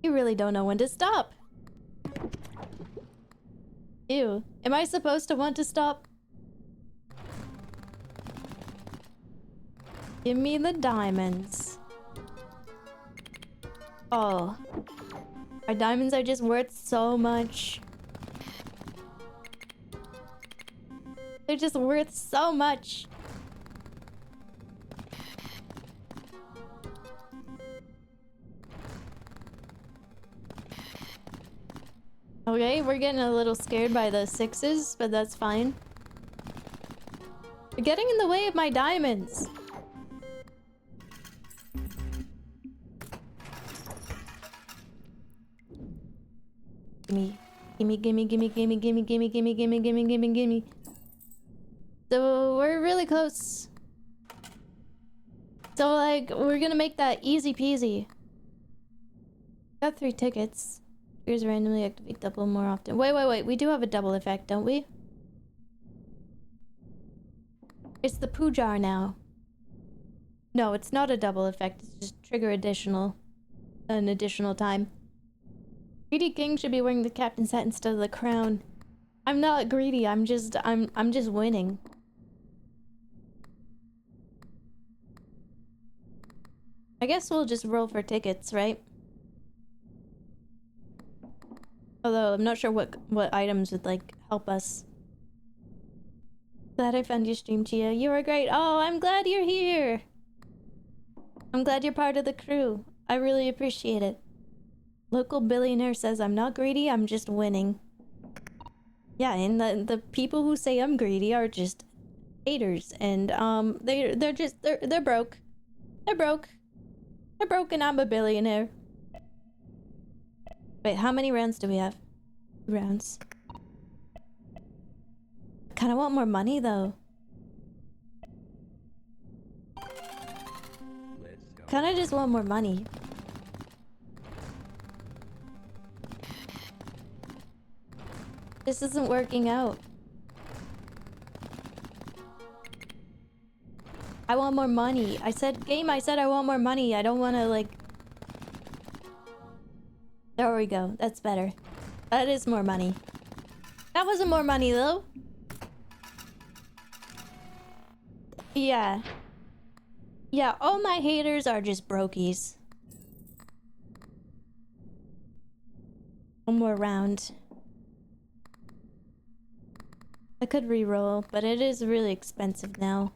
Speaker 1: You really don't know when to stop. Ew. Am I supposed to want to stop? Give me the diamonds. Oh. Our diamonds are just worth so much. They're just worth so much. Okay, we're getting a little scared by the 6s, but that's fine. You're getting in the way of my diamonds. Gimme. So we're really close. So like, we're gonna make that easy peasy. Got 3 tickets. Triggers randomly activate double more often. Wait. We do have a double effect, don't we? It's the poo jar now. No, it's not a double effect. It's just trigger an additional time. Greedy King should be wearing the captain's hat instead of the crown. I'm not greedy. I'm just winning. I guess we'll just roll for tickets, right? Although I'm not sure what items would like help us. Glad I found your stream, Chia. You were great. Oh, I'm glad you're here. I'm glad you're part of the crew. I really appreciate it. Local billionaire says I'm not greedy, I'm just winning. Yeah, and the people who say I'm greedy are just haters, and they're broke. They're broke. They're broke, and I'm a billionaire. Wait, how many rounds do we have? 2 rounds. I kind of want more money though.
Speaker 3: Let's go.
Speaker 1: Kind of just want more money. This isn't working out. I want more money. I said I want more money. I don't want to like... There we go. That's better. That is more money. That wasn't more money though. Yeah. Yeah, all my haters are just brokies. One more round. I could re-roll, but it is really expensive now.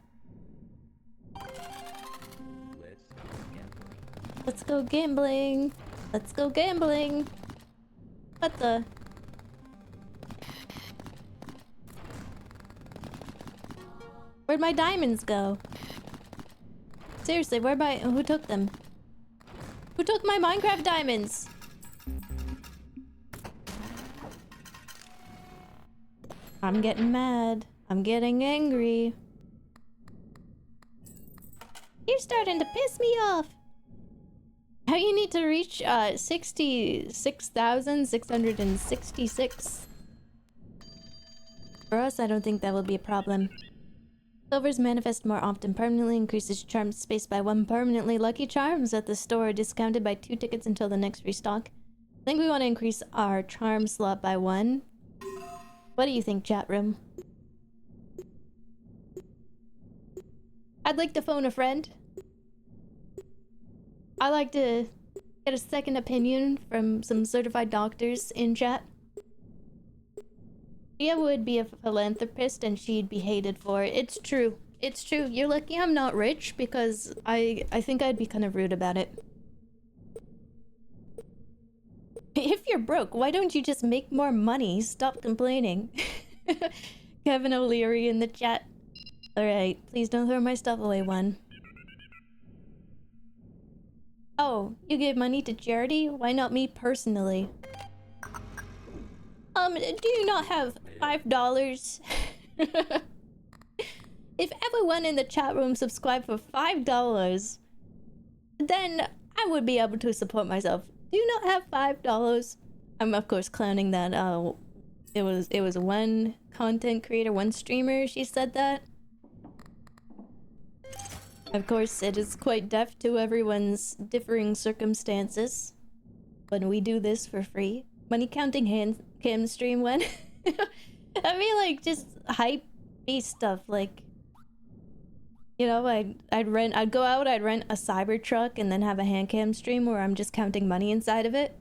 Speaker 3: Let's go gambling.
Speaker 1: Let's go gambling. Let's go gambling. What the? Where'd my diamonds go? Seriously, who took them? Who took my Minecraft diamonds? I'm getting mad. I'm getting angry. You're starting to piss me off. How you need to reach 66,666. For us, I don't think that will be a problem. Silvers manifest more often, permanently increases charm space by 1 permanently. Lucky charms at the store are discounted by 2 tickets until the next restock. I think we want to increase our charm slot by 1. What do you think, chat room? I'd like to phone a friend. I like to get a second opinion from some certified doctors in chat. Chia would be a philanthropist and she'd be hated for it. It's true. It's true. You're lucky I'm not rich because I think I'd be kind of rude about it. If you're broke, why don't you just make more money? Stop complaining. Kevin O'Leary in the chat. Alright, please don't throw my stuff away, one. Oh, you gave money to charity? Why not me personally? Do you not have $5? If everyone in the chat room subscribed for $5, then I would be able to support myself. Do you not have $5? I'm of course clowning that. It was one content creator, one streamer. She said that. Of course, it is quite deaf to everyone's differing circumstances when we do this for free. Money counting hand cam stream when. I mean, like just hype-y stuff, like. You know, I'd go out, I'd rent a Cybertruck and then have a hand cam stream where I'm just counting money inside of it.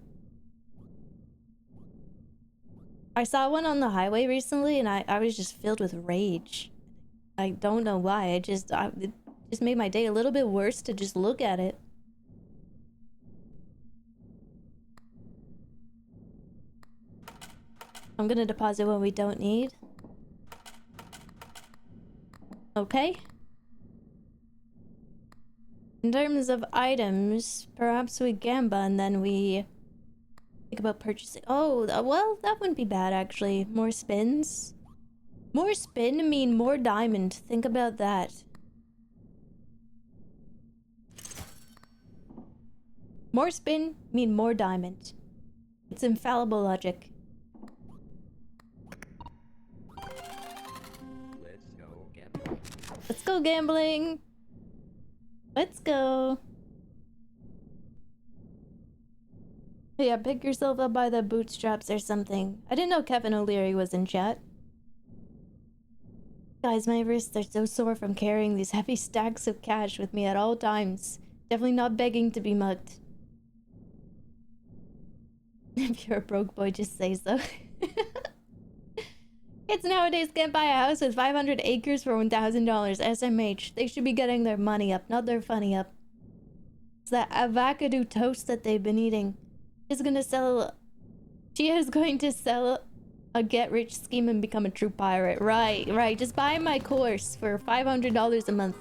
Speaker 1: I saw one on the highway recently and I was just filled with rage. I don't know why, it just made my day a little bit worse to just look at it. I'm gonna deposit what we don't need. Okay. In terms of items, perhaps we gamba and then we think about purchasing. Oh, well, that wouldn't be bad actually. More spins. More spin mean more diamond. Think about that. More spin mean more diamond. It's infallible logic.
Speaker 3: Let's go gambling.
Speaker 1: Let's go gambling. Let's go. Yeah, pick yourself up by the bootstraps or something. I didn't know Kevin O'Leary was in chat. Guys, my wrists are so sore from carrying these heavy stacks of cash with me at all times. Definitely not begging to be mugged. If you're a broke boy, just say so. Kids nowadays can't buy a house with 500 acres for $1,000. SMH. They should be getting their money up, not their funny up. It's that avocado toast that they've been eating. Is gonna sell... Chia is going to sell a get-rich scheme and become a true pirate. Right, right. Just buy my course for $500 a month.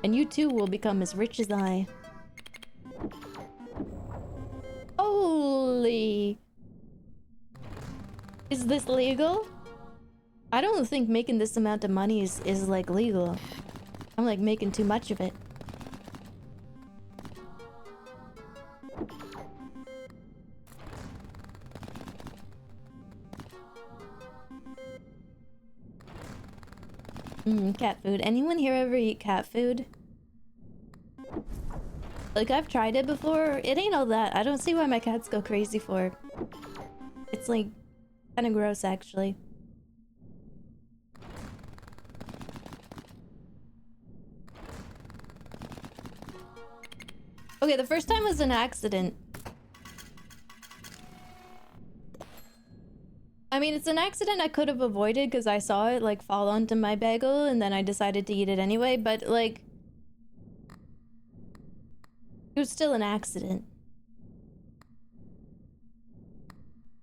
Speaker 1: And you too will become as rich as I. Holy... Is this legal? I don't think making this amount of money is like legal. I'm like making too much of it. Cat food. Anyone here ever eat cat food? Like, I've tried it before. It ain't all that. I don't see why my cats go crazy for it. It's like kind of gross, actually. Okay, the first time was an accident. I mean, it's an accident I could have avoided because I saw it, like, fall onto my bagel and then I decided to eat it anyway, but, like... It was still an accident.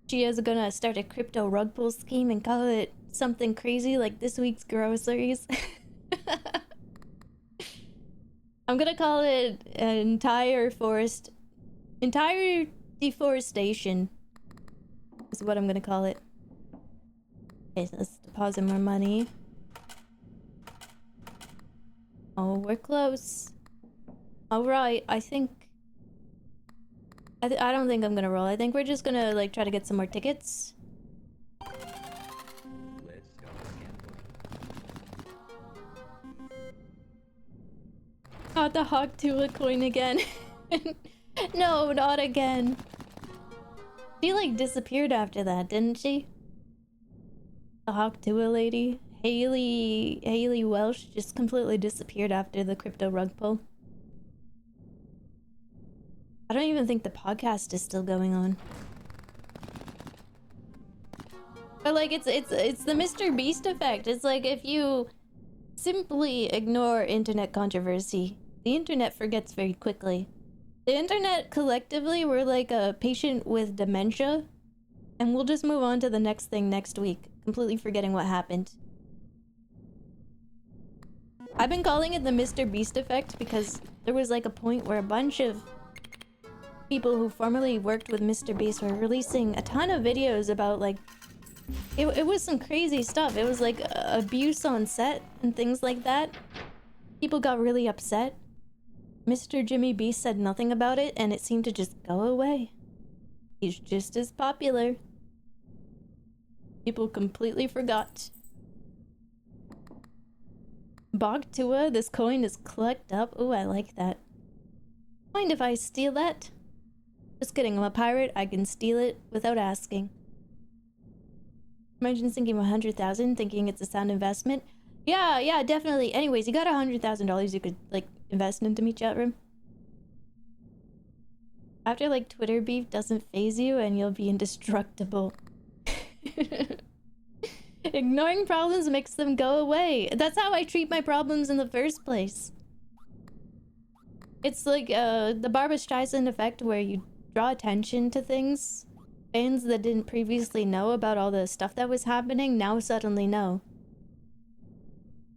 Speaker 1: Chia's gonna start a crypto rug pull scheme and call it something crazy like this week's groceries. I'm gonna call it an entire deforestation is what I'm gonna call it. Okay, so let's deposit more money. Oh, we're close. Alright, I think... I don't think I'm gonna roll. I think we're just gonna, like, try to get some more tickets.
Speaker 3: Let's go gambling.
Speaker 1: Not the hog to a coin again. No, not again. She, like, disappeared after that, didn't she? The hawk to a lady. Haley Welsh just completely disappeared after the crypto rug pull. I don't even think the podcast is still going on. But like it's the Mr. Beast effect. It's like if you simply ignore internet controversy, the internet forgets very quickly. The internet collectively, we're like a patient with dementia, and we'll just move on to the next thing next week, completely forgetting what happened. I've been calling it the Mr. Beast effect because there was like a point where a bunch of people who formerly worked with Mr. Beast were releasing a ton of videos about like it was some crazy stuff. It was like abuse on set and things like that. People got really upset. Mr. Jimmy Beast said nothing about it and it seemed to just go away. He's just as popular. People completely forgot. Bogtua, this coin is collect up. Ooh, I like that. Mind if I steal that? Just kidding, I'm a pirate. I can steal it without asking. Imagine sinking 100,000, thinking it's a sound investment. Yeah, definitely. Anyways, you got $100,000 you could, like, invest into me, chat room. After, like, Twitter beef doesn't phase you and you'll be indestructible. Ignoring problems makes them go away. That's how I treat my problems in the first place. It's like, the Barbra Streisand effect where you draw attention to things. Fans that didn't previously know about all the stuff that was happening now suddenly know.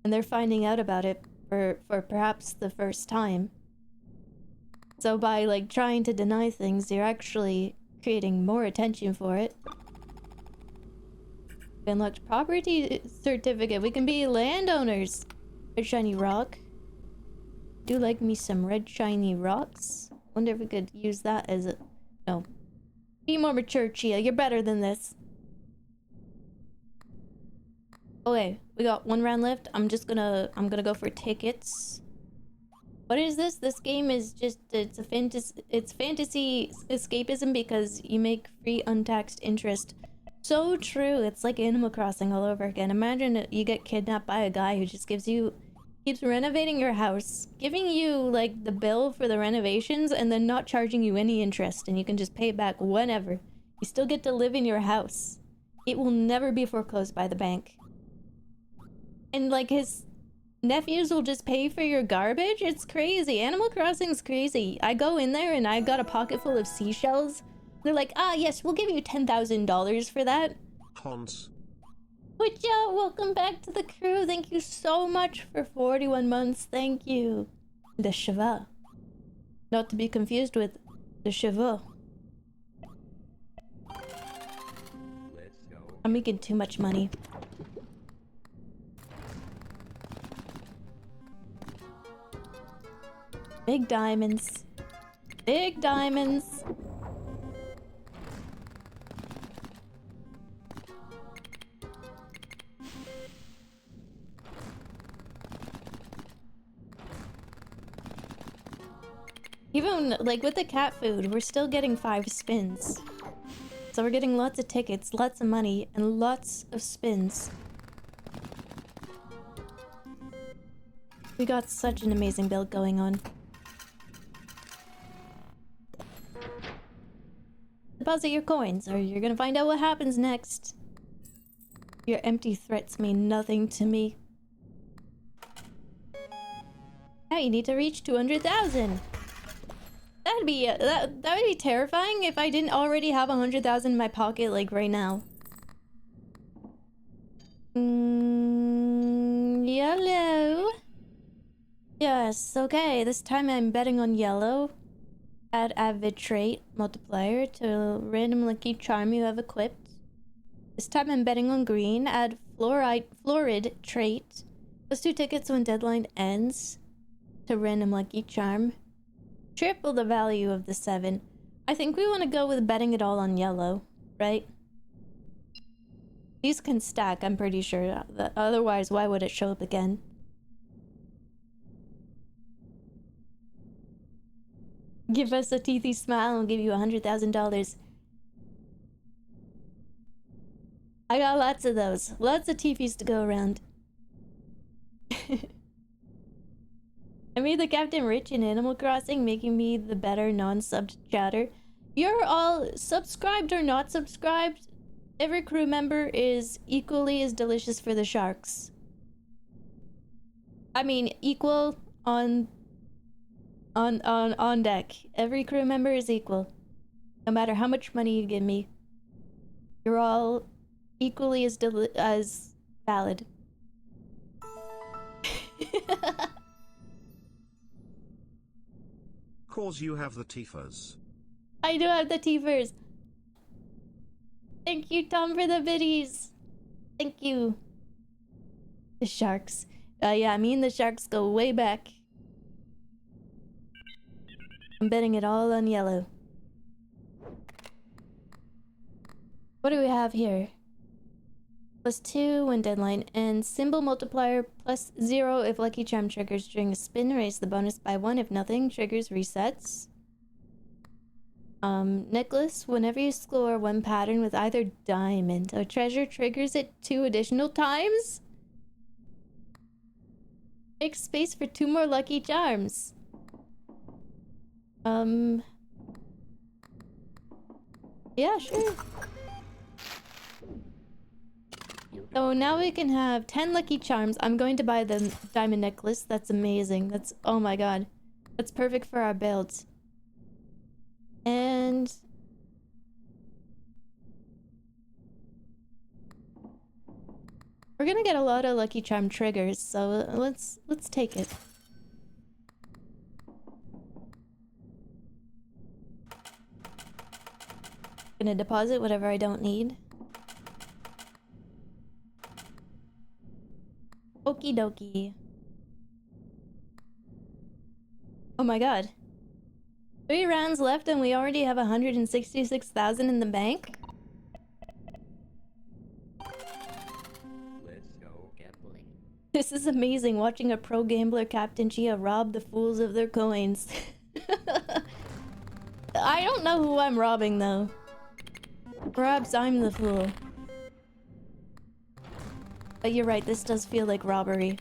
Speaker 1: And they're finding out about it for perhaps the first time. So by, like, trying to deny things, you're actually creating more attention for it. Unlocked property certificate. We can be landowners. Red shiny rock. Do like me some red shiny rocks. Wonder if we could use that as a... No. Be more mature, Chia. You're better than this. Okay, we got one round left. I'm gonna go for tickets. What is this? This game is just... It's fantasy escapism because you make free untaxed interest. So true. It's like Animal Crossing all over again. Imagine you get kidnapped by a guy who just keeps renovating your house, giving you like the bill for the renovations and then not charging you any interest, and you can just pay it back whenever. You still get to live in your house. It will never be foreclosed by the bank. And like his nephews will just pay for your garbage. It's crazy. Animal Crossing's crazy. I go in there and I got a pocket full of seashells. They're like, ah, yes, we'll give you $10,000 for that.
Speaker 2: Hans.
Speaker 1: Pucha, welcome back to the crew. Thank you so much for 41 months. Thank you. Le cheveux. Not to be confused with the cheveux.
Speaker 3: Let's go.
Speaker 1: I'm making too much money. Big diamonds. Big diamonds. Even like with the cat food, we're still getting 5 spins. So we're getting lots of tickets, lots of money, and lots of spins. We got such an amazing build going on. Deposit your coins, or you're gonna find out what happens next. Your empty threats mean nothing to me. Now you need to reach 200,000. That'd be that would be terrifying if I didn't already have 100,000 in my pocket, like right now. Yellow. Yes. Okay. This time I'm betting on yellow. Add avid trait multiplier to a random lucky charm you have equipped. This time I'm betting on green. Add florid trait. Plus 2 tickets when deadline ends to random lucky charm. Triple the value of the 7. I think we want to go with betting it all on yellow, right? These can stack, I'm pretty sure. Otherwise, why would it show up again? Give us a teethy smile and we'll give you $100,000. I got lots of those. Lots of teethies to go around. I made the captain rich in Animal Crossing, making me the better non-subbed chatter. You're all subscribed or not subscribed. Every crew member is equally as delicious for the sharks. I mean, equal on deck. Every crew member is equal. No matter how much money you give me. You're all equally as valid.
Speaker 2: Cause you have the Tifas.
Speaker 1: I do have the Tifers. Thank you, Tom, for the biddies. Thank you. The sharks. Yeah, me and the sharks go way back. I'm betting it all on yellow. What do we have here? +2 when deadline ends. Symbol multiplier +0 if lucky charm triggers during a spin. Raise the bonus by 1 if nothing triggers resets. Necklace. Whenever you score one pattern with either diamond or treasure, triggers it 2 additional times. Make space for 2 more lucky charms. Yeah, sure. So now we can have 10 lucky charms. I'm going to buy the diamond necklace. That's amazing. That's, oh my god. That's perfect for our builds. And we're gonna get a lot of lucky charm triggers, so let's take it. Gonna deposit whatever I don't need. Okie dokie. Oh my god. 3 rounds left and we already have 166,000 in the bank?
Speaker 3: Let's go gambling.
Speaker 1: This is amazing, watching a pro gambler Captain Chia rob the fools of their coins. I don't know who I'm robbing though. Perhaps I'm the fool. But you're right, this does feel like robbery.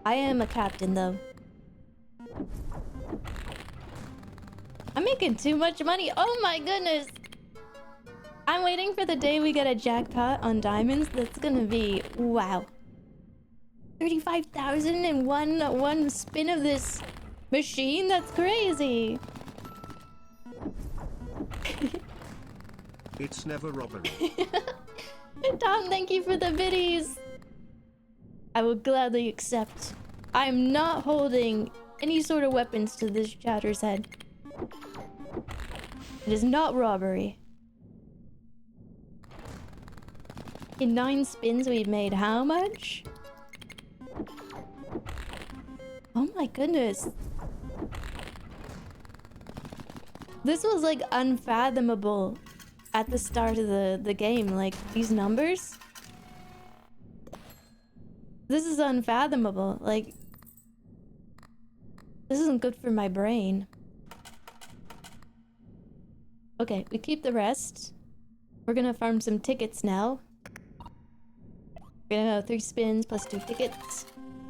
Speaker 1: I am a captain though. I'm making too much money. Oh my goodness. I'm waiting for the day we get a jackpot on diamonds. That's gonna be wow. 35,000 in one spin of this machine? That's crazy.
Speaker 2: It's never robbery.
Speaker 1: Tom, thank you for the biddies. I will gladly accept. I am not holding any sort of weapons to this chatter's head. It is not robbery. In 9 spins, we've made how much? Oh my goodness. This was like unfathomable at the start of the game. Like, these numbers. This is unfathomable. Like, this isn't good for my brain. Okay, we keep the rest. We're gonna farm some tickets now. We're gonna go 3 spins plus 2 tickets.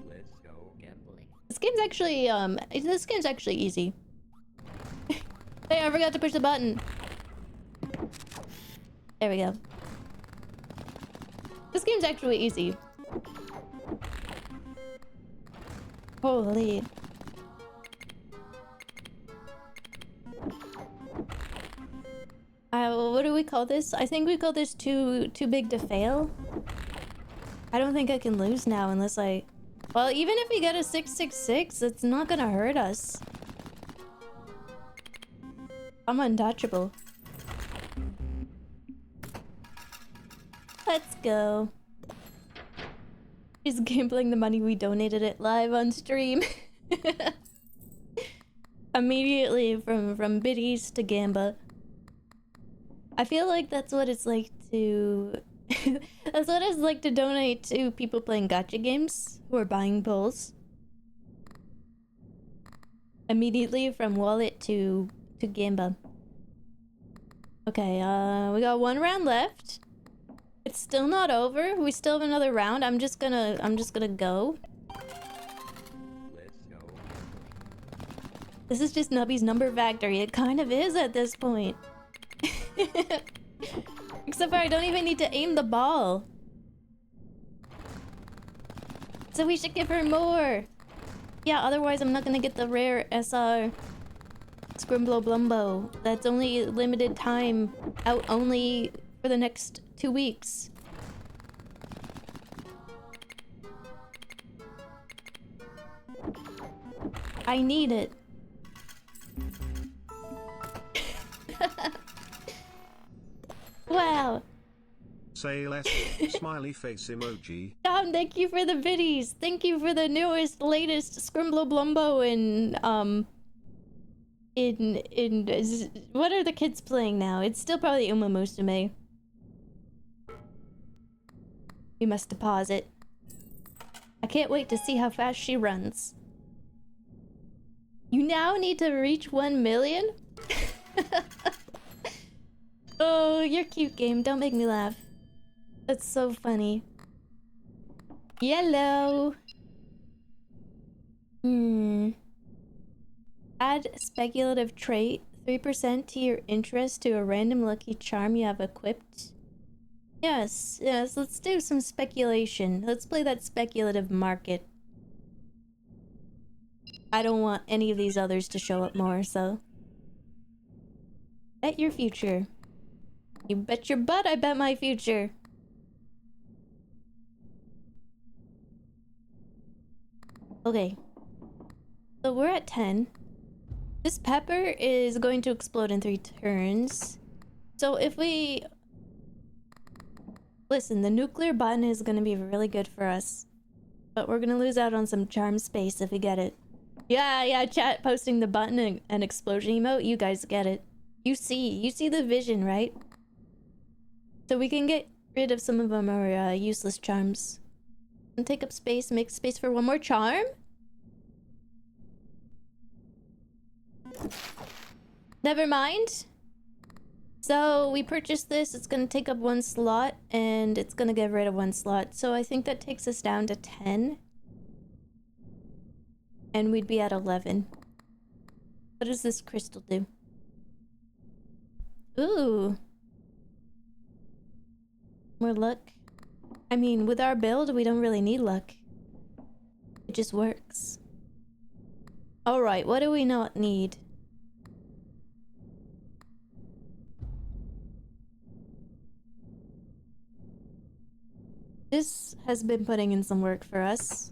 Speaker 3: Let's go gambling.
Speaker 1: This game's actually easy. Hey, I forgot to push the button. There we go. This game's actually easy. Holy. What do we call this? I think we call this too big to fail. I don't think I can lose now unless I... Well, even if we get a 666, it's not gonna hurt us. I'm untouchable. Let's go. He's gambling the money we donated it live on stream. Immediately from biddies to gamba. I feel like that's what it's like to... that's what it's like to donate to people playing gacha games who are buying pulls. Immediately from wallet to gamba. Okay, we got 1 round left. It's still not over. We still have another round. I'm just gonna go.
Speaker 3: Let's go.
Speaker 1: This is just Nubby's number factory. It kind of is at this point. Except for I don't even need to aim the ball. So we should give her more. Yeah, otherwise I'm not gonna get the rare SR Scrimblow Blumbo. That's only limited time. Out only for the next 2 weeks. I need it. Wow.
Speaker 2: Say less. Smiley face emoji.
Speaker 1: Tom, thank you for the biddies. Thank you for the newest, latest Scrimblow Blumbo what are the kids playing now? It's still probably Uma Musume. We must deposit. I can't wait to see how fast she runs. You now need to reach 1 million? Oh, you're cute, game. Don't make me laugh. That's so funny. Yellow. Add speculative trait 3% to your interest to a random lucky charm you have equipped. Yes, let's do some speculation. Let's play that speculative market. I don't want any of these others to show up more, so... Bet your future. You bet your butt I bet my future. Okay. So we're at 10. This pepper is going to explode in 3 turns. So if we... Listen, the nuclear button is going to be really good for us. But we're going to lose out on some charm space if we get it. Yeah, chat posting the button and explosion emote. You guys get it. You see the vision, right? So we can get rid of some of them are useless charms. And take up space, make space for 1 more charm? Never mind. So we purchased this, it's gonna take up 1 slot, and it's gonna get rid of 1 slot. So I think that takes us down to 10. And we'd be at 11. What does this crystal do? Ooh. More luck. I mean, with our build, we don't really need luck. It just works. Alright, what do we not need? This has been putting in some work for us.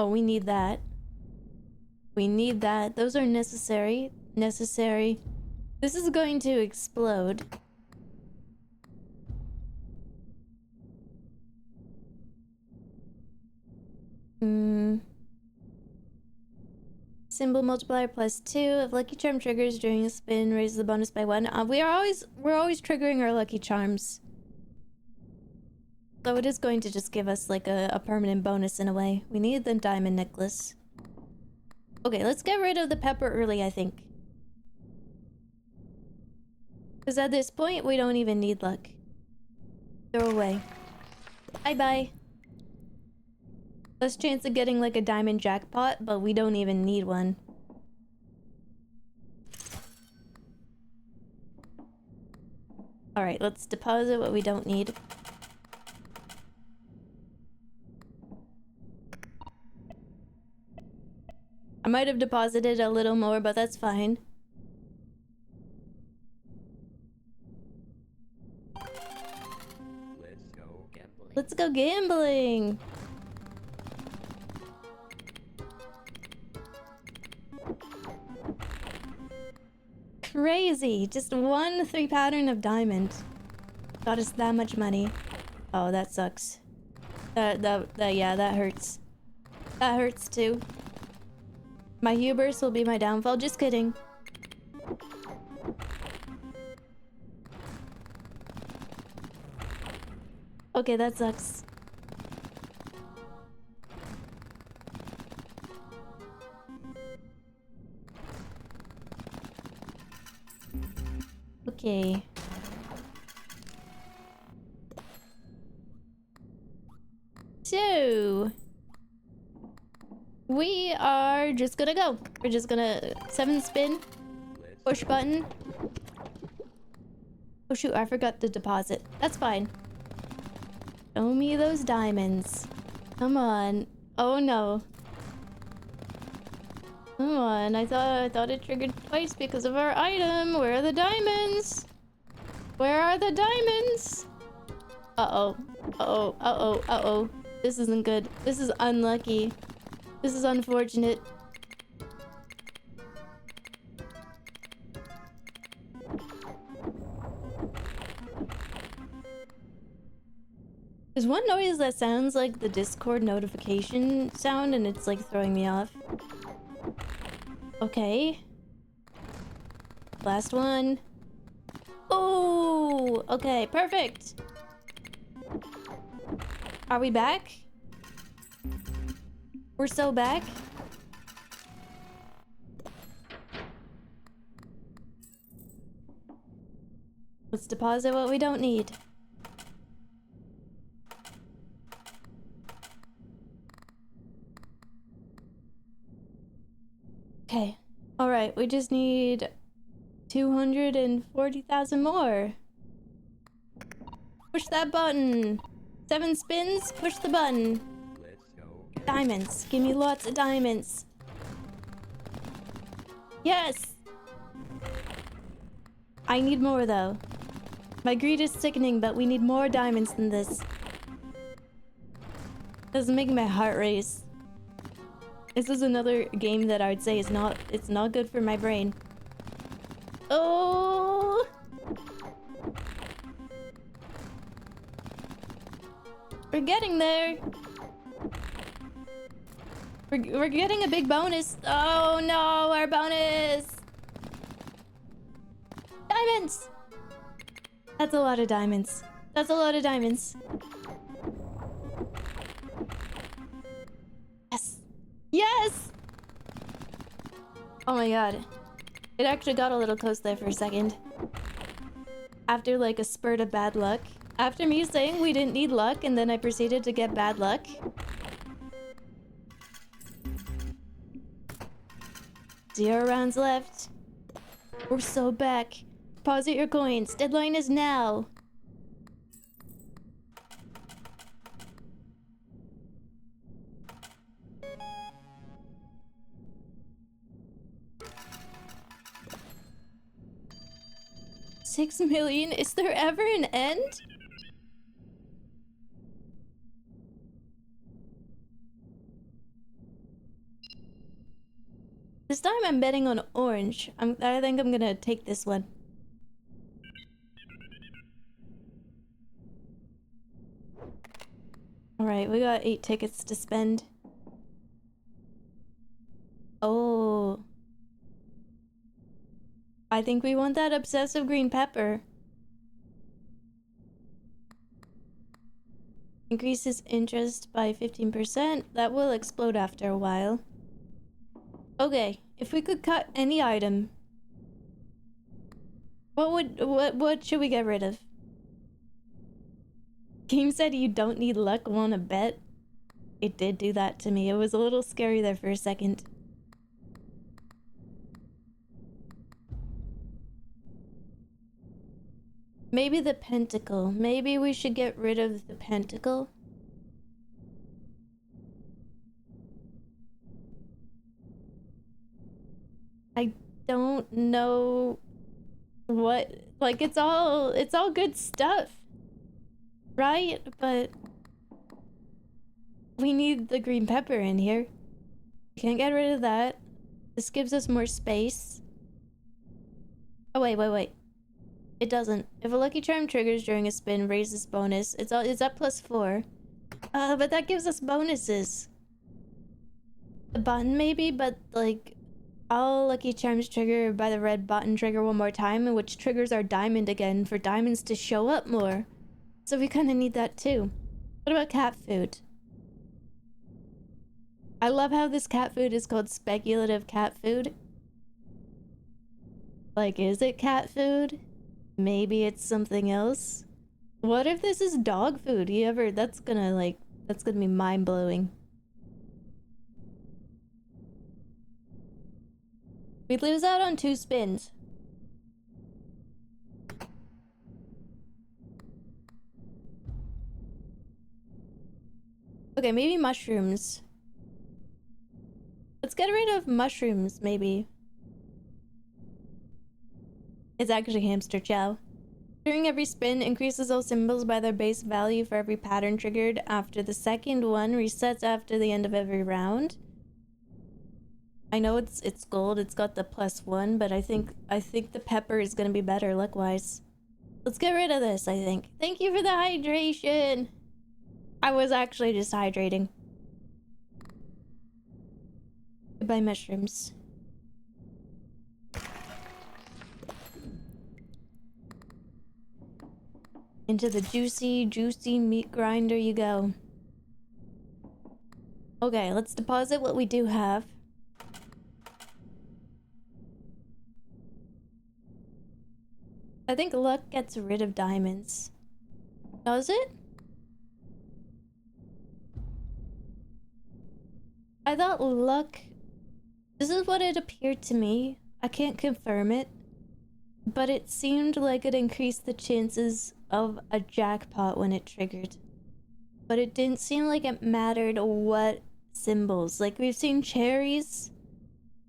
Speaker 1: Oh, we need that. We need that. Those are necessary. Necessary. This is going to explode. Symbol multiplier +2. If lucky charm triggers during a spin, raises the bonus by 1. We're always triggering our lucky charms. So it is going to just give us like a permanent bonus in a way. We need the diamond necklace. Okay, let's get rid of the pepper early, I think. Because at this point, we don't even need luck. Throw away. Bye-bye. Less chance of getting like a diamond jackpot, but we don't even need one. Alright, let's deposit what we don't need. I might have deposited a little more, but that's fine.
Speaker 3: Let's go gambling.
Speaker 1: Let's go gambling! Crazy! Just one 3 pattern of diamond. Got us that much money. Oh, that sucks. Yeah, that hurts. That hurts too. My hubris will be my downfall. Just kidding. Okay, that sucks. Okay. So we are just gonna go. We're just gonna 7 spin, push button. Oh shoot, I forgot the deposit. That's fine. Show me those diamonds. Come on. Oh no. Come on, I thought it triggered twice because of our item. Where are the diamonds? Where are the diamonds? Uh-oh. Uh-oh. Uh-oh. Uh-oh. This isn't good. This is unlucky. This is unfortunate. There's one noise that sounds like the Discord notification sound and it's like throwing me off. Okay. Last one. Oh, okay, perfect. Are we back? We're so back. Let's deposit what we don't need. Okay. Alright, we just need 240,000 more. Push that button. 7 spins, push the button.
Speaker 3: Let's go.
Speaker 1: Diamonds. Give me lots of diamonds. Yes! I need more though. My greed is sickening, but we need more diamonds than this. This is making my heart race. This is another game that I would say is it's not good for my brain. Oh! We're getting there. We're getting a big bonus. Oh no, our bonus! Diamonds! That's a lot of diamonds. That's a lot of diamonds. Yes! Yes! Oh my god. It actually got a little close there for a second. After like a spurt of bad luck. After me saying we didn't need luck and then I proceeded to get bad luck. Zero rounds left. We're so back. Deposit your coins. Deadline is now. $6 million? Is there ever an end? This time I'm betting on orange. I think I'm gonna take this one. Alright, we got 8 tickets to spend. Oh. I think we want that obsessive green pepper. Increases interest by 15%. That will explode after a while. Okay, if we could cut any item, what should we get rid of? Game said you don't need luck, wanna bet? It did do that to me. It was a little scary there for a second. Maybe the pentacle. Maybe we should get rid of the pentacle. I don't know what, like, it's all good stuff, right? But we need the green pepper in here. Can't get rid of that. This gives us more space. Oh wait. It doesn't. If a lucky charm triggers during a spin, raise this bonus. It's up +4. But that gives us bonuses. The button maybe, but like all lucky charms trigger by the red button trigger one more time, which triggers our diamond again for diamonds to show up more. So we kind of need that too. What about cat food? I love how this cat food is called speculative cat food. Like, is it cat food? Maybe it's something else. What if this is dog food? That's gonna be mind-blowing. We lose out on 2 spins. Okay, maybe mushrooms. Let's get rid of mushrooms, maybe. It's actually hamster chow. During every spin, increases all symbols by their base value for every pattern triggered after the second one, resets after the end of every round. I know it's gold, it's got the +1, but I think the pepper is gonna be better luck-wise. Let's get rid of this, I think. Thank you for the hydration! I was actually just hydrating. Goodbye, mushrooms. Into the juicy meat grinder you go. Okay, let's deposit what we do have. I think luck gets rid of diamonds. Does it? I thought luck... This is what it appeared to me. I can't confirm it. But it seemed like it increased the chances of a jackpot when it triggered. But it didn't seem like it mattered what symbols. Like, we've seen cherries,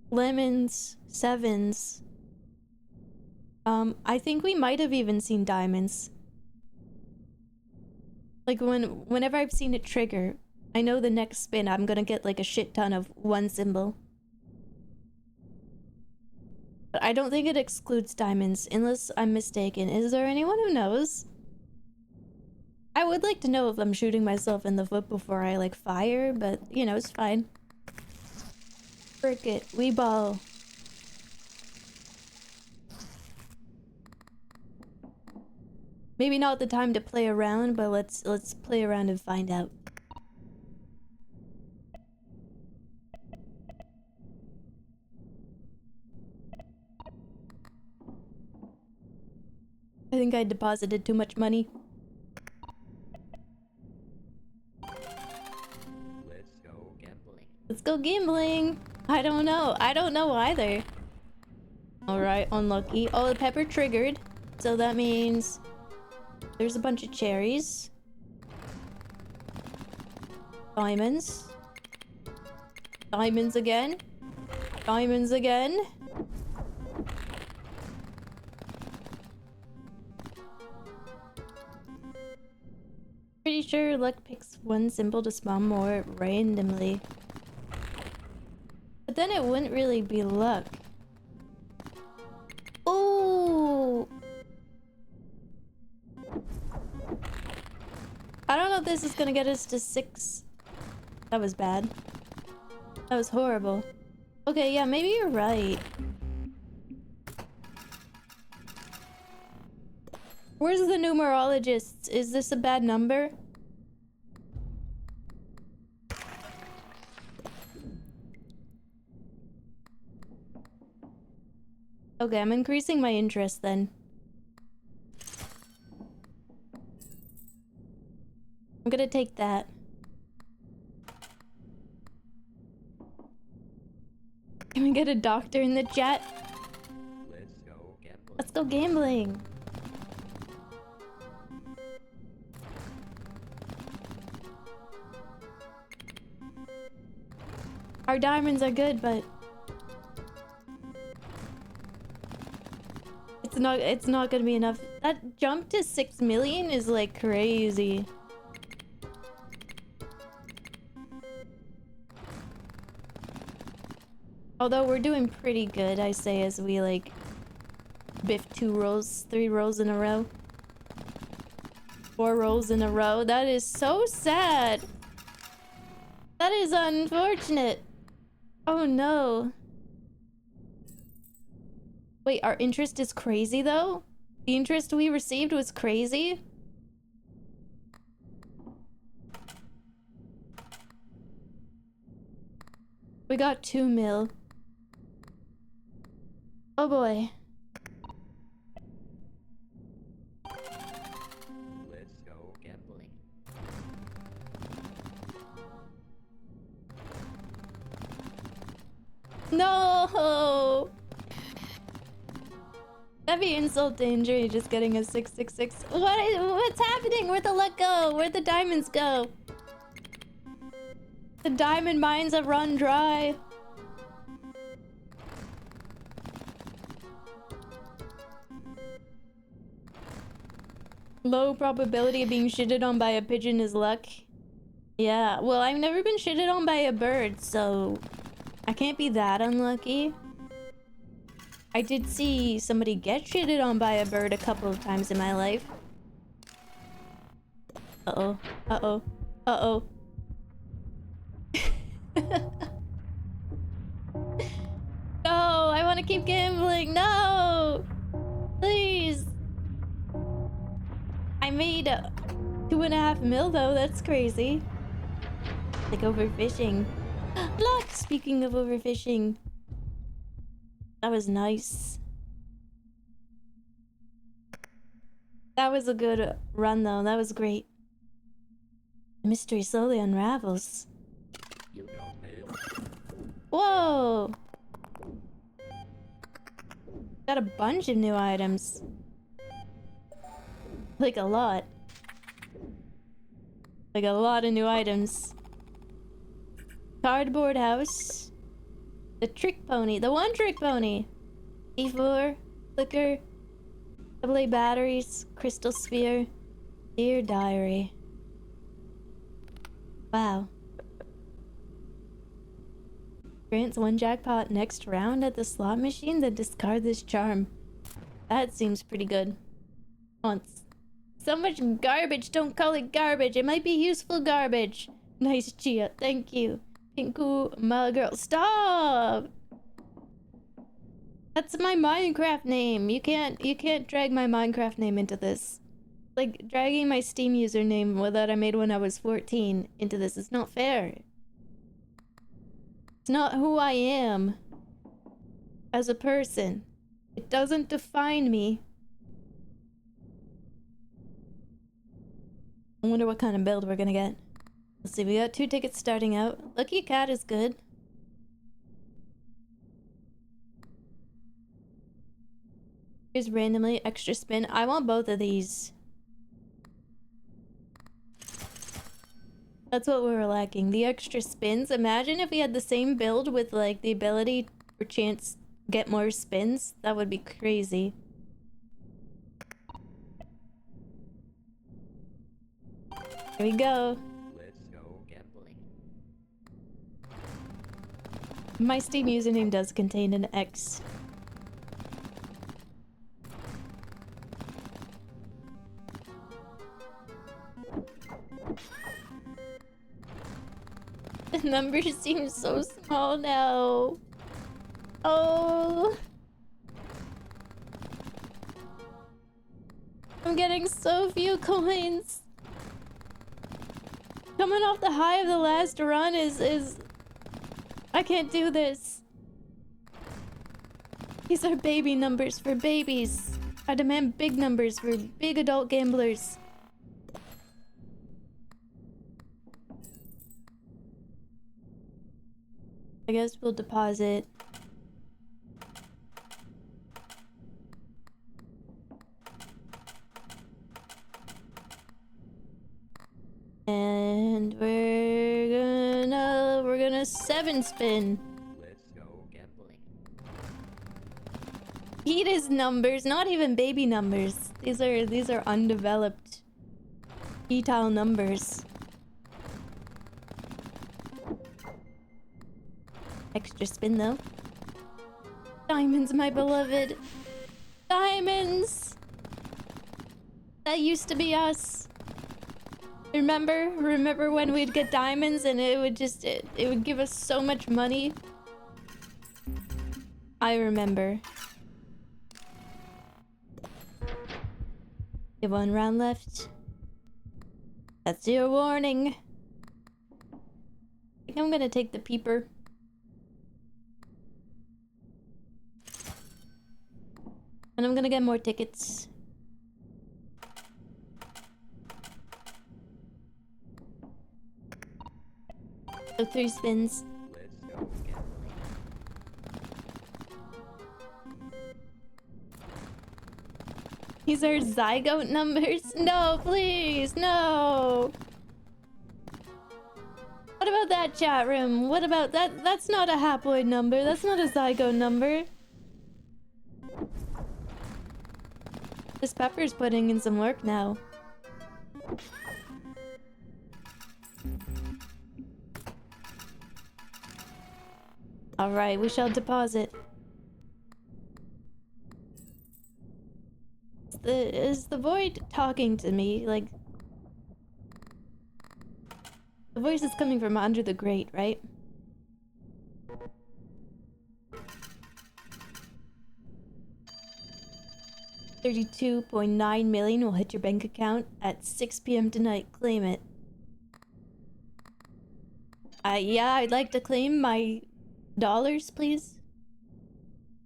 Speaker 1: lemons, sevens. I think we might have even seen diamonds. Like, whenever I've seen it trigger, I know the next spin I'm gonna get like a shit ton of one symbol. But I don't think it excludes diamonds, unless I'm mistaken. Is there anyone who knows? I would like to know if I'm shooting myself in the foot before I, like, fire, but, you know, it's fine. Frick it, we ball. Maybe not the time to play around, but let's play around and find out. I think I deposited too much money.
Speaker 3: Let's go gambling.
Speaker 1: Let's go gambling! I don't know either. Alright, unlucky. Oh, the pepper triggered. So that means there's a bunch of cherries. Diamonds. Diamonds again. Diamonds again. Pretty sure luck picks one symbol to spawn more randomly. But then it wouldn't really be luck. Ooh! I don't know if this is gonna get us to 6. That was bad. That was horrible. Okay, yeah, maybe you're right. Where's the numerologist? Is this a bad number? Okay, I'm increasing my interest then. I'm gonna take that. Can we get a doctor in the chat?
Speaker 3: Let's go gambling.
Speaker 1: Let's go gambling. Our diamonds are good, but it's not gonna be enough. That jump to 6 million is like crazy. Although we're doing pretty good, I say, as we like biff 2 rolls, 3 rolls in a row. 4 rolls in a row. That is so sad. That is unfortunate. Oh no. Wait, our interest is crazy though? The interest we received was crazy? We got 2 mil. Oh boy.
Speaker 3: Let's go gambling.
Speaker 1: No! That'd be insult to injury, just getting a 666. What's happening? Where'd the luck go? Where'd the diamonds go? The diamond mines have run dry. Low probability of being shitted on by a pigeon is luck. Yeah, well, I've never been shitted on by a bird, so I can't be that unlucky. I did see somebody get shitted on by a bird a couple of times in my life. Uh-oh. Uh-oh. Uh-oh. No, I want to keep gambling. No! Please. I made 2.5 mil though. That's crazy. Like overfishing. Look, speaking of overfishing. That was nice. That was a good run though. That was great. The mystery slowly unravels.
Speaker 3: You don't know.
Speaker 1: Whoa! Got a bunch of new items. Like a lot. Like a lot of new items. Cardboard house. The trick pony. The one trick pony. E4. Flicker. AA batteries. Crystal sphere. Dear diary. Wow. Grants 1 jackpot next round at the slot machine, then discard this charm. That seems pretty good. Once. So much garbage, don't call it garbage. It might be useful garbage. Nice, Chia. Thank you. Pinku, my girl. Stop! That's my Minecraft name. You can't drag my Minecraft name into this. Like, dragging my Steam username that I made when I was 14 into this is not fair. It's not who I am as a person. It doesn't define me. I wonder what kind of build we're gonna get. Let's see, we got 2 tickets starting out. Lucky Cat is good. Here's randomly extra spin. I want both of these. That's what we were lacking. The extra spins. Imagine if we had the same build with like the ability for chance get more spins. That would be crazy. Here we go.
Speaker 3: Let's go gambling.
Speaker 1: My Steam username does contain an X. The numbers seem so small now. Oh. I'm getting so few coins. Coming off the high of the last run is... I can't do this. These are baby numbers for babies. I demand big numbers for big adult gamblers. I guess we'll deposit. And we're gonna 7 spin.
Speaker 3: Let's go gambling.
Speaker 1: Fetus numbers, not even baby numbers. These are undeveloped fetile numbers. Extra spin though. Diamonds, my beloved. Diamonds! That used to be us. Remember when we'd get diamonds and it would just it would give us so much money? I remember. You have 1 round left. That's your warning. I think I'm gonna take the peeper. And I'm gonna get more tickets. So 3 spins.
Speaker 3: Let's go gambling.
Speaker 1: These are zygote numbers? No, please, no! What about that chat room? What about that? That's not a haploid number. That's not a zygote number. This Pepper's putting in some work now. Alright, we shall deposit. Is the void talking to me? Like... The voice is coming from under the grate, right? $32.9 million will hit your bank account at 6 p.m. tonight. Claim it. Yeah, I'd like to claim my dollars, please.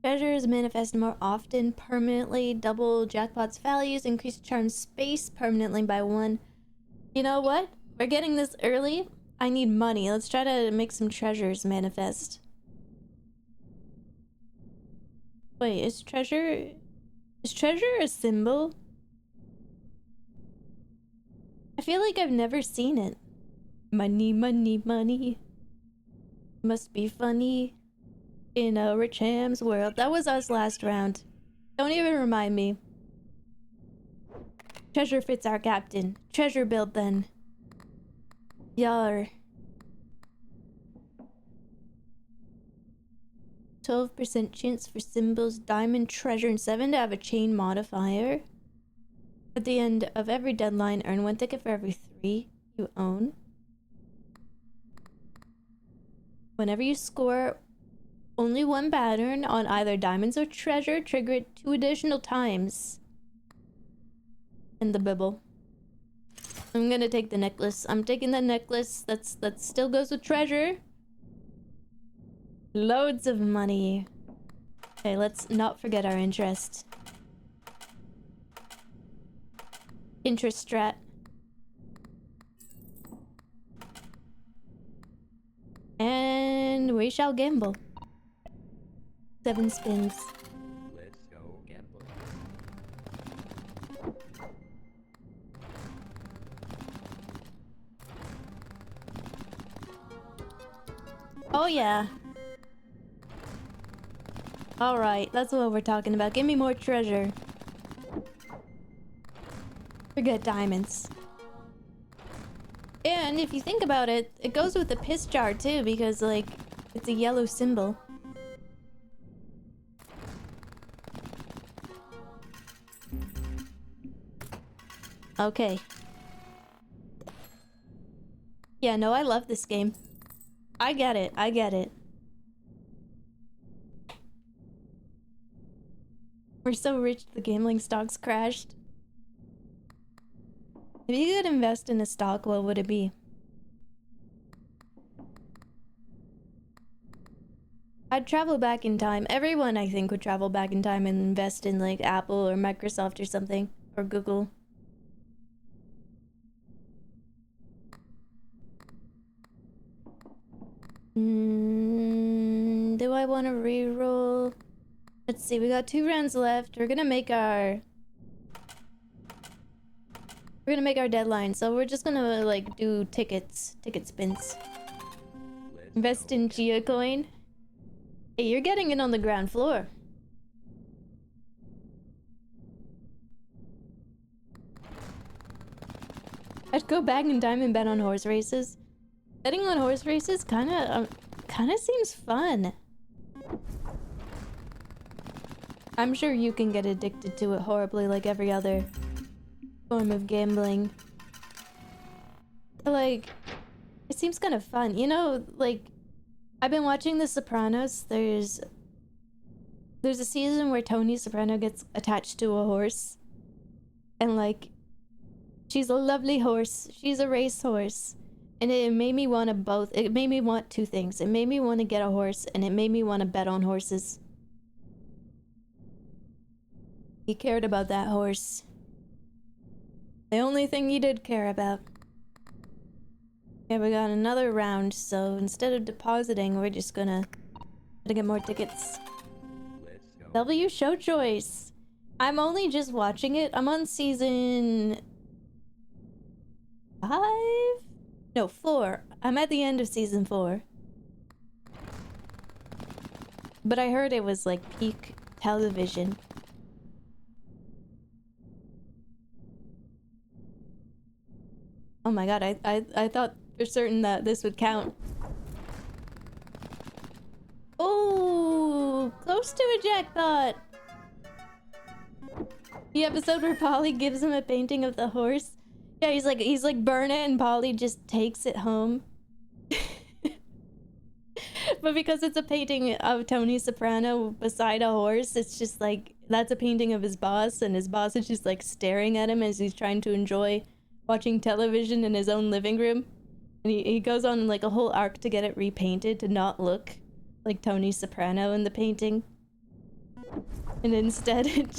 Speaker 1: Treasures manifest more often, permanently. Double jackpot's values. Increase charm space permanently by 1. You know what? We're getting this early. I need money. Let's try to make some treasures manifest. Wait, is treasure a symbol? I feel like I've never seen it. Money, money, money. Must be funny. In a rich ham's world. That was us last round. Don't even remind me. Treasure fits our captain. Treasure build then. Yar. 12% chance for symbols, diamond, treasure, and 7 to have a chain modifier. At the end of every deadline, earn 1 ticket for every 3 you own. Whenever you score only 1 pattern on either diamonds or treasure, trigger it 2 additional times. And the bibble. I'm gonna take the necklace. I'm taking the necklace. That still goes with treasure. Loads of money. Okay, let's not forget our interest. Interest strat. And we shall gamble. 7 spins.
Speaker 3: Let's go gambling.
Speaker 1: Oh yeah. Alright, that's what we're talking about. Give me more treasure. Forget diamonds. And if you think about it, it goes with the piss jar too, because like, It's a yellow symbol. Okay. Yeah, no, I love this game. I get it. I get it. We're so rich the gambling stocks crashed. If you could invest in a stock, what would it be? I'd travel back in time. Everyone, I think, would travel back in time and invest in like Apple or Microsoft or something. Or Google. Do I want to reroll? Let's see, we got 2 rounds left. We're gonna make our deadline, so we're just gonna like do ticket spins. Invest in Chia coin. Hey, you're getting in on the ground floor. I'd go back in time and bet on horse races. Betting on horse races kind of seems fun. I'm sure you can get addicted to it horribly like every other form of gambling. But like, it seems kind of fun. You know, like, I've been watching The Sopranos. There's a season where Tony Soprano gets attached to a horse. And like, she's a lovely horse. She's a racehorse. And it made me want to both. It made me want 2 things. It made me want to get a horse, and it made me want to bet on horses. He cared about that horse. The only thing he did care about. Okay, we got another round, so instead of depositing, we're just gonna get more tickets. W show choice. I'm only just watching it. I'm on season 5? No, 4. I'm at the end of season 4. But I heard it was like peak television. Oh my god, I thought for certain that this would count. Oh, close to a jackpot. The episode where Polly gives him a painting of the horse. Yeah, he's like burn it, and Polly just takes it home. But because it's a painting of Tony Soprano beside a horse, it's just like, that's a painting of his boss, and his boss is just like staring at him as he's trying to enjoy watching television in his own living room. And he goes on like a whole arc to get it repainted to not look like Tony Soprano in the painting. And instead it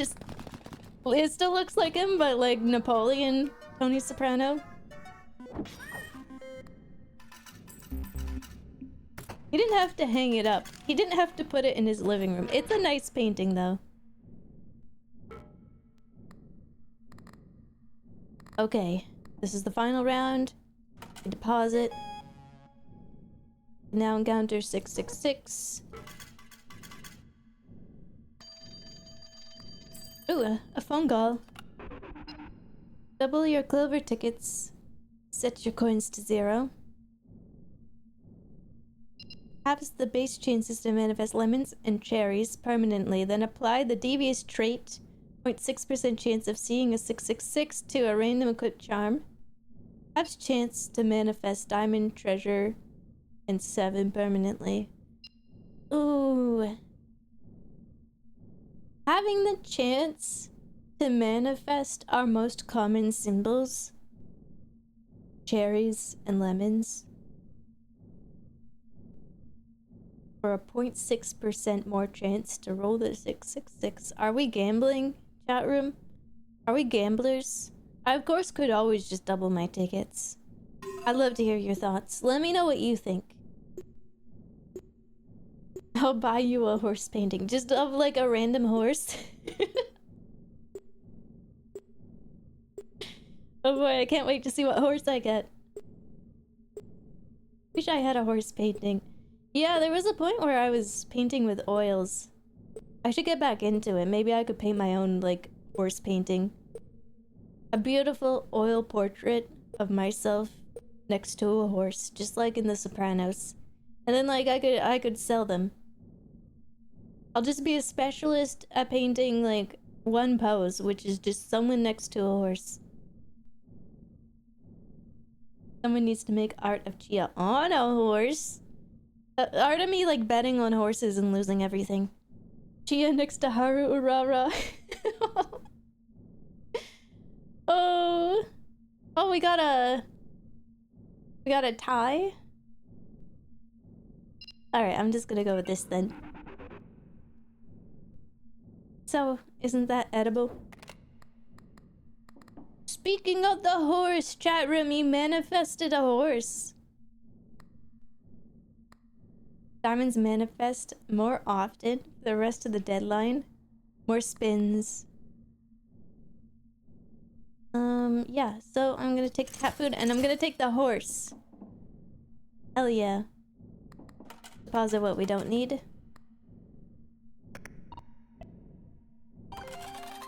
Speaker 1: still looks like him, but like Napoleon Tony Soprano. He didn't have to hang it up. He didn't have to put it in his living room. It's a nice painting though. Okay, this is the final round. Deposit. Now encounter 666. Ooh, a phone call. Double your Clover tickets. Set your coins to 0. Have the base chain system manifest lemons and cherries permanently, then apply the devious trait 0.6% chance of seeing a 666 to a random equipped charm. Have chance to manifest diamond treasure and 7 permanently. Ooh. Having the chance to manifest our most common symbols, cherries and lemons, for a 0.6% more chance to roll the 666. Are we gambling, chat room? Are we gamblers? I of course could always just double my tickets. I'd love to hear your thoughts. Let me know what you think. I'll buy you a horse painting, just of like a random horse. Oh boy, I can't wait to see what horse I get. Wish I had a horse painting. Yeah, there was a point where I was painting with oils. I should get back into it. Maybe I could paint my own, like, horse painting. A beautiful oil portrait of myself next to a horse, just like in The Sopranos. And then like I could sell them. I'll just be a specialist at painting like one pose, which is just someone next to a horse. Someone needs to make art of Chia on a horse. Art of me like betting on horses and losing everything. Chia next to Haru Urara. Oh. Oh, we got a tie. Alright, I'm just gonna go with this then. So, isn't that edible? Speaking of the horse, chat room, he manifested a horse. Diamonds manifest more often for the rest of the deadline. More spins. Yeah, so I'm gonna take cat food and I'm gonna take the horse. Hell yeah. Deposit what we don't need.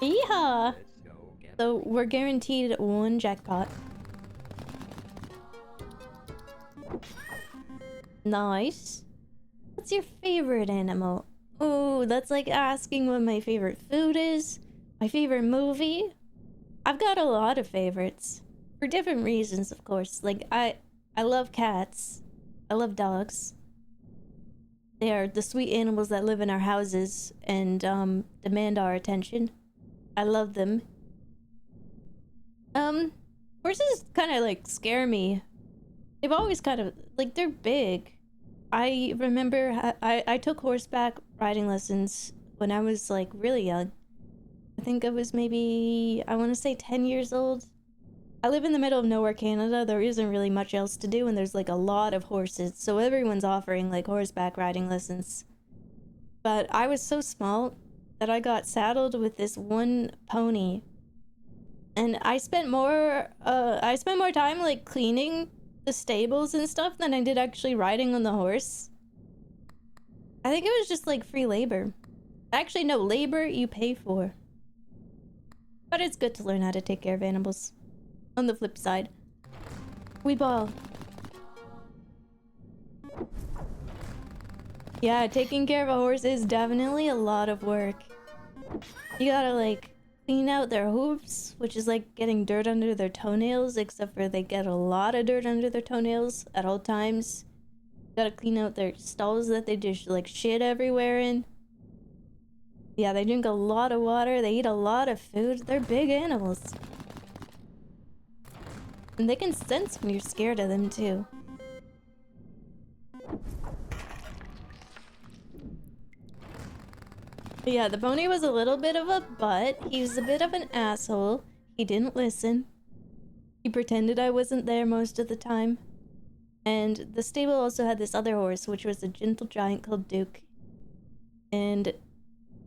Speaker 1: Yeehaw!
Speaker 3: Let's go get
Speaker 1: So we're guaranteed one jackpot. Nice. What's your favorite animal? Oh, that's like asking what my favorite food is. My favorite movie? I've got a lot of favorites. For different reasons, of course. Like, I love cats. I love dogs. They are the sweet animals that live in our houses and, demand our attention. I love them. Horses kind of, like, scare me. They've always kind of, like, they're big. I remember I took horseback riding lessons when I was, like, really young. I think I was maybe, I want to say 10 years old. I live in the middle of nowhere, Canada. There isn't really much else to do, and there's like a lot of horses, so everyone's offering like horseback riding lessons. But I was so small that I got saddled with this one pony, and I spent more time like cleaning the stables and stuff than I did actually riding on the horse. I think it was just like free labor. Actually, no, labor you pay for. But it's good to learn how to take care of animals. On the flip side. We ball. Yeah, taking care of a horse is definitely a lot of work. You gotta like clean out their hooves, which is like getting dirt under their toenails, except for they get a lot of dirt under their toenails at all times. You gotta clean out their stalls that they just like shit everywhere in. Yeah, they drink a lot of water, they eat a lot of food. They're big animals. And they can sense when you're scared of them, too. But yeah, the pony was a little bit of a butt. He was a bit of an asshole. He didn't listen. He pretended I wasn't there most of the time. And the stable also had this other horse, which was a gentle giant called Duke. And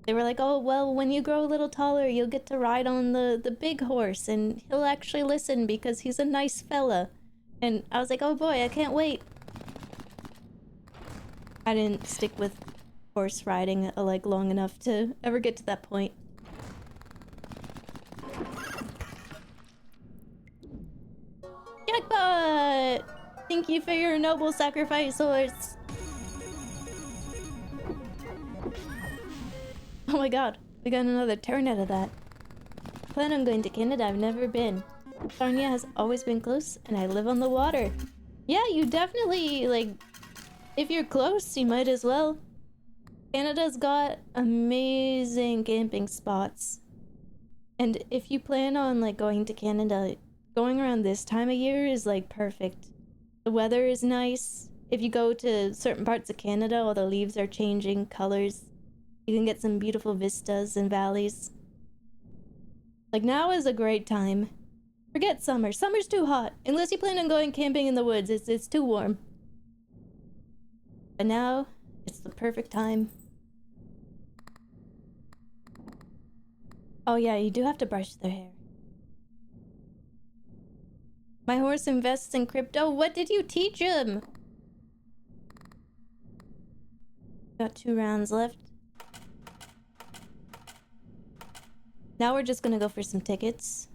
Speaker 1: they were like, oh, well, when you grow a little taller, you'll get to ride on the big horse, and he'll actually listen because he's a nice fella. And I was like, oh boy, I can't wait. I didn't stick with horse riding, like, long enough to ever get to that point. Jackpot! Thank you for your noble sacrifice, horse. Oh my god, we got another turn out of that. I plan on going to Canada, I've never been. Sarnia has always been close, and I live on the water. Yeah, you definitely, like, if you're close, you might as well. Canada's got amazing camping spots. And if you plan on, like, going to Canada, going around this time of year is, like, perfect. The weather is nice. If you go to certain parts of Canada, all the leaves are changing colors. You can get some beautiful vistas and valleys. Like, now is a great time. Forget summer. Summer's too hot. Unless you plan on going camping in the woods, it's too warm. But now, it's the perfect time. Oh yeah, you do have to brush their hair. My horse invests in crypto. What did you teach him? Got 2 rounds left. Now we're just gonna go for some tickets.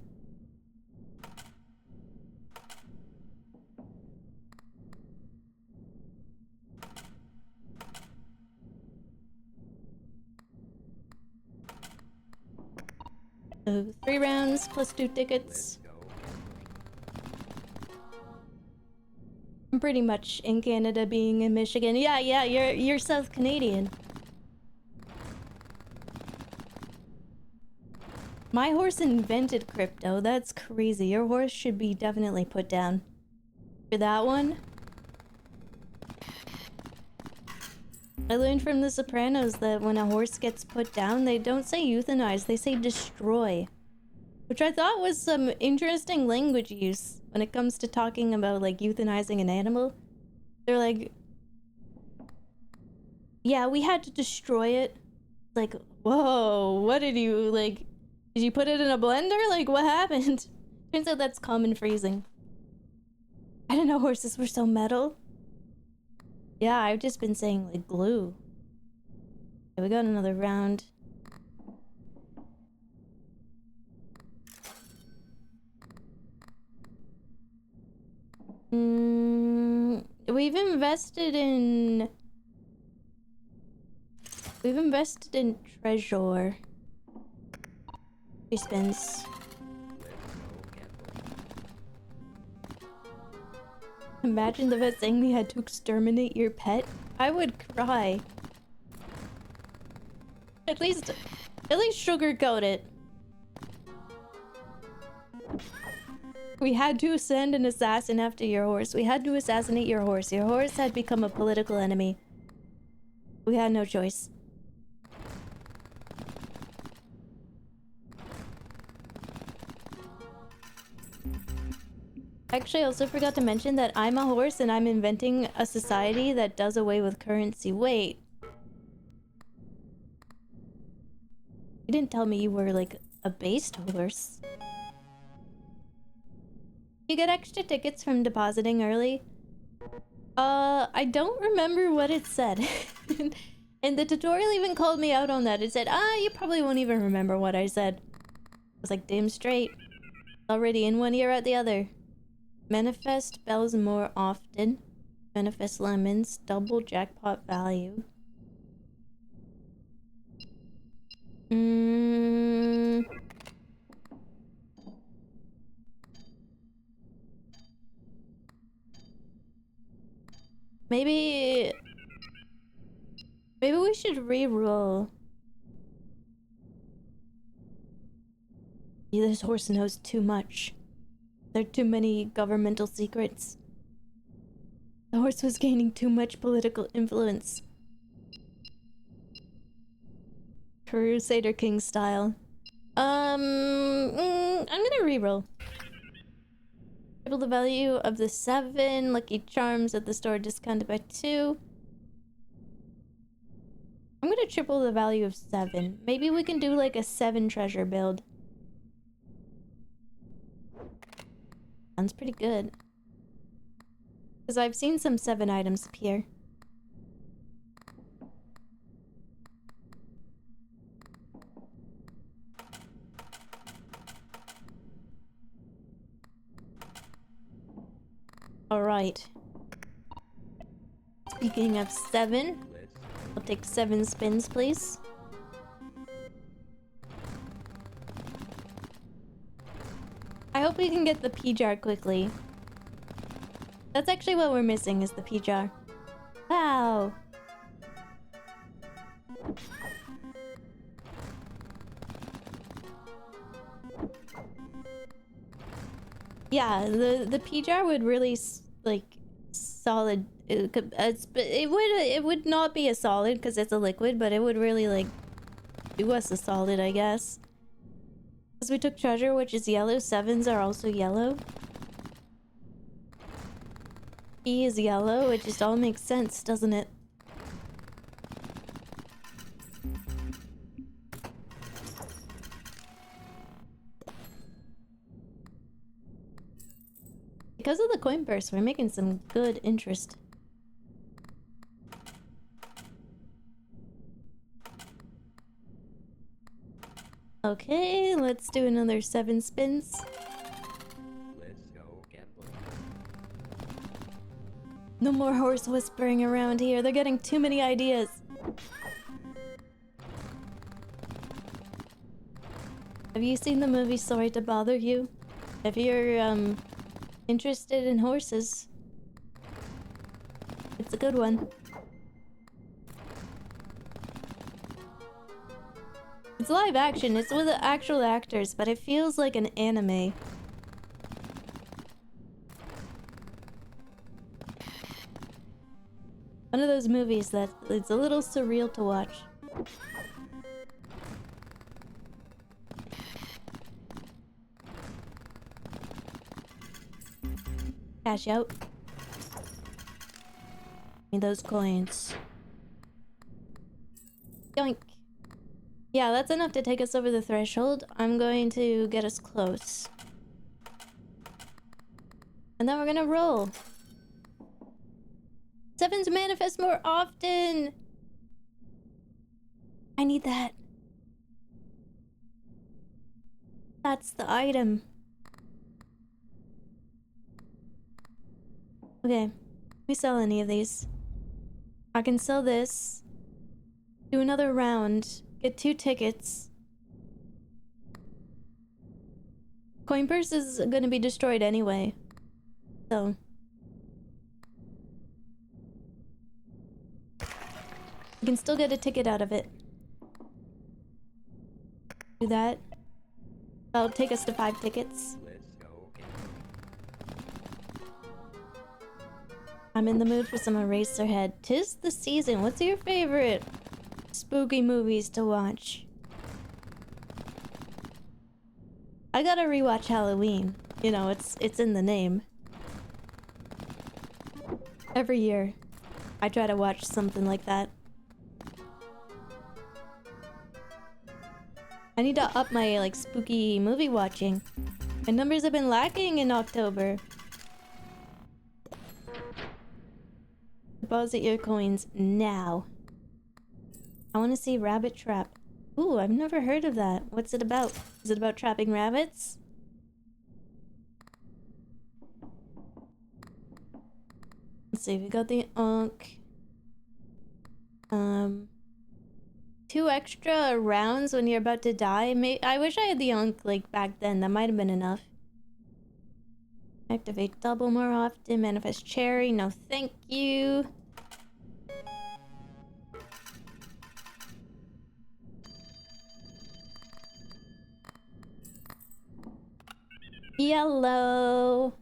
Speaker 1: So 3 rounds plus 2 tickets.
Speaker 3: Let's go gambling.
Speaker 1: I'm pretty much in Canada being in Michigan. Yeah, you're South Canadian. My horse invented crypto. That's crazy. Your horse should be definitely put down. For that one. I learned from The Sopranos that when a horse gets put down, they don't say euthanize, they say destroy. Which I thought was some interesting language use when it comes to talking about like euthanizing an animal. They're like, yeah, we had to destroy it. Like, whoa, what did you, like, did you put it in a blender? Like, what happened? Turns out that's common phrasing. I didn't know horses were so metal. Yeah, I've just been saying, like, glue. Okay, we got another round. We've invested in... We've invested in treasure. 3 spins.
Speaker 3: Let's go gambling.
Speaker 1: Imagine the vet saying we had to exterminate your pet. I would cry. At least sugarcoat it. We had to send an assassin after your horse. We had to assassinate your horse. Your horse had become a political enemy. We had no choice. Actually, I also forgot to mention that I'm a horse and I'm inventing a society that does away with currency. Wait. You didn't tell me you were like a based horse. You get extra tickets from depositing early. I don't remember what it said. And the tutorial even called me out on that. It said, you probably won't even remember what I said. I was like, damn straight. Already in one ear out the other. Manifest bells more often. Manifest lemons. Double jackpot value. Maybe we should re-roll. Yeah, this horse knows too much. There are too many governmental secrets. The horse was gaining too much political influence. Crusader King style. I'm gonna reroll. Triple the value of the 7 lucky charms at the store discounted by 2. I'm gonna triple the value of 7. Maybe we can do like a 7 treasure build. Sounds pretty good. Because I've seen some 7 items appear. Alright. Speaking of 7, I'll take 7 spins, please. I hope we can get the P-jar quickly. That's actually what we're missing, is the P-jar. Wow! Yeah, the P-jar would really like solid. It would not be a solid because it's a liquid, but it would really like do us a solid, I guess. Because we took treasure, which is yellow. 7s are also yellow. E is yellow. It just all makes sense, doesn't it? Because of the coin burst, we're making some good interest. Okay, let's do another 7 spins.
Speaker 3: Let's go gambling.
Speaker 1: No more horse whispering around here. They're getting too many ideas. Have you seen the movie Sorry to Bother You? If you're interested in horses, it's a good one. It's live action, it's with the actual actors, but it feels like an anime. One of those movies that it's a little surreal to watch. Cash out. Give me those coins. Yoink. Yeah, that's enough to take us over the threshold. I'm going to get us close. And then we're gonna roll. 7 to manifest more often! I need that. That's the item. Okay. We sell any of these. I can sell this. Do another round. Get 2 tickets. Coin purse is gonna be destroyed anyway. So. You can still get a ticket out of it. Do that. That'll take us to 5 tickets.
Speaker 3: Let's go get
Speaker 1: I'm in the mood for some Eraserhead. 'Tis the season. What's your favorite spooky movies to watch? I gotta rewatch Halloween. You know, it's in the name. Every year, I try to watch something like that. I need to up my, like, spooky movie watching. My numbers have been lacking in October. Deposit your coins now. I want to see Rabbit Trap. Ooh, I've never heard of that. What's it about? Is it about trapping rabbits? Let's see, we got the Ankh. 2 extra rounds when you're about to die. I wish I had the Ankh, like, back then. That might have been enough. Activate double more often. Manifest cherry. No, thank you. Yellow.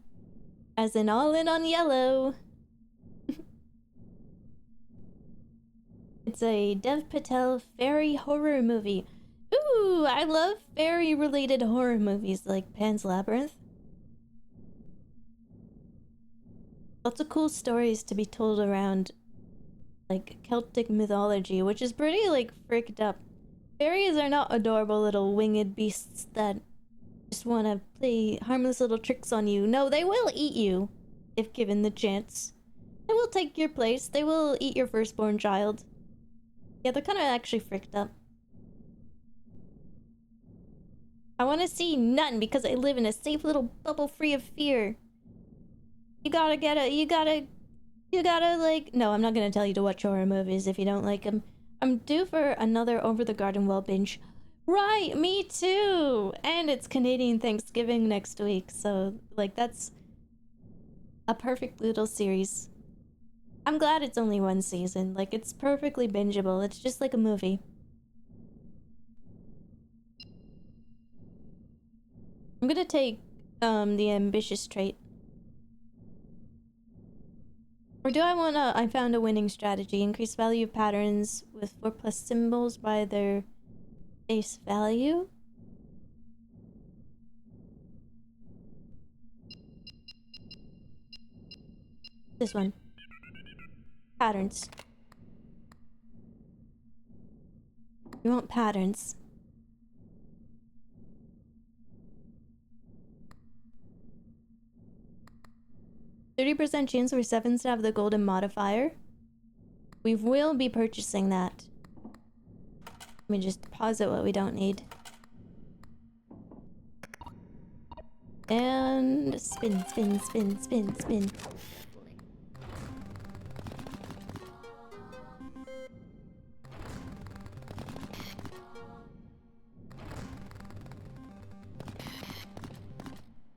Speaker 1: As in all in on yellow. It's a Dev Patel fairy horror movie. Ooh, I love fairy related horror movies like Pan's Labyrinth. Lots of cool stories to be told around, like, Celtic mythology, which is pretty, like, fricked up. Fairies are not adorable little winged beasts that just want to play harmless little tricks on you. No, they will eat you, if given the chance. They will take your place. They will eat your firstborn child. Yeah, they're kind of actually fricked up. I want to see none because I live in a safe little bubble free of fear. You gotta like... No, I'm not gonna tell you to watch horror movies if you don't like them. I'm due for another Over the Garden Wall binge. Right, me too! And it's Canadian Thanksgiving next week, so, like, that's a perfect little series. I'm glad it's only 1 season. Like, it's perfectly bingeable. It's just like a movie. I'm gonna take, the ambitious trait. Or do I wanna... I found a winning strategy. Increase value of patterns with 4+ symbols by their face value. This one. Patterns. You want patterns. %30 chance for 7s to have the golden modifier. We will be purchasing that. Let me just deposit what we don't need. And spin, spin, spin, spin, spin.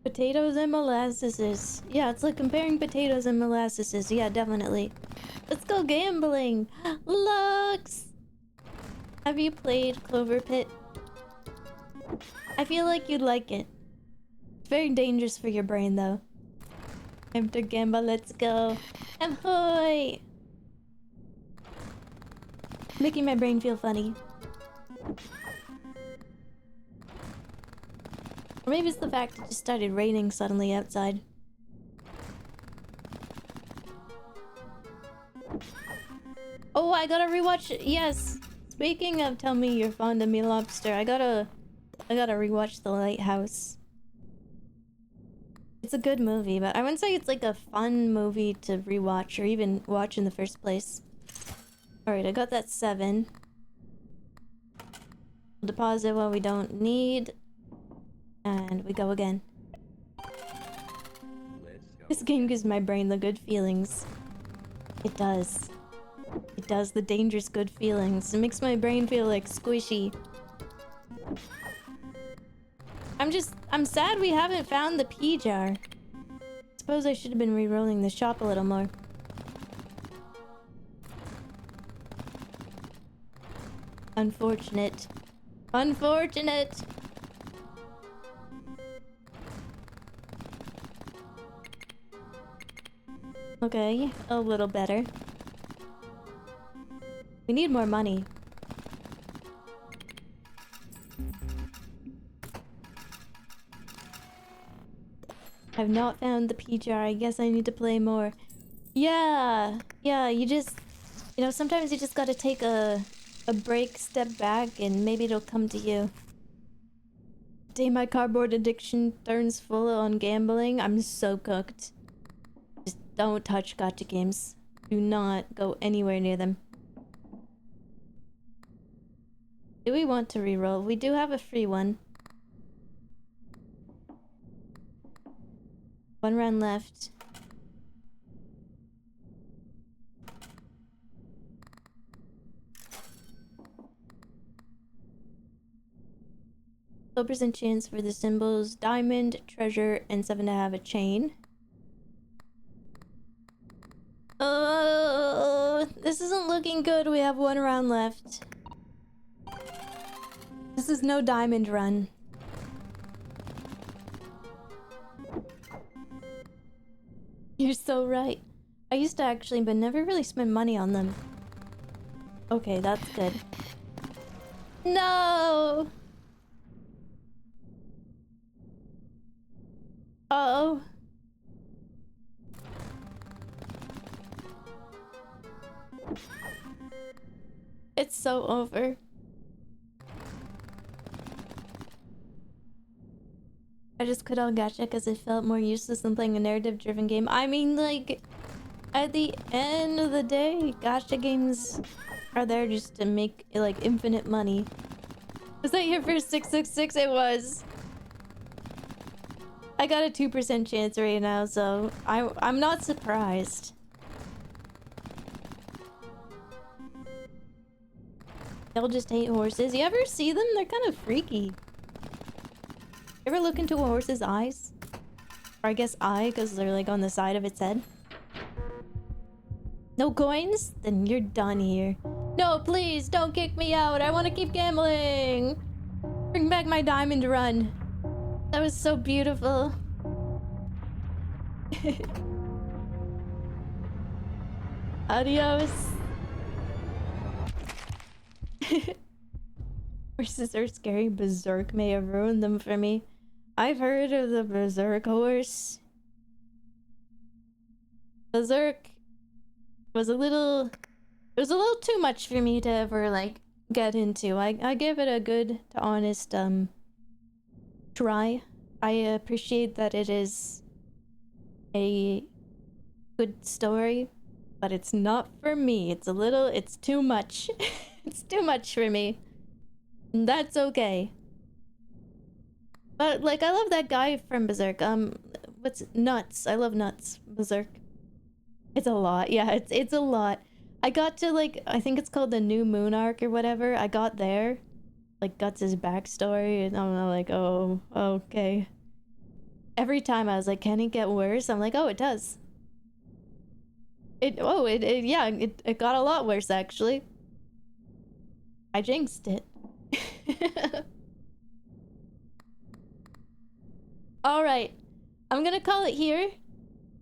Speaker 1: Potatoes and molasses. Yeah, it's like comparing potatoes and molasses. Yeah, definitely. Let's go gambling. Lux! Have you played CloverPit? I feel like you'd like it. It's very dangerous for your brain, though. Time to gamble, let's go. Ahoy! Making my brain feel funny. Or maybe it's the fact it just started raining suddenly outside. Oh, I gotta rewatch. Yes. Speaking of tell me you're fond of me lobster, I gotta rewatch The Lighthouse. It's a good movie, but I wouldn't say it's like a fun movie to rewatch or even watch in the first place. Alright, I got that 7. Deposit what we don't need. And we go again. This game gives my brain the good feelings. It does. It does the dangerous good feelings. It makes my brain feel like squishy. I'm sad we haven't found the pea jar. Suppose I should have been re-rolling the shop a little more. Unfortunate. Unfortunate! Okay, a little better. We need more money. I've not found the pea jar. I guess I need to play more. Yeah, you just... You know, sometimes you just gotta take a break, step back, and maybe it'll come to you. The day my cardboard addiction turns full on gambling, I'm so cooked. Just don't touch gacha games. Do not go anywhere near them. Do we want to reroll? We do have a free one. 1 round left. Low percent chance for the symbols diamond, treasure, and 7 to have a chain. Oh, this isn't looking good. We have 1 round left. This is no diamond run. You're so right. I used to actually, but never really spend money on them. Okay, that's good. No! Uh-oh. It's so over. I just quit on gacha because it felt more useless than playing a narrative-driven game. I mean, like, at the end of the day, gacha games are there just to make, like, infinite money. Was that your first 666? It was. I got a 2% chance right now, so I'm not surprised. They'll just hate horses. You ever see them? They're kind of freaky. Ever look into a horse's eyes? Or I guess eye, because they're like on the side of its head. No coins? Then you're done here. No, please, don't kick me out. I want to keep gambling. Bring back my diamond run. That was so beautiful. Adios. Horses are scary. Berserk may have ruined them for me. I've heard of the Berserk horse. Berserk was a little... It was a little too much for me to ever, like, get into. I give it a good to honest, try. I appreciate that it is a good story, but it's not for me. It's too much. It's too much for me. And that's okay. But, like, I love that guy from Berserk. What's Nuts? I love Nuts. Berserk. It's a lot. Yeah, it's a lot. I got to, like, I think it's called the New Moon arc or whatever. I got there. like Guts' backstory, and I'm like, oh, okay. Every time I was like, can it get worse? I'm like, oh, it does. It got a lot worse actually. I jinxed it. Alright, I'm gonna call it here.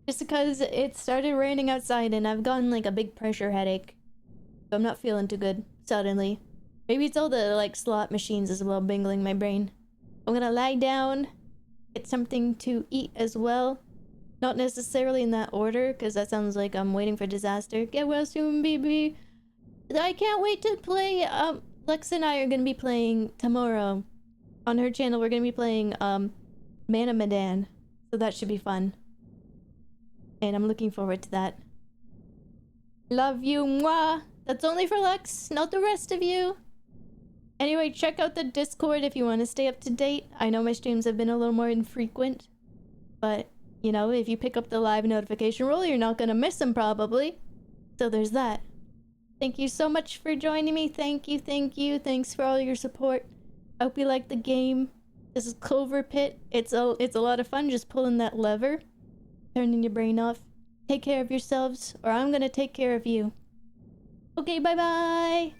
Speaker 1: Just because it started raining outside and I've gotten like a big pressure headache. So I'm not feeling too good suddenly. Maybe it's all the like slot machines as well bingling my brain. I'm gonna lie down, get something to eat as well. Not necessarily in that order, because that sounds like I'm waiting for disaster. Get well soon, baby. I can't wait to play. Lex and I are gonna be playing tomorrow. On her channel, we're gonna be playing Mana Madan. So that should be fun. And I'm looking forward to that. Love you, mwah! That's only for Lex, not the rest of you. Anyway, check out the Discord if you want to stay up to date. I know my streams have been a little more infrequent. But, you know, if you pick up the live notification rule, you're not gonna miss them probably. So there's that. Thank you so much for joining me. Thank you, thank you. Thanks for all your support. I hope you like the game. This is CloverPit. It's a lot of fun just pulling that lever. Turning your brain off. Take care of yourselves, or I'm gonna take care of you. Okay, bye-bye!